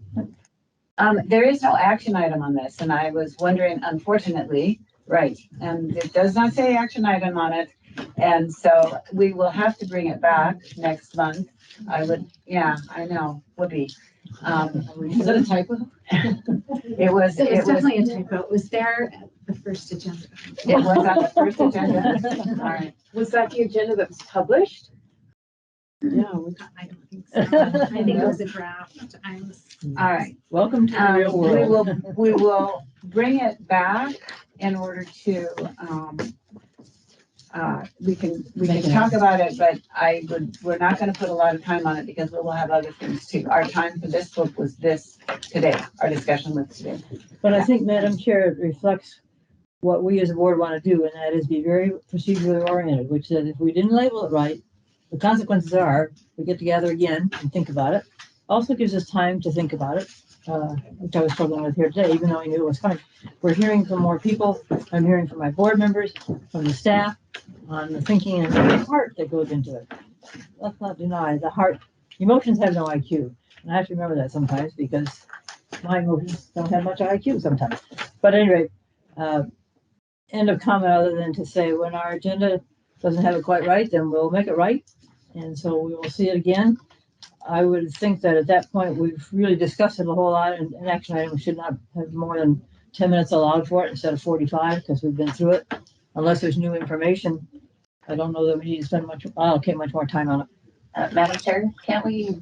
There is no action item on this, and I was wondering, unfortunately, right, and it does not say action item on it. And so we will have to bring it back next month. I would, yeah, I know, whoopee. Is that a typo? It was definitely a typo. It was there at the first agenda. It was on the first agenda. All right. Was that the agenda that was published? No. I don't think so. I think it was a draft. All right. Welcome to the real world. We will bring it back in order to, we can talk about it, but we're not gonna put a lot of time on it because we will have other things too. Our time for this book was this today, our discussion with today. But I think, Madam Chair, it reflects what we as a board want to do, and that is be very procedurally oriented, which is if we didn't label it right, the consequences are we get together again and think about it. Also gives us time to think about it, which I was struggling with here today, even though I knew it was coming. We're hearing from more people. I'm hearing from my board members, from the staff, on the thinking and the heart that goes into it. Let's not deny the heart. Emotions have no IQ. And I have to remember that sometimes because my emotions don't have much IQ sometimes. But anyway, end of comment other than to say when our agenda doesn't have it quite right, then we'll make it right. And so we will see it again. I would think that at that point, we've really discussed it a whole lot, and an action item should not have more than 10 minutes allowed for it instead of 45 because we've been through it. Unless there's new information, I don't know that we need to spend much more time on it. Madam Chair, can't we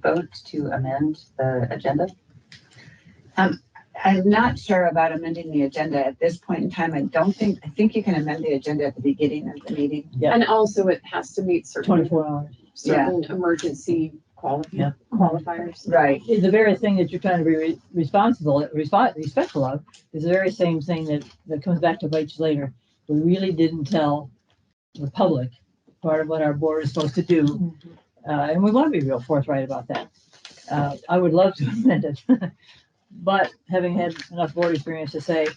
vote to amend the agenda? I'm not sure about amending the agenda at this point in time. I think you can amend the agenda at the beginning of the meeting. Yeah. And also it has to meet certain 24 hours. certain emergency qualifiers. Right. The very thing that you're trying to be respectful of is the very same thing that comes back to bite you later. We really didn't tell the public part of what our board is supposed to do. And we want to be real forthright about that. I would love to amend it. But having had enough board experience to say,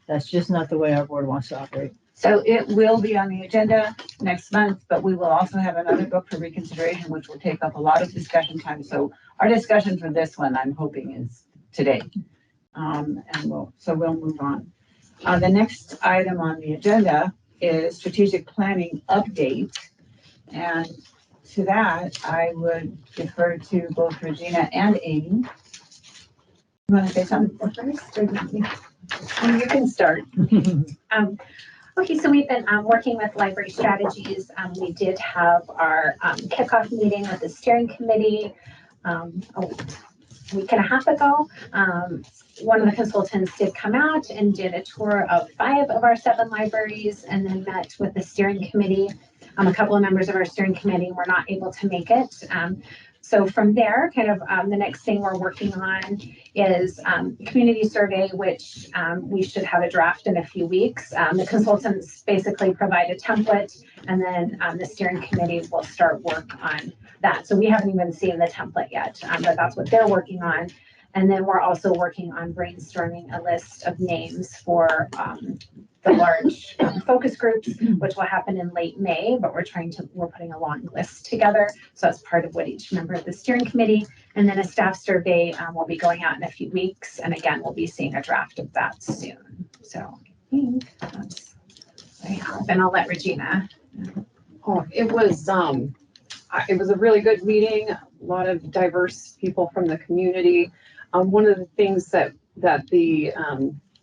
that's just not the way our board wants to operate. So it will be on the agenda next month, but we will also have another book for reconsideration, which will take up a lot of discussion time. So our discussion for this one, I'm hoping, is today. And we'll move on. The next item on the agenda is strategic planning update. And to that, I would defer to both Regina and Amy. You want to say something first? You can start. Okay, so we've been working with library strategies. We did have our kickoff meeting with the steering committee a week and a half ago. One of the consultants did come out and did a tour of 5 of our 7 libraries and then met with the steering committee. A couple of members of our steering committee were not able to make it. So from there, kind of the next thing we're working on is community survey, which we should have a draft in a few weeks. The consultants basically provide a template, and then the steering committee will start work on that. So we haven't even seen the template yet, but that's what they're working on. And then we're also working on brainstorming a list of names for the large focus groups, which will happen in late May, but we're putting a long list together. So that's part of what each member of the steering committee, and then a staff survey will be going out in a few weeks. And again, we'll be seeing a draft of that soon. So I think that's what I have, and I'll let Regina. Oh, it was a really good meeting, a lot of diverse people from the community. One of the things that the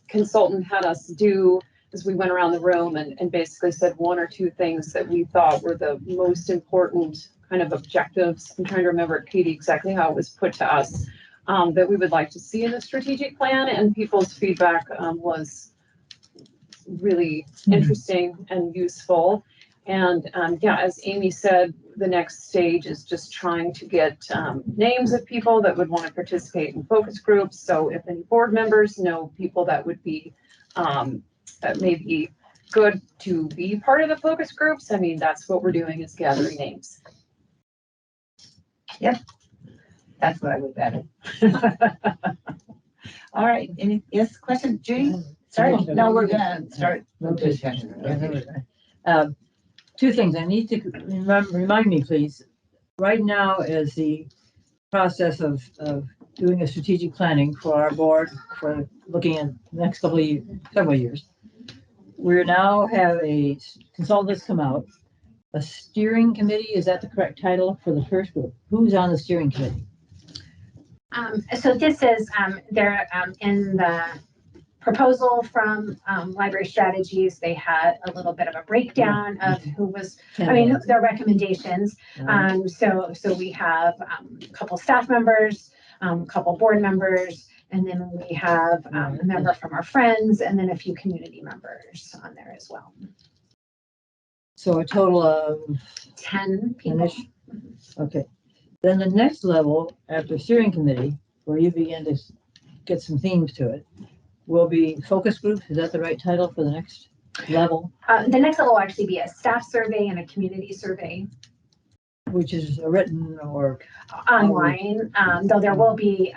consultant had us do is we went around the room and basically said 1 or 2 things that we thought were the most important kind of objectives. I'm trying to remember, Katie, exactly how it was put to us, that we would like to see in the strategic plan, and people's feedback was really interesting and useful. And as Amy said, the next stage is just trying to get names of people that would want to participate in focus groups. So if any board members know people that would be that may be good to be part of the focus groups. I mean, that's what we're doing is gathering names. That's what I would bet. All right, any, yes, question, Judy? Sorry, no, we're gonna start the discussion. Two things. I need to remind me, please. Right now is the process of doing a strategic planning for our board for looking at the next several years. We now have a consultants come out. A steering committee, is that the correct title for the first group? Who's on the steering committee? So this is, they're in the proposal from Library Strategies. They had a little bit of a breakdown of who was, their recommendations. So we have a couple staff members, a couple board members, and then we have a member from our friends, and then a few community members on there as well. So a total of 10 people. Okay. Then the next level after steering committee, where you begin to get some themes to it, will be focus groups. Is that the right title for the next level? The next level will actually be a staff survey and a community survey. Which is written or online, though there will be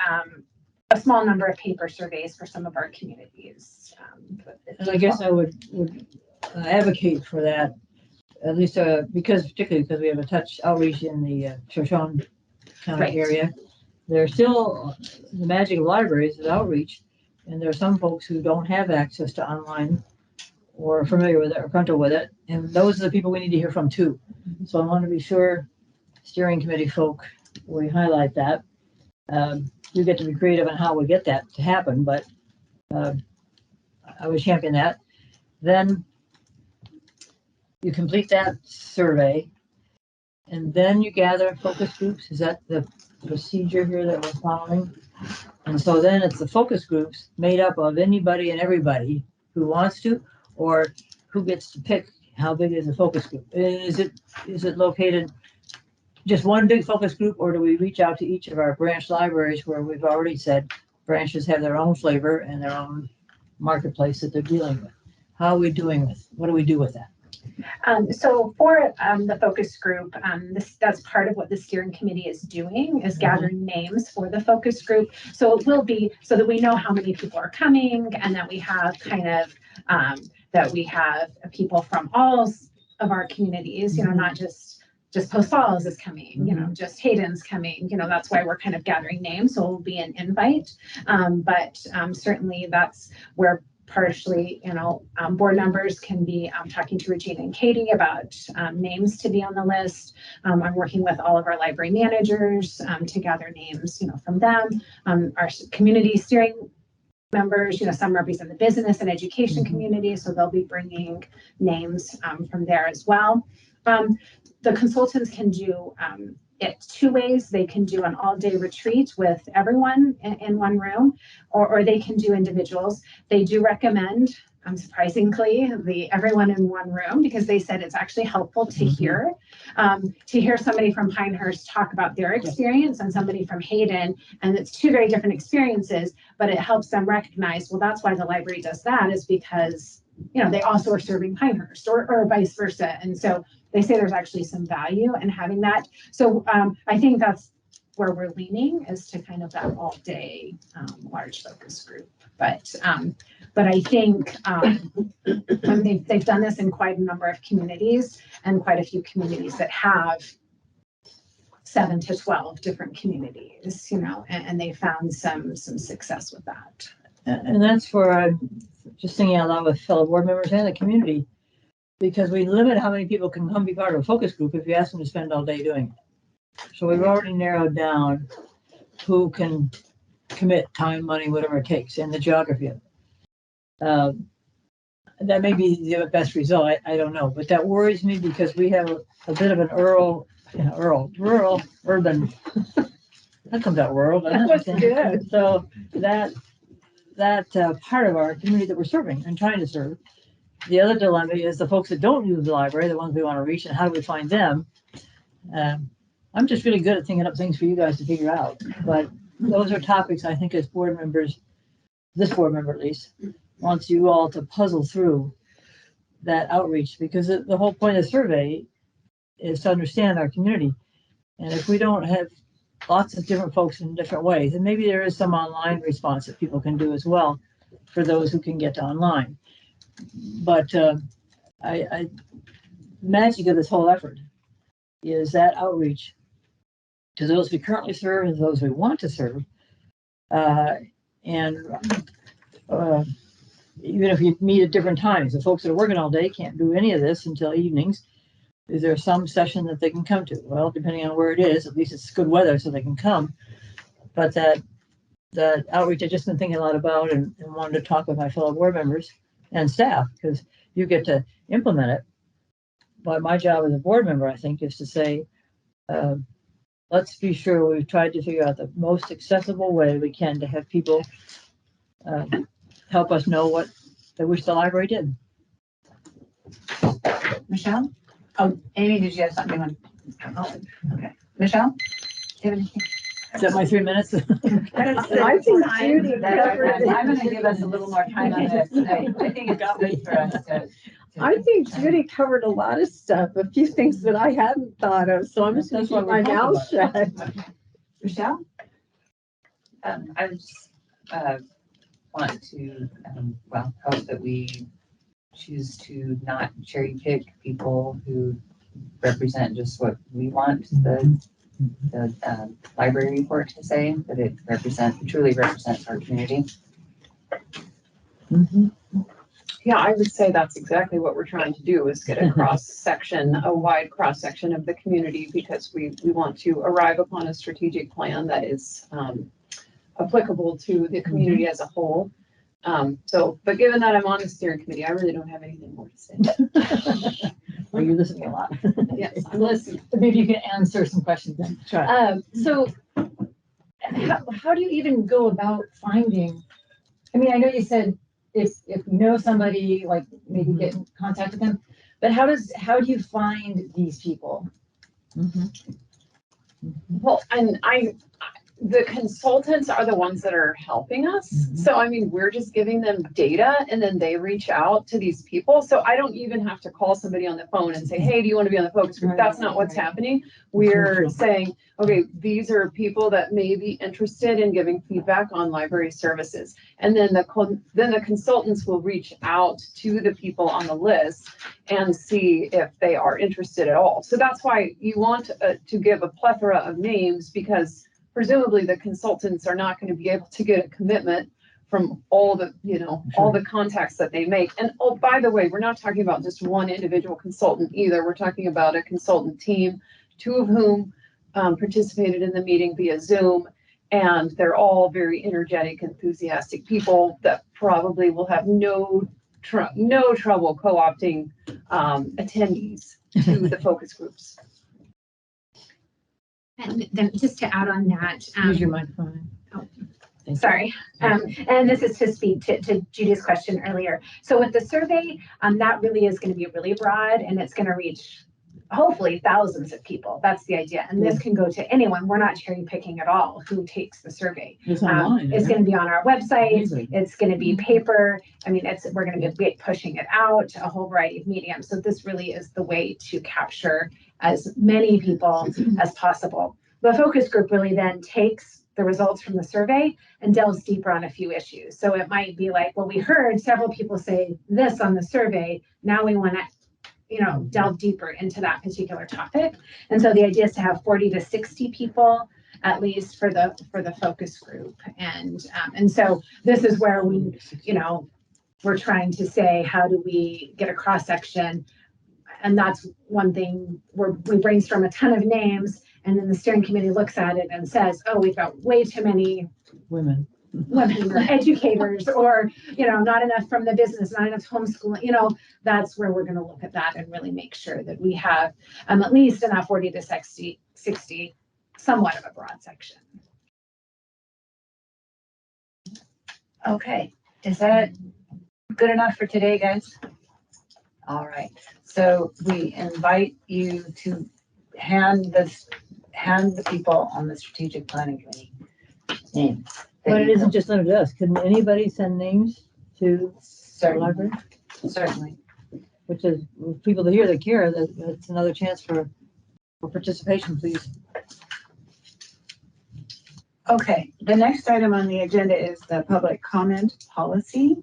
a small number of paper surveys for some of our communities. And I guess I would advocate for that, at least particularly because we have a touch outreach in the Shoshone County area. There's still the magic of libraries is outreach, and there are some folks who don't have access to online or are familiar with it or comfortable with it, and those are the people we need to hear from too. So I want to be sure steering committee folk, we highlight that. We get to be creative on how we get that to happen, but I would champion that. Then you complete that survey, and then you gather focus groups. Is that the procedure here that we're following? And so then it's the focus groups made up of anybody and everybody who wants to, or who gets to pick how big is the focus group? Is it located just one big focus group, or do we reach out to each of our branch libraries where we've already said branches have their own flavor and their own marketplace that they're dealing with? How are we doing with, what do we do with that? So for the focus group, that's part of what the steering committee is doing, is gathering names for the focus group. So it will be so that we know how many people are coming, and that we have that we have people from all of our communities, not just Post Falls is coming, just Hayden's coming, that's why we're kind of gathering names. So it will be an invite. But certainly that's where partially, board members can be talking to Regina and Katie about names to be on the list. I'm working with all of our library managers to gather names, from them. Our community steering members, some represent the business and education community, so they'll be bringing names from there as well. The consultants can do it two ways. They can do an all-day retreat with everyone in one room, or they can do individuals. They do recommend, surprisingly, the everyone in one room, because they said it's actually helpful to hear somebody from Pinehurst talk about their experience and somebody from Hayden, and it's two very different experiences, but it helps them recognize, well, that's why the library does that, is because they also are serving Pinehurst or vice versa. And so they say there's actually some value in having that. So I think that's where we're leaning, is to kind of that all day large focus group. But I think they've done this in quite a number of communities, and quite a few communities that have 7 to 12 different communities, and they found some success with that. And that's where I'm just thinking out loud with fellow board members and the community, because we limit how many people can come be part of a focus group if you ask them to spend all day doing it. So we've already narrowed down who can commit time, money, whatever it takes, and the geography of it. That may be the best result. I don't know, but that worries me because we have a bit of an rural, urban. That comes out rural. That's good. So that part of our community that we're serving and trying to serve. The other dilemma is the folks that don't use the library, the ones we want to reach, and how do we find them? I'm just really good at thinking up things for you guys to figure out, but those are topics I think as board members, this board member at least, wants you all to puzzle through that outreach, because the whole point of the survey is to understand our community. And if we don't have lots of different folks in different ways, and maybe there is some online response that people can do as well for those who can get to online. But I magic of this whole effort is that outreach to those we currently serve and those we want to serve. And even if you meet at different times, the folks that are working all day can't do any of this until evenings. Is there some session that they can come to? Well, depending on where it is, at least it's good weather so they can come. But that outreach I've just been thinking a lot about and wanted to talk with my fellow board members and staff, because you get to implement it. But my job as a board member, I think, is to say, let's be sure we've tried to figure out the most accessible way we can to have people help us know what they wish the library did. Michelle? Oh, Amy, did you have something on? Oh, okay. Michelle? Do you have anything? Is that my 3 minutes? I think Judy covered it. I'm gonna give us a little more time on this. I think it's good for us to. I think Judy covered a lot of stuff, a few things that I hadn't thought of, so I'm just gonna keep my mouth shut. Michelle? I just want to, hope that we choose to not cherry pick people who represent just what we want the library report to say, that it truly represents our community. Mm-hmm. Yeah, I would say that's exactly what we're trying to do, is get a wide cross section of the community, because we want to arrive upon a strategic plan that is applicable to the community as a whole. But given that I'm on the steering committee, I really don't have anything more to say. Well, you're listening a lot. Yes, I'm listening. Maybe you can answer some questions then. Try. So how do you even go about finding, I mean, I know you said if you know somebody, like maybe get in contact with them, but how do you find these people? Well, and the consultants are the ones that are helping us. So, I mean, we're just giving them data and then they reach out to these people. So I don't even have to call somebody on the phone and say, hey, do you want to be on the focus group? That's not what's happening. We're saying, okay, these are people that may be interested in giving feedback on library services. And then the consultants will reach out to the people on the list and see if they are interested at all. So that's why you want to give a plethora of names, because presumably the consultants are not going to be able to get a commitment from all the, all the contacts that they make. And oh, by the way, we're not talking about just one individual consultant either. We're talking about a consultant team, 2 of whom participated in the meeting via Zoom. And they're all very energetic, enthusiastic people that probably will have no trouble co-opting attendees to the focus groups. And then just to add on that. Use your microphone. Sorry. And this is to speak to Judy's question earlier. So with the survey, that really is going to be really broad, and it's going to reach hopefully thousands of people. That's the idea. And this can go to anyone. We're not cherry picking at all who takes the survey. It's online. It's going to be on our website. It's going to be paper. I mean, we're going to be pushing it out, a whole variety of mediums. So this really is the way to capture as many people as possible. The focus group really then takes the results from the survey and delves deeper on a few issues. So it might be like, well, we heard several people say this on the survey. Now we want to delve deeper into that particular topic. And so the idea is to have 40 to 60 people at least for the focus group. And so this is where we're trying to say, how do we get a cross section? And that's one thing where we brainstorm a ton of names, and then the steering committee looks at it and says, oh, we've got way too many women or educators, or not enough from the business, not enough homeschooling. That's where we're going to look at that and really make sure that we have at least enough 40 to 60, somewhat of a broad section. Okay, is that good enough for today, guys? All right, so we invite you to hand the people on the strategic planning committee names. But it isn't just limited to us. Can anybody send names to the library? Certainly. Which is, with people to hear that care, that's another chance for participation, please. Okay, the next item on the agenda is the public comment policy.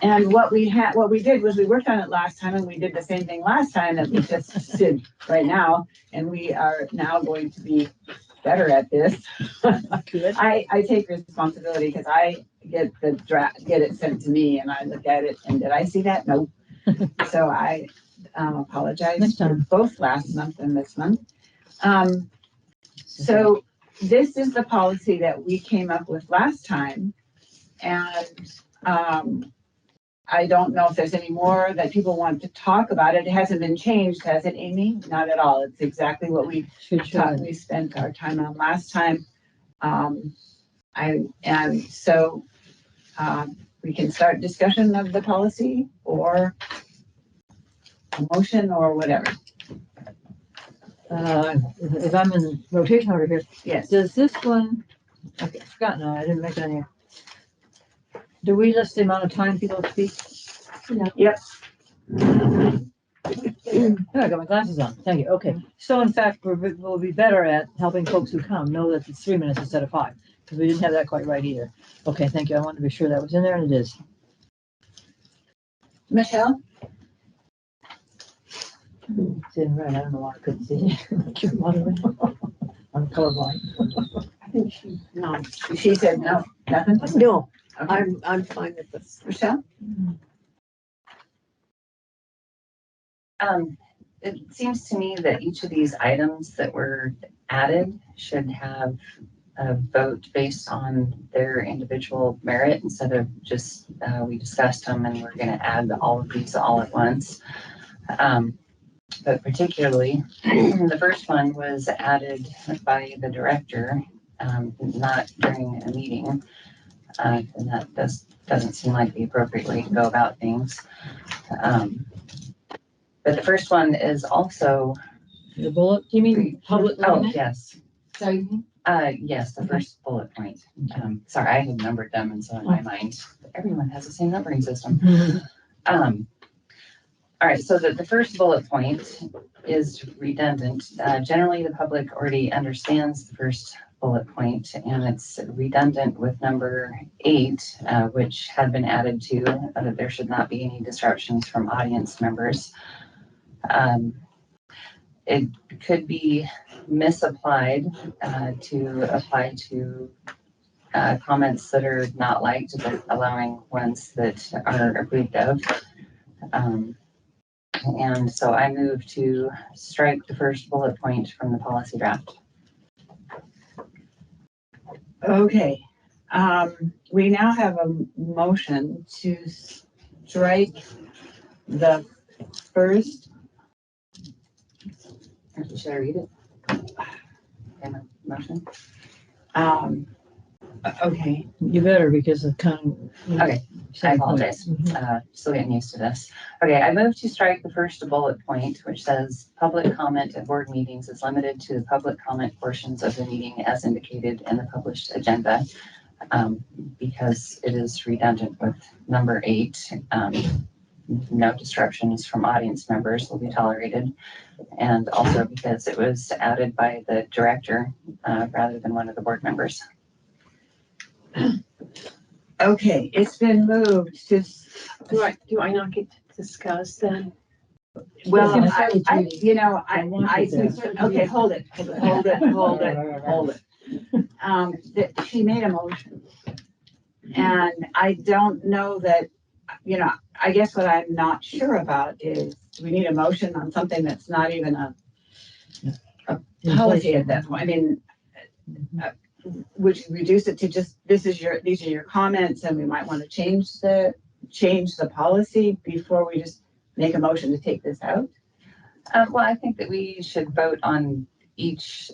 And what we did was we worked on it last time, and we did the same thing last time that we just did right now. And we are now going to be better at this. I take responsibility because I get the draft, get it sent to me, and I look at it, and did I see that? No. So I apologize for both last month and this month. So this is the policy that we came up with last time, and I don't know if there's any more that people want to talk about. It hasn't been changed, has it, Amy? Not at all. It's exactly what we thought we spent our time on last time. We can start discussion of the policy or a motion or whatever. If I'm in rotation order here. Yes. Does this one, okay, I forgot now, I didn't make that here. Do we list the amount of time people speak? No. Yep. Oh, I got my glasses on. Thank you. Okay. So in fact, we'll be better at helping folks who come know that it's 3 minutes instead of 5, because we didn't have that quite right either. Okay, thank you. I wanted to be sure that was in there, and it is. Michelle? It's in red. I don't know why I couldn't see it. I'm colorblind. I think she, no. She said no, nothing? No, okay. I'm fine with this. Michelle? It seems to me that each of these items that were added should have a vote based on their individual merit instead of just, we discussed them and we're gonna add all of these all at once. But particularly, the first one was added by the director, not during a meeting. And that doesn't seem like the appropriate way to go about things. But the first one is also. The bullet, you mean public? Oh, yes. Sorry. Yes, the first bullet point. Sorry, I had numbered them, and so in my mind, everyone has the same numbering system. All right, so the first bullet point is redundant. Generally, the public already understands the first bullet point, and it's redundant with number 8, which had been added to that there should not be any disruptions from audience members. It could be misapplied to apply to comments that are not liked, but allowing ones that are approved of. And so I move to strike the first bullet point from the policy draft. Okay. We now have a motion to strike the first. Should I read it? Okay, motion. Okay. You better, because it's kind of. Okay, I apologize. Still getting used to this. Okay, I move to strike the first bullet point, which says public comment at board meetings is limited to the public comment portions of the meeting as indicated in the published agenda, because it is redundant with number 8. No disruptions from audience members will be tolerated, and also because it was added by the director rather than one of the board members. Okay, it's been moved to. Do I not get to discuss then? Well, okay, hold it. She made a motion. And I don't know that, I guess what I'm not sure about is, do we need a motion on something that's not even a policy at that point? I mean, would you reduce it to just, these are your comments, and we might want to change the policy before we just make a motion to take this out? Well, I think that we should vote on each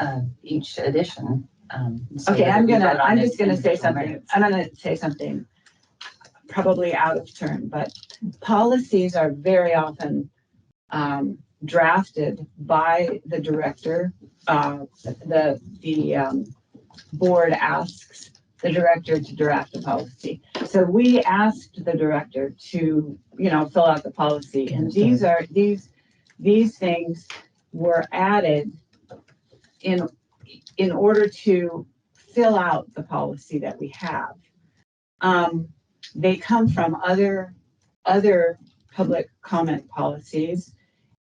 edition. Okay, I'm just gonna say something. I'm gonna say something probably out of turn, but policies are very often drafted by the director. The board asks the director to draft the policy. So we asked the director to, fill out the policy, and these things were added in order to fill out the policy that we have. They come from other public comment policies,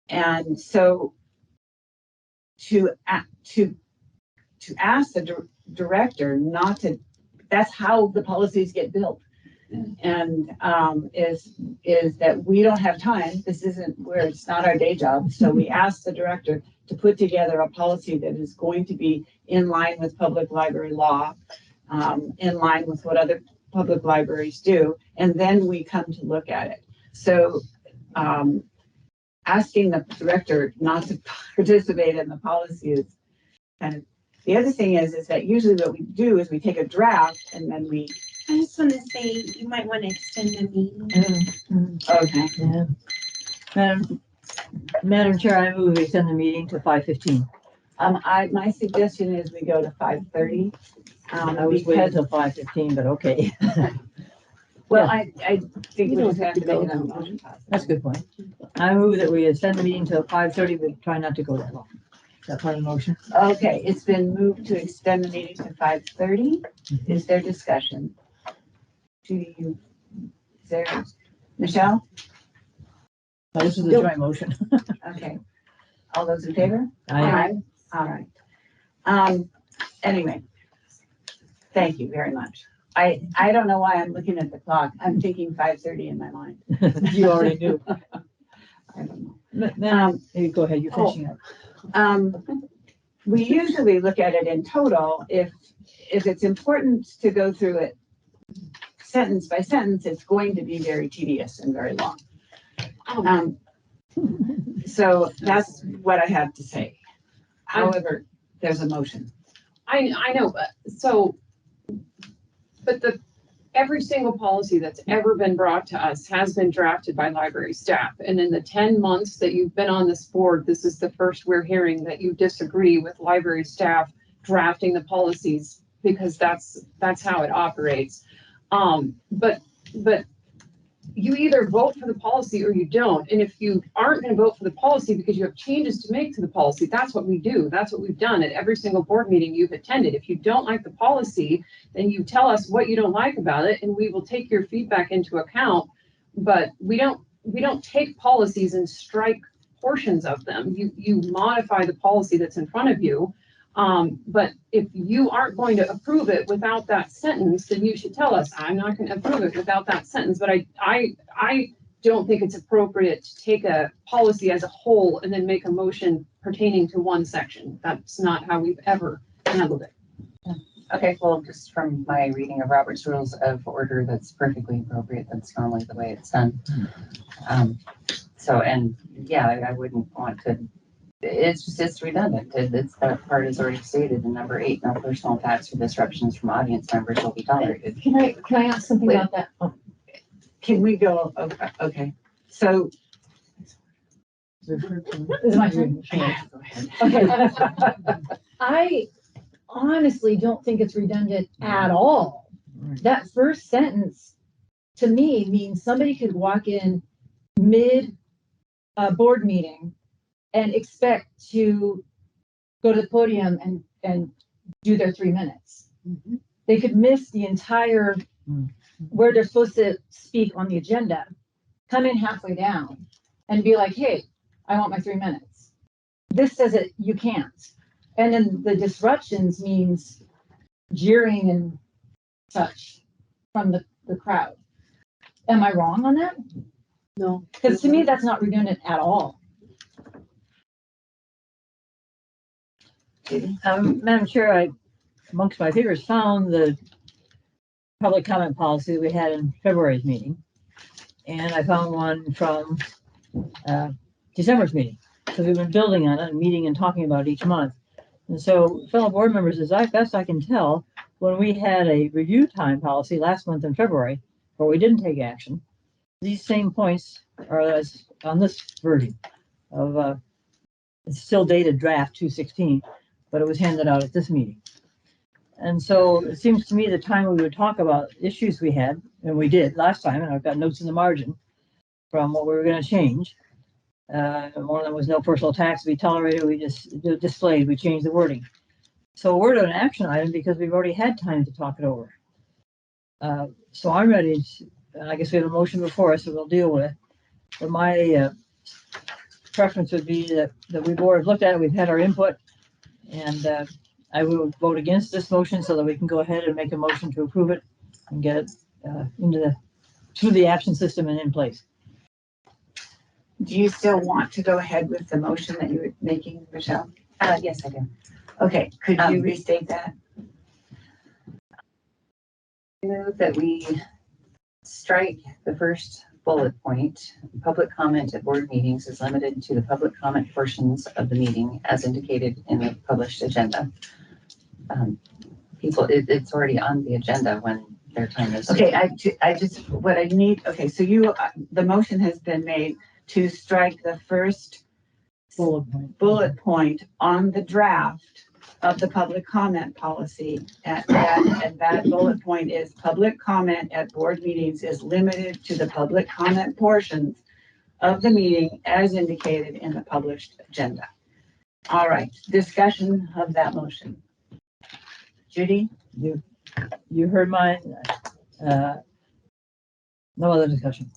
and so to ask the director not to, that's how the policies get built. And is that we don't have time. This isn't where it's not our day job. So we asked the director to put together a policy that is going to be in line with public library law, in line with what other public libraries do, and then we come to look at it. So asking the director not to participate in the policy is kind of, the other thing is that usually what we do is we take a draft and then we. I just want to say you might want to extend the meeting. Okay. Yeah. Madam Chair, I move we extend the meeting to 5:15. My suggestion is we go to 5:30. I was waiting until 5:15, but okay. Well, I think we just have to make another motion. That's a good point. I move that we extend the meeting till 5:30, but try not to go that long. Is that part of the motion? Okay, it's been moved to extend the meeting to 5:30. Is there discussion? Is there, Michelle? Oh, this is a joint motion. Okay. All those in favor? Aye. All right. Anyway, thank you very much. I don't know why I'm looking at the clock. I'm thinking 5:30 in my mind. You already knew. I don't know. Maybe go ahead, you're finishing up. We usually look at it in total. If it's important to go through it sentence by sentence, it's going to be very tedious and very long. So that's what I have to say. However, there's a motion. I know, but every single policy that's ever been brought to us has been drafted by library staff. And in the 10 months that you've been on this board, this is the first we're hearing that you disagree with library staff drafting the policies, because that's how it operates. But you either vote for the policy or you don't. And if you aren't going to vote for the policy because you have changes to make to the policy, that's what we do. That's what we've done at every single board meeting you've attended. If you don't like the policy, then you tell us what you don't like about it, and we will take your feedback into account. But we don't take policies and strike portions of them. You modify the policy that's in front of you. But if you aren't going to approve it without that sentence, then you should tell us, I'm not going to approve it without that sentence. But I don't think it's appropriate to take a policy as a whole and then make a motion pertaining to one section. That's not how we've ever handled it. Okay, well, just from my reading of Robert's Rules of Order, that's perfectly appropriate. That's normally the way it's done. And yeah, I wouldn't want to. It's redundant. That part is already stated in number 8. No personal attacks or disruptions from audience members will be tolerated. Can I ask something about that? Oh. Can we go? Okay. So. Is my turn? Okay. I honestly don't think it's redundant at all. That first sentence to me means somebody could walk in mid board meeting and expect to go to the podium and do their 3 minutes. Mm-hmm. They could miss the entire where they're supposed to speak on the agenda, come in halfway down and be like, hey, I want my 3 minutes. This says it, you can't. And then the disruptions means jeering and such from the crowd. Am I wrong on that? No. Because to me, that's not redundant at all. Madam Chair, I, amongst my papers, found the public comment policy we had in February's meeting. And I found one from December's meeting. So we've been building on it and meeting and talking about it each month. And so, fellow board members, as best I can tell, when we had a review time policy last month in February, where we didn't take action, these same points are on this version of, it's still dated draft 216, but it was handed out at this meeting. And so it seems to me the time we would talk about issues we had, and we did last time, and I've got notes in the margin from what we were gonna change. And one of them was no personal tax to be tolerated. We just displayed, we changed the wording. So we're doing an action item because we've already had time to talk it over. So I'm ready, and I guess we have a motion before us that we'll deal with. But my preference would be that we board have looked at it, we've had our input, and I will vote against this motion so that we can go ahead and make a motion to approve it and get it through the action system and in place. Do you still want to go ahead with the motion that you were making, Michelle? Yes, I do. Okay, could you restate that? I move that we strike the first bullet point. Public comment at board meetings is limited to the public comment portions of the meeting as indicated in the published agenda. It's already on the agenda when their time is. Okay, I just, what I need, okay, so the motion has been made to strike the first bullet point on the draft of the public comment policy. And that bullet point is public comment at board meetings is limited to the public comment portions of the meeting as indicated in the published agenda. All right, discussion of that motion. Judy? You heard mine. No other discussion.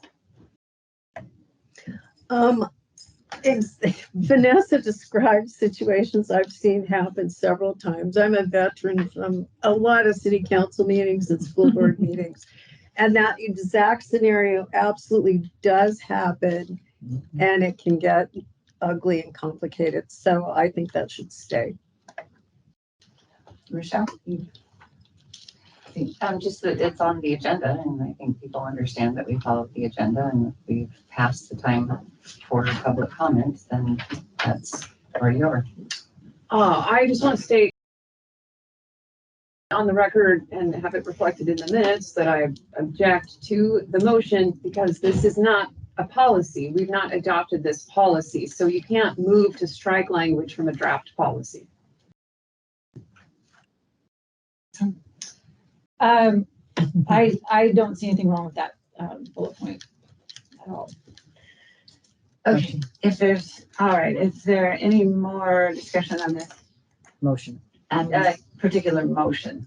Vanessa described situations I've seen happen several times. I'm a veteran from a lot of city council meetings and school board meetings. And that exact scenario absolutely does happen, and it can get ugly and complicated. So I think that should stay. Michelle? Just that it's on the agenda, and I think people understand that we followed the agenda, and if we've passed the time for public comments, then that's already over. I just want to state on the record and have it reflected in the minutes that I object to the motion because this is not a policy. We've not adopted this policy, so you can't move to strike language from a draft policy. I don't see anything wrong with that bullet point at all. Okay, all right, is there any more discussion on this Motion. Particular motion?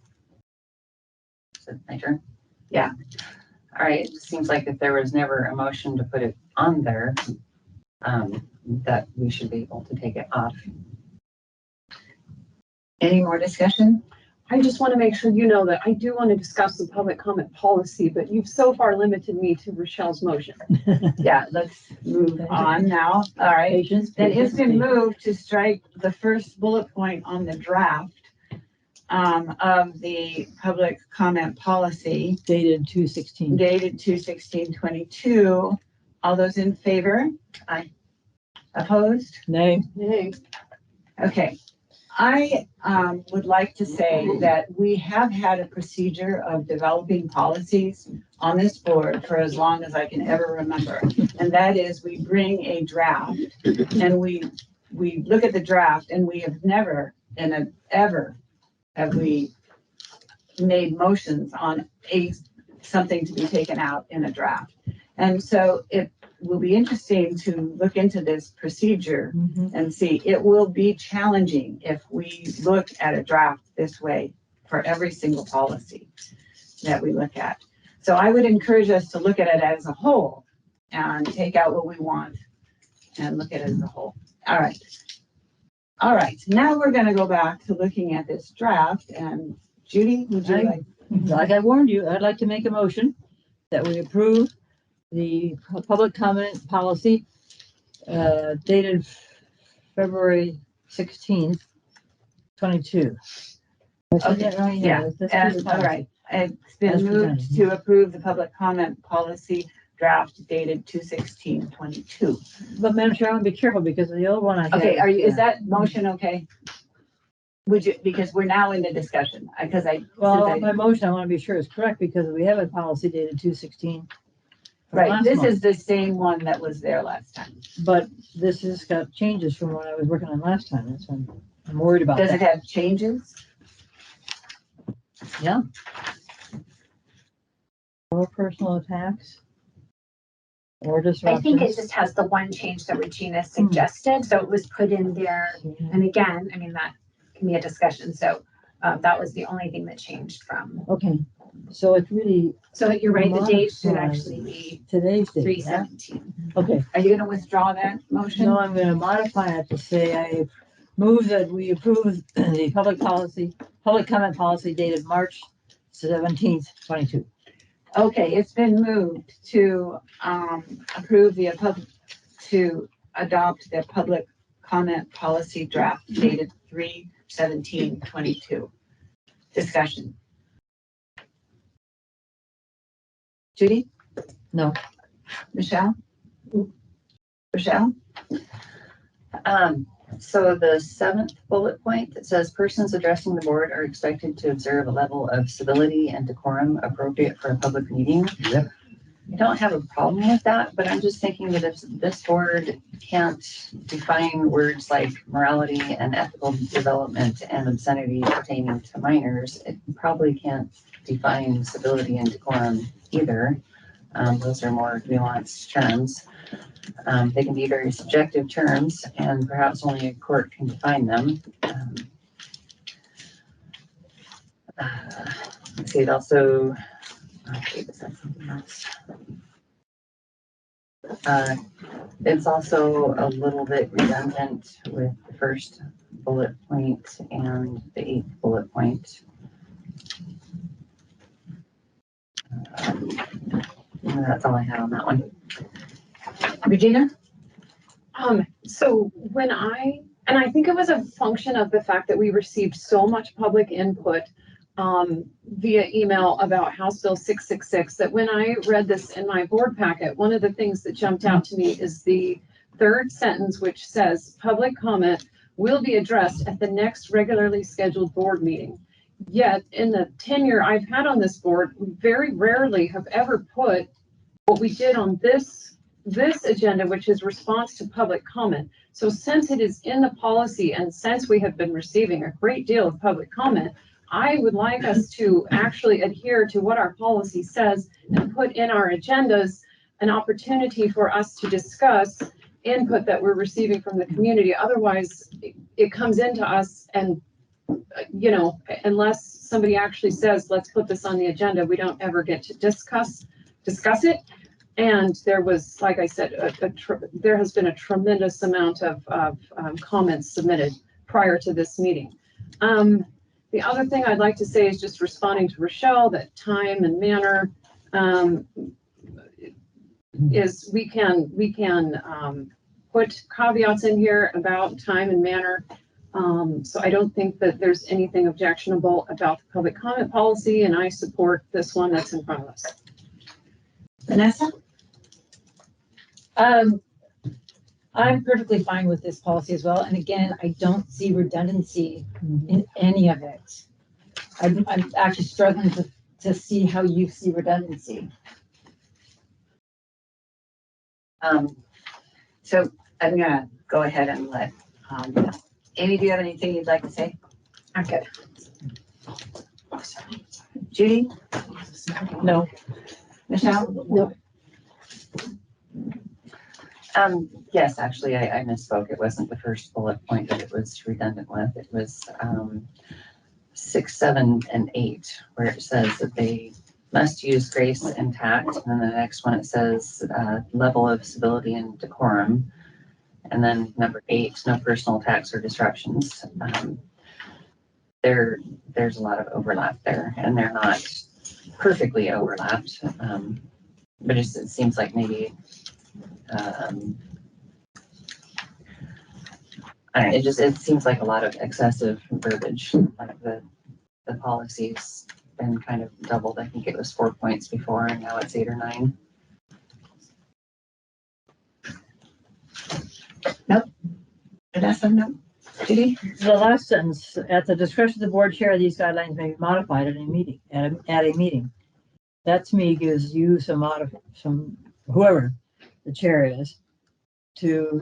Is it my turn? Yeah. All right, it just seems like if there was never a motion to put it on there, that we should be able to take it off. Any more discussion? I just want to make sure you know that I do want to discuss the public comment policy, but you've so far limited me to Rochelle's motion. Yeah, let's move on now. All right. Patience. Then it's been moved to strike the first bullet point on the draft of the public comment policy. Dated 2/16. Dated 2/16/22. All those in favor? Aye. Opposed? Nay. Nay. Okay. I would like to say that we have had a procedure of developing policies on this board for as long as I can ever remember. And that is we bring a draft and we look at the draft and we have never ever have we made motions on something to be taken out in a draft. And so it will be interesting to look into this procedure and see. It will be challenging if we look at a draft this way for every single policy that we look at. So I would encourage us to look at it as a whole and take out what we want and look at it as a whole. All right. All right. Now we're going to go back to looking at this draft. And Judy, would you like I warned you, I'd like to make a motion that we approve the public comment policy dated February 16th, 22. Okay, yeah, all right. It's been moved to approve the public comment policy draft dated 2/16/22. But Madam Chair, I want to be careful because of the old one I had. Okay, is that motion okay? Would you, because we're now in the discussion, my motion, I want to be sure is correct because we have a policy dated 2/16. Right, this is the same one that was there last time. But this has got changes from what I was working on last time. That's what I'm worried about. Does it have changes? Yeah. Or personal attacks. Or I disruptions. think it just has the one change that Regina suggested, so it was put in there. And again, I mean, that can be a discussion, so that was the only thing that changed from. Okay, so it's really. So you're right, the date should modified actually be today's date, yeah? 3/17. Okay. Are you gonna withdraw that motion? No, I'm gonna modify it to say I move that we approve the public comment policy dated March 17th, 22. Okay, it's been moved to approve to adopt the public comment policy draft dated 3/17/22. Discussion. Judy? No. Michelle? Michelle? So the 7th bullet point that says persons addressing the board are expected to observe a level of civility and decorum appropriate for a public meeting. Yep. I don't have a problem with that, but I'm just thinking that if this board can't define words like morality and ethical development and obscenity pertaining to minors, it probably can't define civility and decorum either. Those are more nuanced terms. They can be very subjective terms, and perhaps only a court can define them. Let's see, it also, okay, this has something else. It's also a little bit redundant with the first bullet point and the 8th bullet point. And that's all I had on that one. Regina? So when I think it was a function of the fact that we received so much public input via email about House Bill 666, that when I read this in my board packet, one of the things that jumped out to me is the 3rd sentence, which says public comment will be addressed at the next regularly scheduled board meeting. Yet in the tenure I've had on this board, we very rarely have ever put what we did on this agenda, which is response to public comment. So since it is in the policy and since we have been receiving a great deal of public comment, I would like us to actually adhere to what our policy says and put in our agendas an opportunity for us to discuss input that we're receiving from the community. Otherwise, it comes into us and, you know, unless somebody actually says, let's put this on the agenda, we don't ever get to discuss it. And there was, like I said, there has been a tremendous amount of comments submitted prior to this meeting. The other thing I'd like to say is just responding to Rochelle, that time and manner is we can put caveats in here about time and manner. So I don't think that there's anything objectionable about the public comment policy, and I support this one that's in front of us. Vanessa? I'm perfectly fine with this policy as well. And again, I don't see redundancy in any of it. I'm actually struggling to see how you see redundancy. So I'm gonna go ahead and let, Amy, do you have anything you'd like to say? I'm good. Judy? No. Michelle? No. Yes, actually, I misspoke. It wasn't the first bullet point that it was redundant with. It was 6, 7, and 8, where it says that they must use grace and tact. And then the next one, it says level of civility and decorum. And then number 8, no personal attacks or disruptions. There's a lot of overlap there, and they're not perfectly overlapped. But it seems like maybe I don't know, it seems like a lot of excessive verbiage. Like the policy's been kind of doubled. I think it was 4 points before, and now it's 8 or 9. Nope. Vanessa, no. Judy? The last sentence, at the discretion of the board chair, these guidelines may be modified at a meeting, at a meeting. That to me gives you some whoever the chair is, to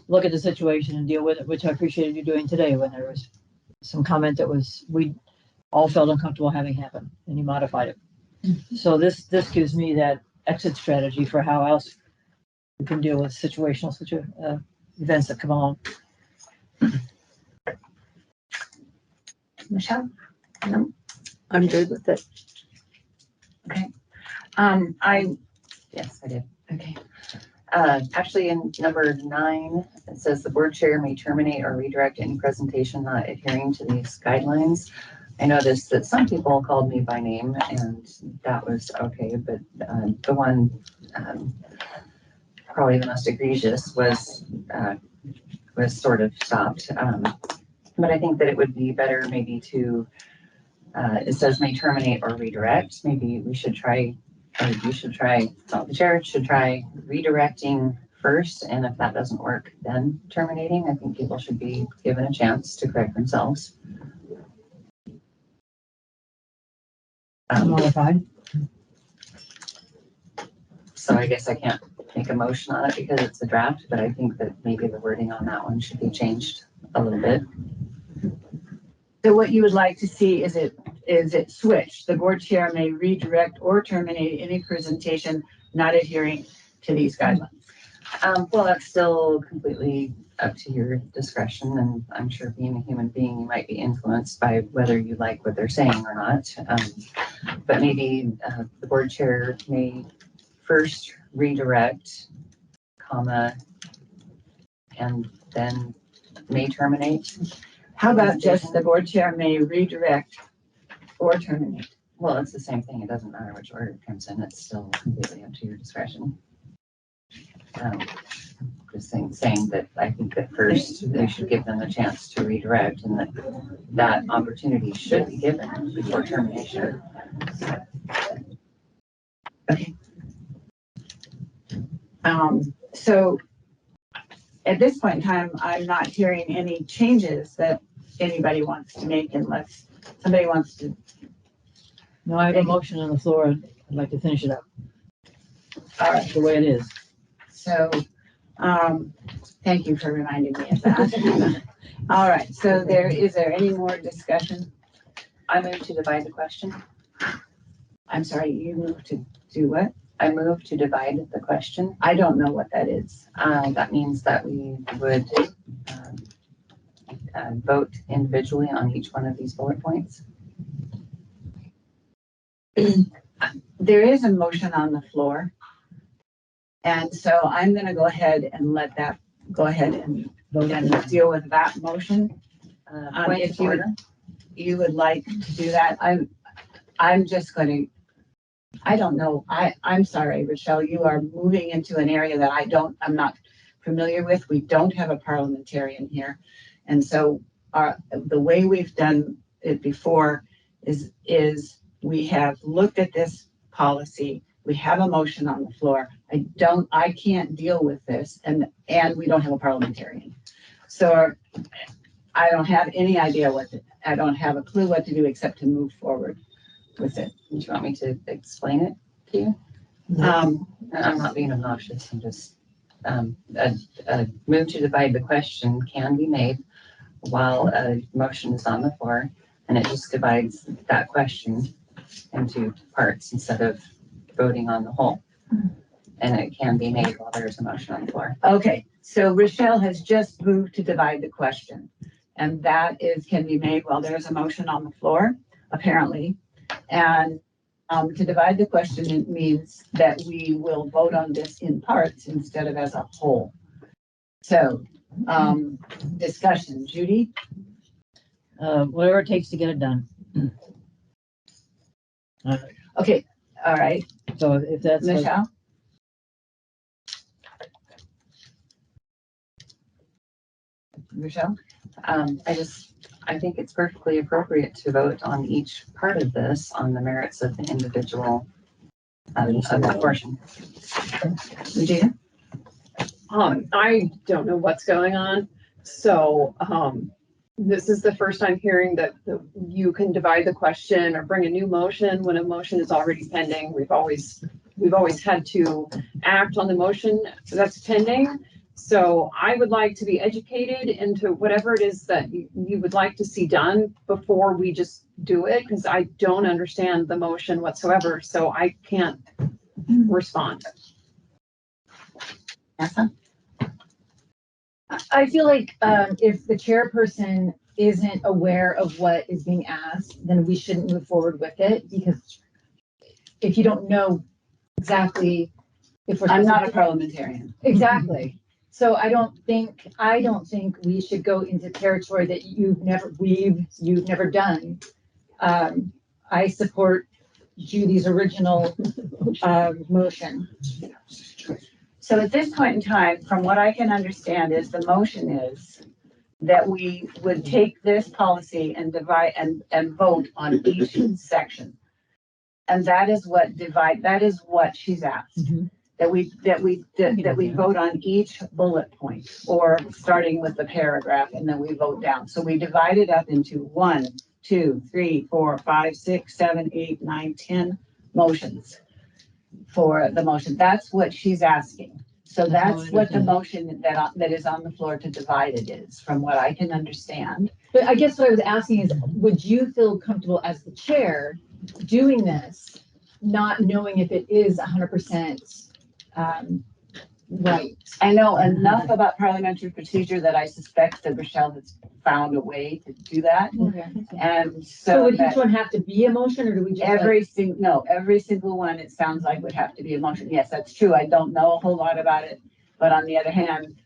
look at the situation and deal with it, which I appreciated you doing today when there was some comment that was, all felt uncomfortable having happen, and you modified it. So this gives me that exit strategy for how else we can deal with situational events that come along. Michelle? No? I'm good with it. Okay. Yes, I did. Okay. Actually, in number 9, it says the board chair may terminate or redirect any presentation not adhering to these guidelines. I noticed that some people called me by name, and that was okay, but the one probably the most egregious was sort of stopped. But I think that it would be better maybe to, it says may terminate or redirect. Maybe we should try, or you should try, well, the chair should try redirecting first, and if that doesn't work, then terminating. I think people should be given a chance to correct themselves. Modified. So I guess I can't make a motion on it because it's a draft, but I think that maybe the wording on that one should be changed a little bit. So what you would like to see is it switched. The board chair may redirect or terminate any presentation not adhering to these guidelines. Well, that's still completely up to your discretion, and I'm sure being a human being, you might be influenced by whether you like what they're saying or not. But maybe the board chair may first redirect, comma, and then may terminate. How about just the board chair may redirect or terminate? Well, it's the same thing. It doesn't matter which order it comes in. It's still completely up to your discretion. Just saying that I think that first we should give them a chance to redirect, and that opportunity should be given before termination. Okay. So at this point in time, I'm not hearing any changes that anybody wants to make unless somebody wants to. No, I have a motion on the floor. I'd like to finish it up. All right. The way it is. So, thank you for reminding me of that. All right, so is there any more discussion? I move to divide the question. I'm sorry, you moved to do what? I move to divide the question. I don't know what that is. That means that we would vote individually on each one of these bullet points. There is a motion on the floor. And so I'm going to go ahead and let that go ahead and vote and deal with that motion. If you would like to do that, I'm just going to, I don't know. I'm sorry, Rochelle, you are moving into an area that I'm not familiar with. We don't have a parliamentarian here. And so the way we've done it before is we have looked at this policy. We have a motion on the floor. I can't deal with this, and we don't have a parliamentarian. So I don't have any idea I don't have a clue what to do except to move forward with it. Do you want me to explain it to you? I'm not being obnoxious. I'm just, a move to divide the question can be made while a motion is on the floor, and it just divides that question into parts instead of voting on the whole. And it can be made while there's a motion on the floor. Okay, so Rochelle has just moved to divide the question, and that can be made while there's a motion on the floor, apparently. And to divide the question, it means that we will vote on this in parts instead of as a whole. So, discussion, Judy? Whatever it takes to get it done. Okay, all right. So if that's Michelle? Michelle? I think it's perfectly appropriate to vote on each part of this on the merits of the individual of that portion. Gina? I don't know what's going on. So this is the first time hearing that you can divide the question or bring a new motion when a motion is already pending. We've always had to act on the motion that's pending. So I would like to be educated into whatever it is that you would like to see done before we just do it, because I don't understand the motion whatsoever, so I can't respond. I feel like, if the chairperson isn't aware of what is being asked, then we shouldn't move forward with it, because if you don't know exactly if we're. I'm not a parliamentarian. Exactly. So I don't think we should go into territory that you've never done. I support Judy's original, motion. So at this point in time, from what I can understand is the motion is that we would take this policy and divide and vote on each section. And that is what she's asked. Mm-hmm. That we vote on each bullet point, or starting with the paragraph, and then we vote down. So we divide it up into 1, 2, 3, 4, 5, 6, 7, 8, 9, 10 motions for the motion. That's what she's asking. So that's what the motion that is on the floor to divide it is, from what I can understand. But I guess what I was asking is, would you feel comfortable as the chair doing this, not knowing if it is 100%, right? I know enough about parliamentary procedure that I suspect that Rochelle has found a way to do that. Okay. And So would each one have to be a motion, or do we just? Every single one, it sounds like would have to be a motion. Yes, that's true. I don't know a whole lot about it, but on the other hand.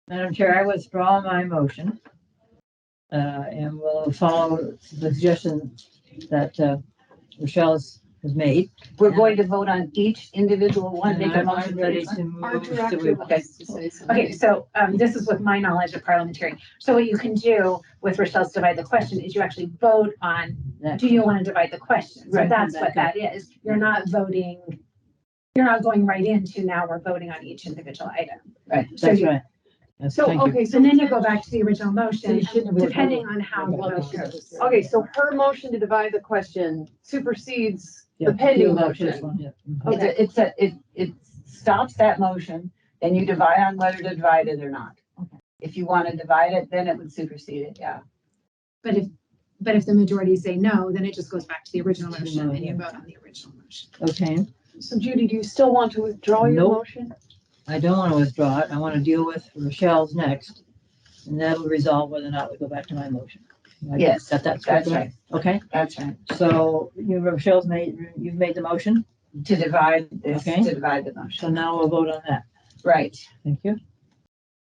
Madam Chair, I withdraw my motion. And we'll follow the suggestion that Rochelle has made. We're going to vote on each individual one. And Make a I'm motion. ready to move. Okay, so this is with my knowledge of parliamentary. So what you can do with Rochelle's divide the question is you actually vote on, do you want to divide the question? So Right. that's what that is. You're not voting, you're not going right into now we're voting on each individual item. Right. So That's you- right. So, okay, So then you go back to the original motion, you shouldn't have depending on how the motion goes. Okay, so her motion to divide the question supersedes Yeah, the pending you'll vote for this motion. one, yeah. Okay. It stops that motion, and you divide on whether to divide it or not. If you want to divide it, then it would supersede it, yeah. But if the majority say no, then it just goes back to the original motion and you vote on the original motion. Okay, So Judy, do you still want to withdraw your Nope. motion? I don't want to withdraw it. I want to deal with Rochelle's next. And that'll resolve whether or not we go back to my motion. Yes, That's that's right. Okay, That's right. so you've made the motion. To divide this, Okay. to divide the motion. So now we'll vote on that. Right. Thank you.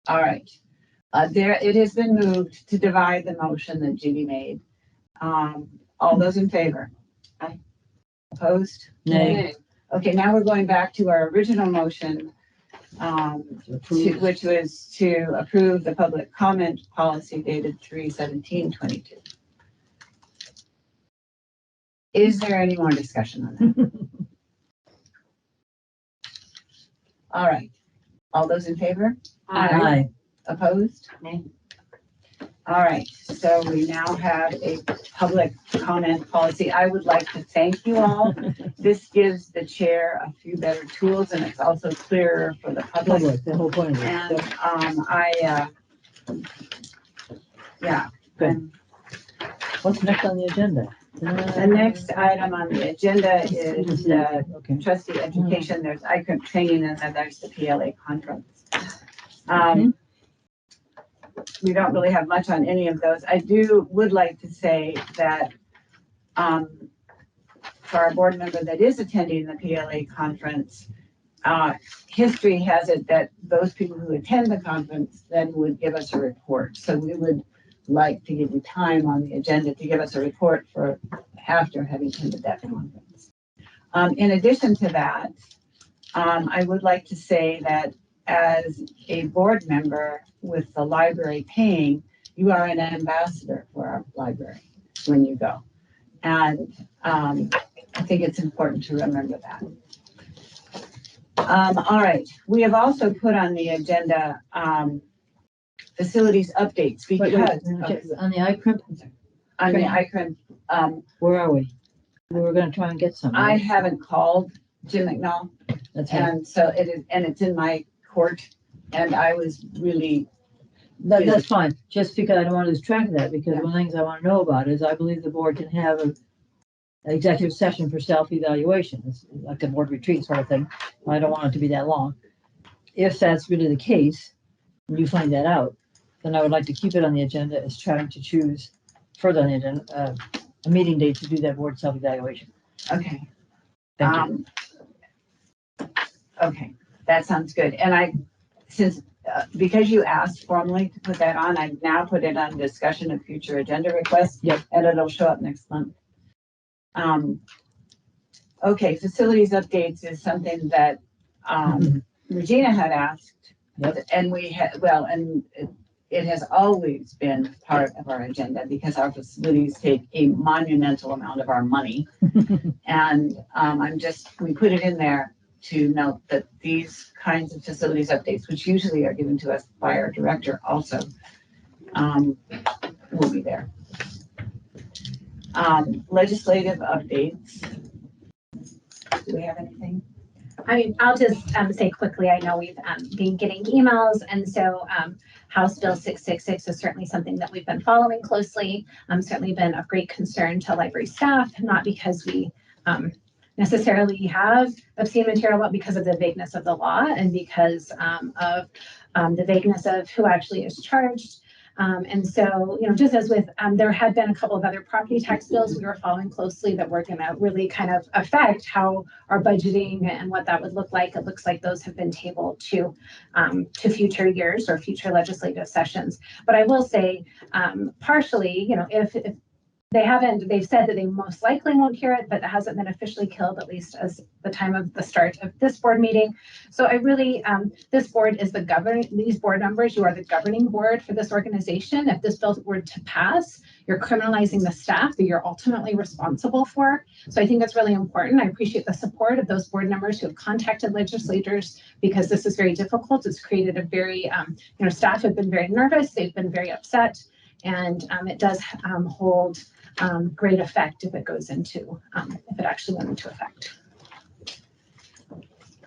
All right. It has been moved to divide the motion that Judy made. All those in favor? Aye. Opposed? Nay. Okay, now we're going back to our original motion, which was to approve the public comment policy dated 3/17/22. Is there any more discussion on that? All right. All those in favor? Aye. Opposed? Nay. All right, so we now have a public comment policy. I would like to thank you all. This gives the chair a few better tools, and it's also clearer for the public. The whole point of it. And yeah. Good. What's next on the agenda? The next item on the agenda is trustee education. There's ICRIP training, and then there's the PLA conference. We don't really have much on any of those. I would like to say that for our board member that is attending the PLA conference, history has it that those people who attend the conference then would give us a report. So we would like to give you time on the agenda to give us a report for after having attended that conference. In addition to that, I would like to say that as a board member with the library paying, you are an ambassador for our library when you go. And I think it's important to remember that. All right, we have also put on the agenda facilities updates because on the ICRIP? On the ICRIP. Where are we? We were gonna try and get some. I haven't called Jim McNall. That's right. And so it is, and it's in my court, and I was really. That's fine, just because I don't want to lose track of that, because one of the things I want to know about is I believe the board can have an executive session for self-evaluation. It's like a board retreat sort of thing. I don't want it to be that long. If that's really the case, and you find that out, then I would like to keep it on the agenda as trying to choose further on the agenda, a meeting date to do that board self-evaluation. Okay. Thank you. Okay, that sounds good. And because you asked formally to put that on, I've now put it on discussion of future agenda requests. Yep. And it'll show up next month. Okay, facilities updates is something that Regina had asked. Yep. And we had, well, and it has always been part of our agenda because our facilities take a monumental amount of our money. And we put it in there to note that these kinds of facilities updates, which usually are given to us by our director also, will be there. Legislative updates. Do we have anything? I mean, I'll just say quickly, I know we've been getting emails, and so House Bill 666 is certainly something that we've been following closely. Certainly been of great concern to library staff, not because we necessarily have obscene material, but because of the vagueness of the law and because of the vagueness of who actually is charged. And so, you know, just as with, there had been a couple of other property tax bills we were following closely that were going to really kind of affect how our budgeting and what that would look like. It looks like those have been tabled to future years or future legislative sessions. But I will say, partially, you know, if they've said that they most likely won't hear it, but it hasn't been officially killed, at least as the time of the start of this board meeting. So I really, this board is these board members, you are the governing board for this organization. If this bill were to pass, you're criminalizing the staff that you're ultimately responsible for. So I think that's really important. I appreciate the support of those board members who have contacted legislators because this is very difficult. It's created a very, you know, staff have been very nervous. They've been very upset. And it does hold great effect if it goes into, if it actually went into effect.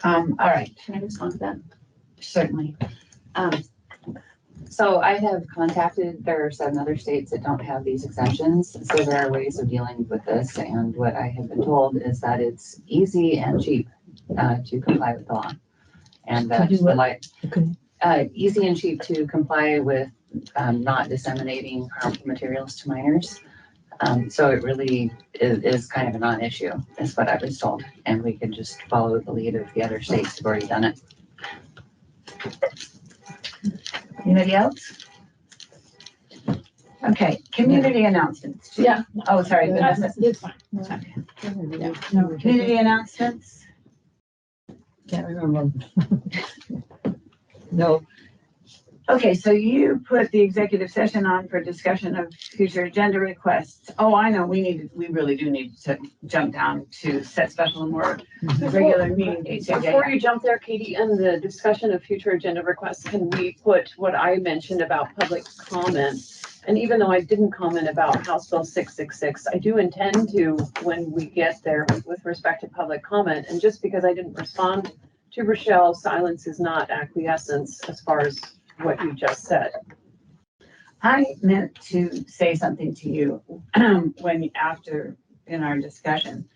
All right. Can I respond to that? Certainly. So I have contacted, there are 7 other states that don't have these exemptions. So there are ways of dealing with this. And what I have been told is that it's easy and cheap to comply with the law. And that easy and cheap to comply with not disseminating harmful materials to minors. So it really is kind of a non-issue, is what I was told. And we can just follow the lead of the other states who've already done it. Anybody else? Okay, community announcements. Yeah. Oh, sorry. It's fine. Okay. Community announcements. Can't remember. No. Okay, so you put the executive session on for discussion of future agenda requests. Oh, I know, we really do need to jump down to set special and more regular meeting dates. Before you jump there, Katie, in the discussion of future agenda requests, can we put what I mentioned about public comment? And even though I didn't comment about House Bill 666, I do intend to, when we get there with respect to public comment, and just because I didn't respond to Rochelle, silence is not acquiescence as far as what you just said. I meant to say something to you after in our discussion,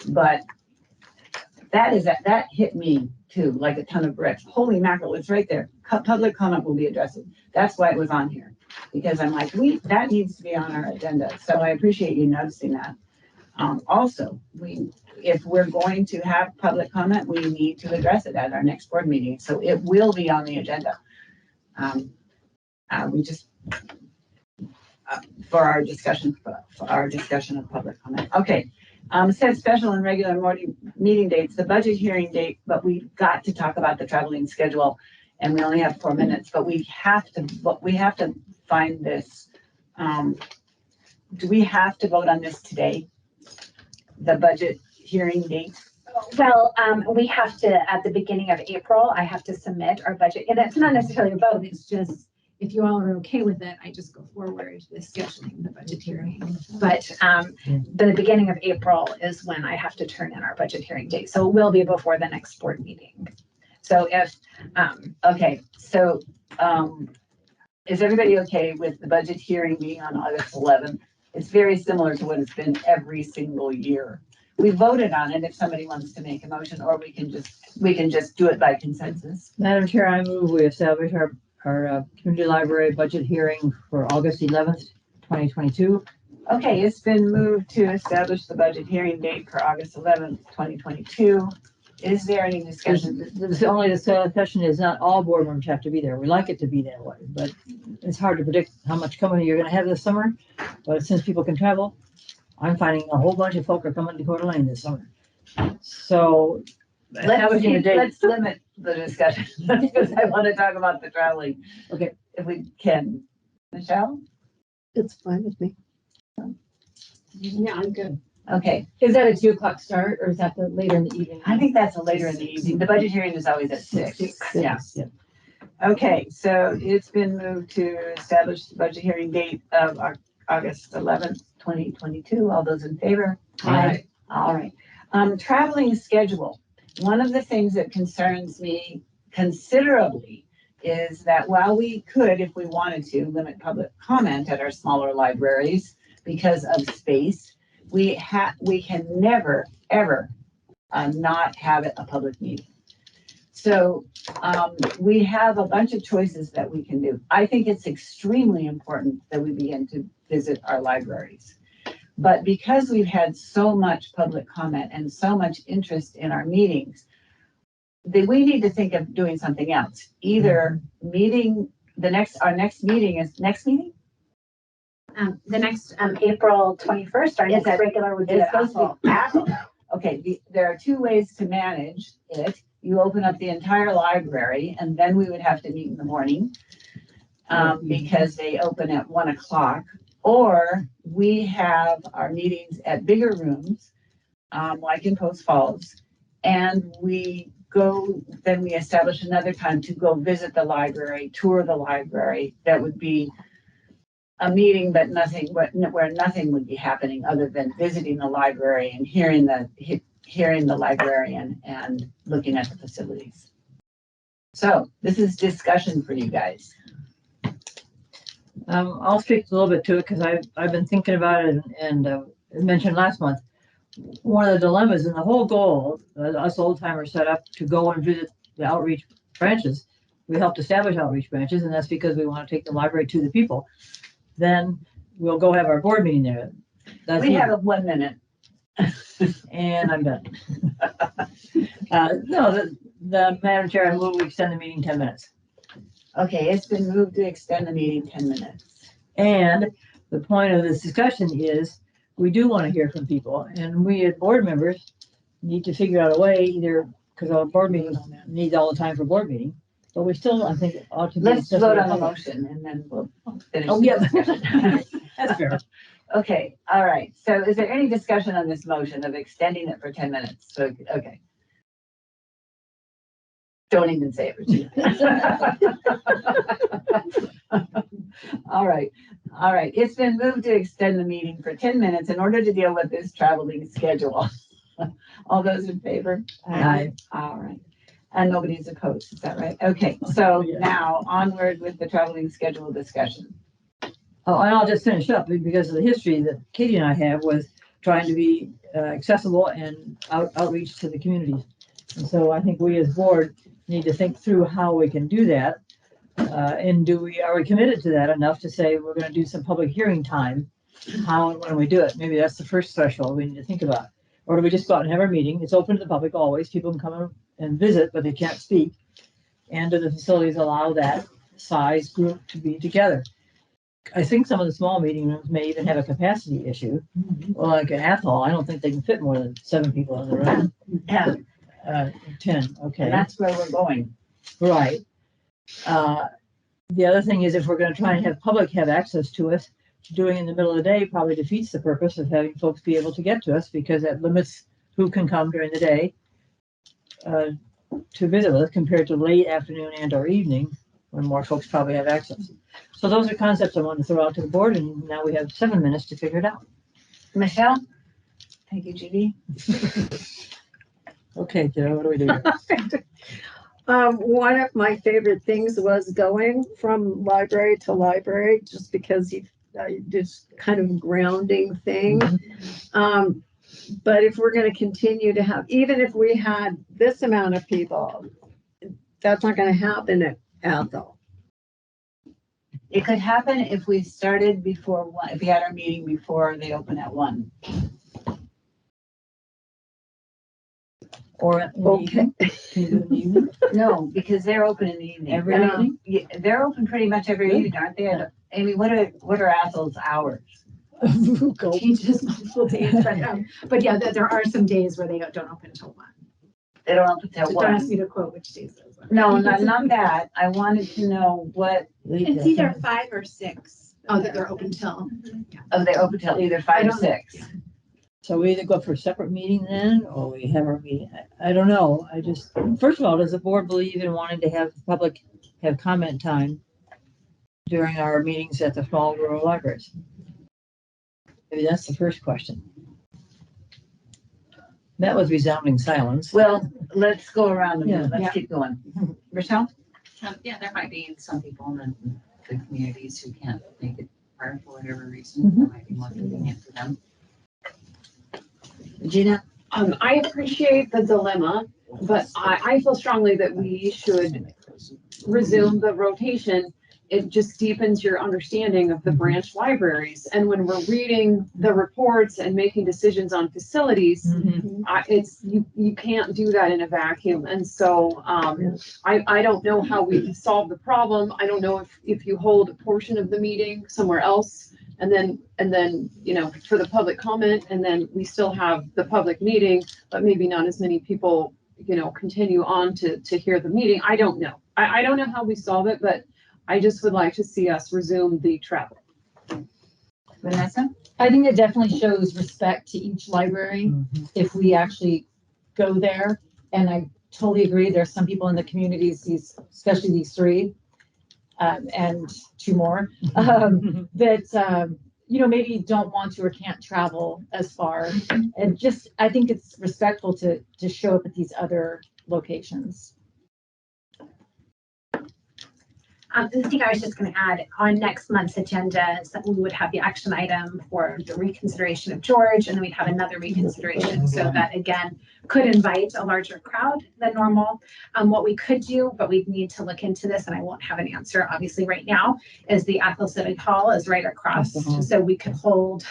but that hit me too, like a ton of bricks. Holy mackerel, it's right there. Public comment will be addressed. That's why it was on here, because I'm like, that needs to be on our agenda. So I appreciate you noticing that. Also, if we're going to have public comment, we need to address it at our next board meeting. So it will be on the agenda. We just for our discussion of public comment. Okay, set special and regular meeting dates, the budget hearing date, but we've got to talk about the traveling schedule, and we only have 4 minutes. But we have to find this. Do we have to vote on this today? The budget hearing date. Well, we have to, at the beginning of April, I have to submit our budget, and it's not necessarily a vote, it's just, if you all are okay with it, I just go forward with scheduling the budget hearing. But the beginning of April is when I have to turn in our budget hearing date, so it will be before the next board meeting. So if, okay, so, is everybody okay with the budget hearing being on August 11th? It's very similar to what it's been every single year. We voted on it if somebody wants to make a motion, or we can just do it by consensus. Madam Chair, I move we establish our community library budget hearing for August 11th, 2022. Okay, it's been moved to establish the budget hearing date for August 11th, 2022. Is there any discussion? The only discussion is not all board members have to be there. We like it to be that way, but it's hard to predict how much company you're gonna have this summer. But since people can travel, I'm finding a whole bunch of folk are coming to Coeur d'Alene this summer. So establishing a date. Let's limit the discussion because I want to talk about the traveling. Okay. If we can. Michelle? It's fine with me. Yeah, I'm good. Okay. Is that a 2 o'clock start or is that the later in the evening? I think that's a later in the evening. The budget hearing is always at 6. Yeah. Okay, so it's been moved to establish the budget hearing date of August 11th, 2022. All those in favor? Aye. All right. Traveling schedule. One of the things that concerns me considerably is that while we could, if we wanted to, limit public comment at our smaller libraries because of space, we can never, ever not have it a public meeting. So we have a bunch of choices that we can do. I think it's extremely important that we begin to visit our libraries. But because we've had so much public comment and so much interest in our meetings, we need to think of doing something else. Either our next meeting is next meeting? The next April 21st, our next regular would be at Apple. Okay, there are 2 ways to manage it. You open up the entire library and then we would have to meet in the morning because they open at 1 o'clock. Or we have our meetings at bigger rooms, like in Post Falls, and then we establish another time to go visit the library, tour the library. That would be a meeting, but where nothing would be happening other than visiting the library and hearing the librarian and looking at the facilities. So this is discussion for you guys. I'll speak a little bit to it because I've been thinking about it and mentioned last month. One of the dilemmas and the whole goal, us old timers set up to go and visit the outreach branches. We helped establish outreach branches, and that's because we want to take the library to the people. Then we'll go have our board meeting there. We have 1 minute. And I'm done. No, the Madam Chair, I move we extend the meeting 10 minutes. Okay, it's been moved to extend the meeting 10 minutes. And the point of this discussion is we do want to hear from people, and we as board members need to figure out a way, either because our board meetings need all the time for board meeting, but we still, I think, ought to. Let's vote on the motion and then we'll finish. Oh, yeah. That's fair. Okay, all right. So is there any discussion on this motion of extending it for 10 minutes? So, okay. Don't even say it, Regina. All right. All right. It's been moved to extend the meeting for 10 minutes in order to deal with this traveling schedule. All those in favor? Aye. All right. And nobody's opposed. Is that right? Okay. So now onward with the traveling schedule discussion. Oh, and I'll just finish up because of the history that Katie and I have with trying to be accessible and outreach to the communities. And so I think we as board need to think through how we can do that. And are we committed to that enough to say we're going to do some public hearing time? How and when we do it? Maybe that's the first threshold we need to think about. Or do we just go out and have our meeting? It's open to the public always. People can come and visit, but they can't speak. And do the facilities allow that size group to be together? I think some of the small meeting rooms may even have a capacity issue. Well, like an Athol, I don't think they can fit more than 7 people in the room. 10. 10, okay. And that's where we're going. Right. The other thing is if we're going to try and have public have access to us, doing in the middle of the day probably defeats the purpose of having folks be able to get to us because that limits who can come during the day to visit with us compared to late afternoon and or evening when more folks probably have access. So those are concepts I want to throw out to the board, and now we have 7 minutes to figure it out. Michelle? Thank you, Judy. Okay, Joe, what do we do? One of my favorite things was going from library to library, just because you just kind of grounding thing. But if we're going to continue to have, even if we had this amount of people, that's not going to happen at Athol. It could happen if we started before one, if we had our meeting before they open at 1. Or in the evening? Can you do it in the evening? No, because they're open in the evening. Every evening? Yeah, they're open pretty much every evening, aren't they? Amy, what are Athol's hours? Changes multiple days, but yeah, there are some days where they don't open until 1. They don't open until Don't 1. ask me to quote which days those are. No, not that. I wanted to know what. It's either 5 or 6. Oh, that they're open till. Oh, they open till either 5 or 6. So we either go for a separate meeting then, or we have our meeting. I don't know. I just, first of all, does the board believe in wanting to have the public have comment time during our meetings at the small rural libraries? Maybe that's the first question. That was resounding silence. Well, let's go around the Yeah. room. Let's keep going. Rochelle? Yeah, there might be some people in the communities who can't make it part for whatever reason. That might be more convenient for them. Gina? I appreciate the dilemma, but I feel strongly that we should resume the rotation. It just deepens your understanding of the branch libraries. And when we're reading the reports and making decisions on facilities, you can't do that in a vacuum. And so I don't know how we solve the problem. I don't know if you hold a portion of the meeting somewhere else and then, you know, for the public comment, and then we still have the public meeting, but maybe not as many people, you know, continue on to hear the meeting. I don't know. I don't know how we solve it, but I just would like to see us resume the travel. Vanessa? I think it definitely shows respect to each library if we actually go there. And I totally agree. There's some people in the communities, especially these 3, and 2 more, that, you know, maybe don't want to or can't travel as far. And just, I think it's respectful to show up at these other locations. I think I was just going to add on next month's agenda is that we would have the action item for the reconsideration of George, and then we'd have another reconsideration. So that again could invite a larger crowd than normal. What we could do, but we need to look into this, and I won't have an answer obviously right now, is the Athol Civic Hall is right across. So we could hold,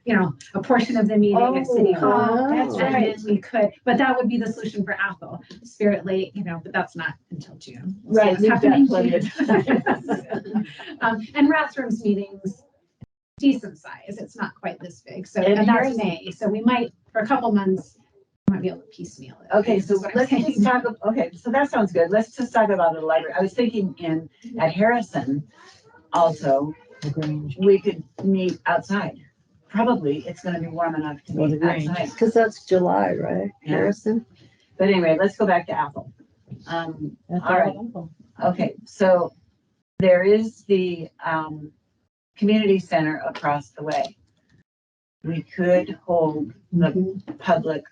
you know, a portion of the meeting at City Hall. That's And then we could, but that would be the solution for Athol. Spirit Lake, you know, but that's not until June. Right, So we've it's got happening plenty of June. And Rathrooms meetings, decent size. It's not quite this big. So, And and that's here's- May. So we might, for a couple months, we might be able to piecemeal it. Okay, so is what I'm let's saying. just talk, okay, so that sounds good. Let's just talk about the library. I was thinking at Harrison also, we could meet outside. Probably it's gonna be warm enough to meet outside. Because that's July, right, Yeah. Harrison? But anyway, let's go back to Athol. All right, okay, so there is the community center across the way. We could hold the public,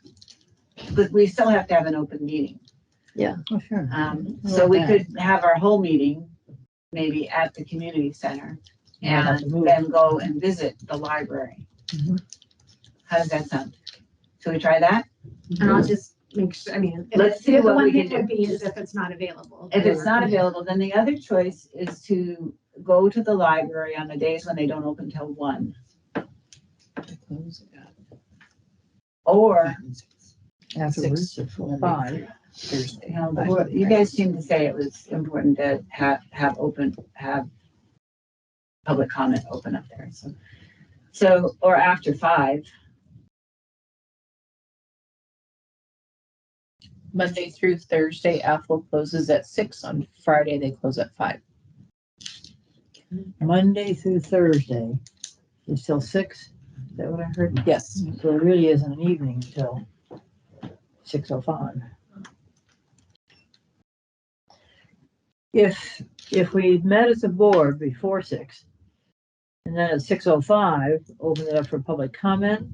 but we still have to have an open meeting. Yeah. Oh, sure. So we could have our whole meeting maybe at the community center and then go and visit the library. How does that sound? Should we try that? And I'll just make sure, I mean, Let's see the what one we thing can would do. be is if it's not available. If it's not available, then the other choice is to go to the library on the days when they don't open till 1. Or Afterwards, at 5. Thursday. You guys seem to say it was important to have public comment open up there. So or after 5. Monday through Thursday, Athol closes at 6. On Friday, they close at 5. Monday through Thursday, it's till 6. Is that what I heard? Yes. So it really isn't an evening until 6:05. If we met as a board before 6, and then at 6:05, open it up for public comment,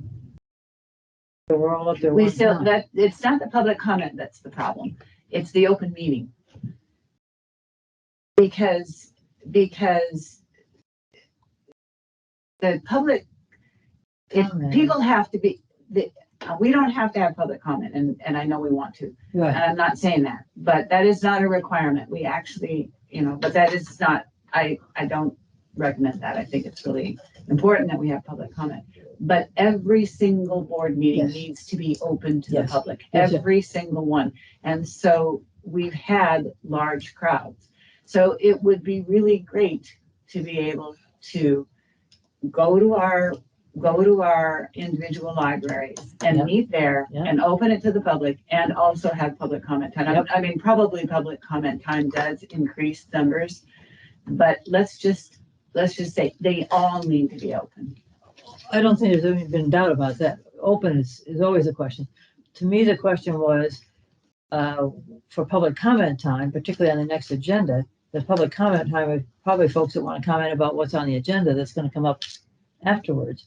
so we're all up there. We one still, time. that, it's not the public comment that's the problem. It's the open meeting. because the public, people have to be, we don't have to have public comment, and I know we want to. Right. And I'm not saying that, but that is not a requirement. We actually, but that is not, I don't recommend that. I think it's really important that we have public comment. But every single board meeting needs to be open to the public, every single one. And so we've had large crowds. So it would be really great to be able to go to our individual libraries and meet there and open it to the public and also have public comment time. I mean, probably public comment time does increase numbers, but let's just say they all need to be open. I don't think there's even been doubt about that. Open is always a question. To me, the question was, for public comment time, particularly on the next agenda, the public comment time is probably folks that want to comment about what's on the agenda that's going to come up afterwards,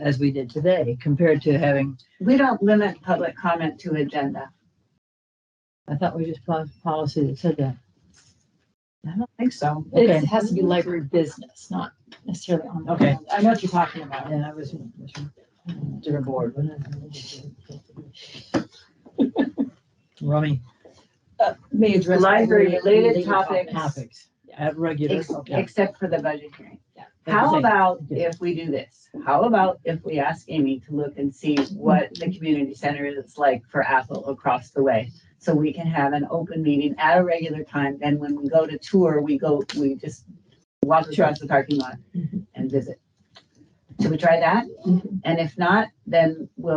as we did today, compared to having. We don't limit public comment to agenda. I thought we just passed policy that said that. I don't think so. Okay. It has to be library business, not necessarily on. the Okay. I know what you're talking about. Yeah, I was different board. Rummy. May address. Library-related topics. At regular. Except for the budget hearing. Yeah. How about if we do this? How about if we ask Amy to look and see what the community center is like for Apple across the way? So we can have an open meeting at a regular time. Then when we go to tour, we just walk across the parking lot and visit. Should we try that? And if not, then we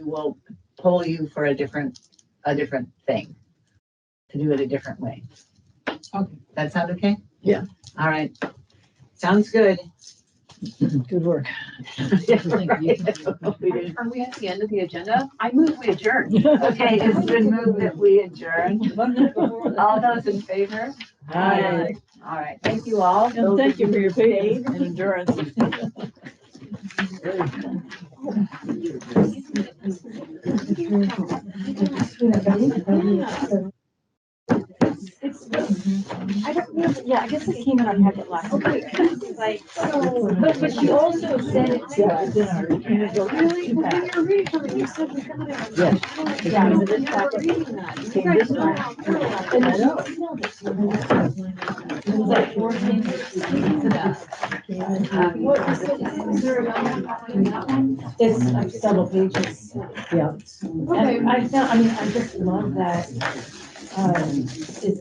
will poll you for a different thing, to do it a different way. Okay, that sound okay? Yeah. All right. Sounds good. Good work. Are we at the end of the agenda? I move we adjourn. Okay, it's been moved that we adjourn. All those in favor? Aye. All right, thank you all. And thank you for your patience and endurance. I don't know, I guess it came in our packet last. Okay. Like, but she also said it to us. Really? When you're reading it, you said we got it. Yes. Yeah, so this packet. Came this time. And I know. It was like 4 pages. What was it? Is there a number? It's like several pages. Yeah. And I just love that. It's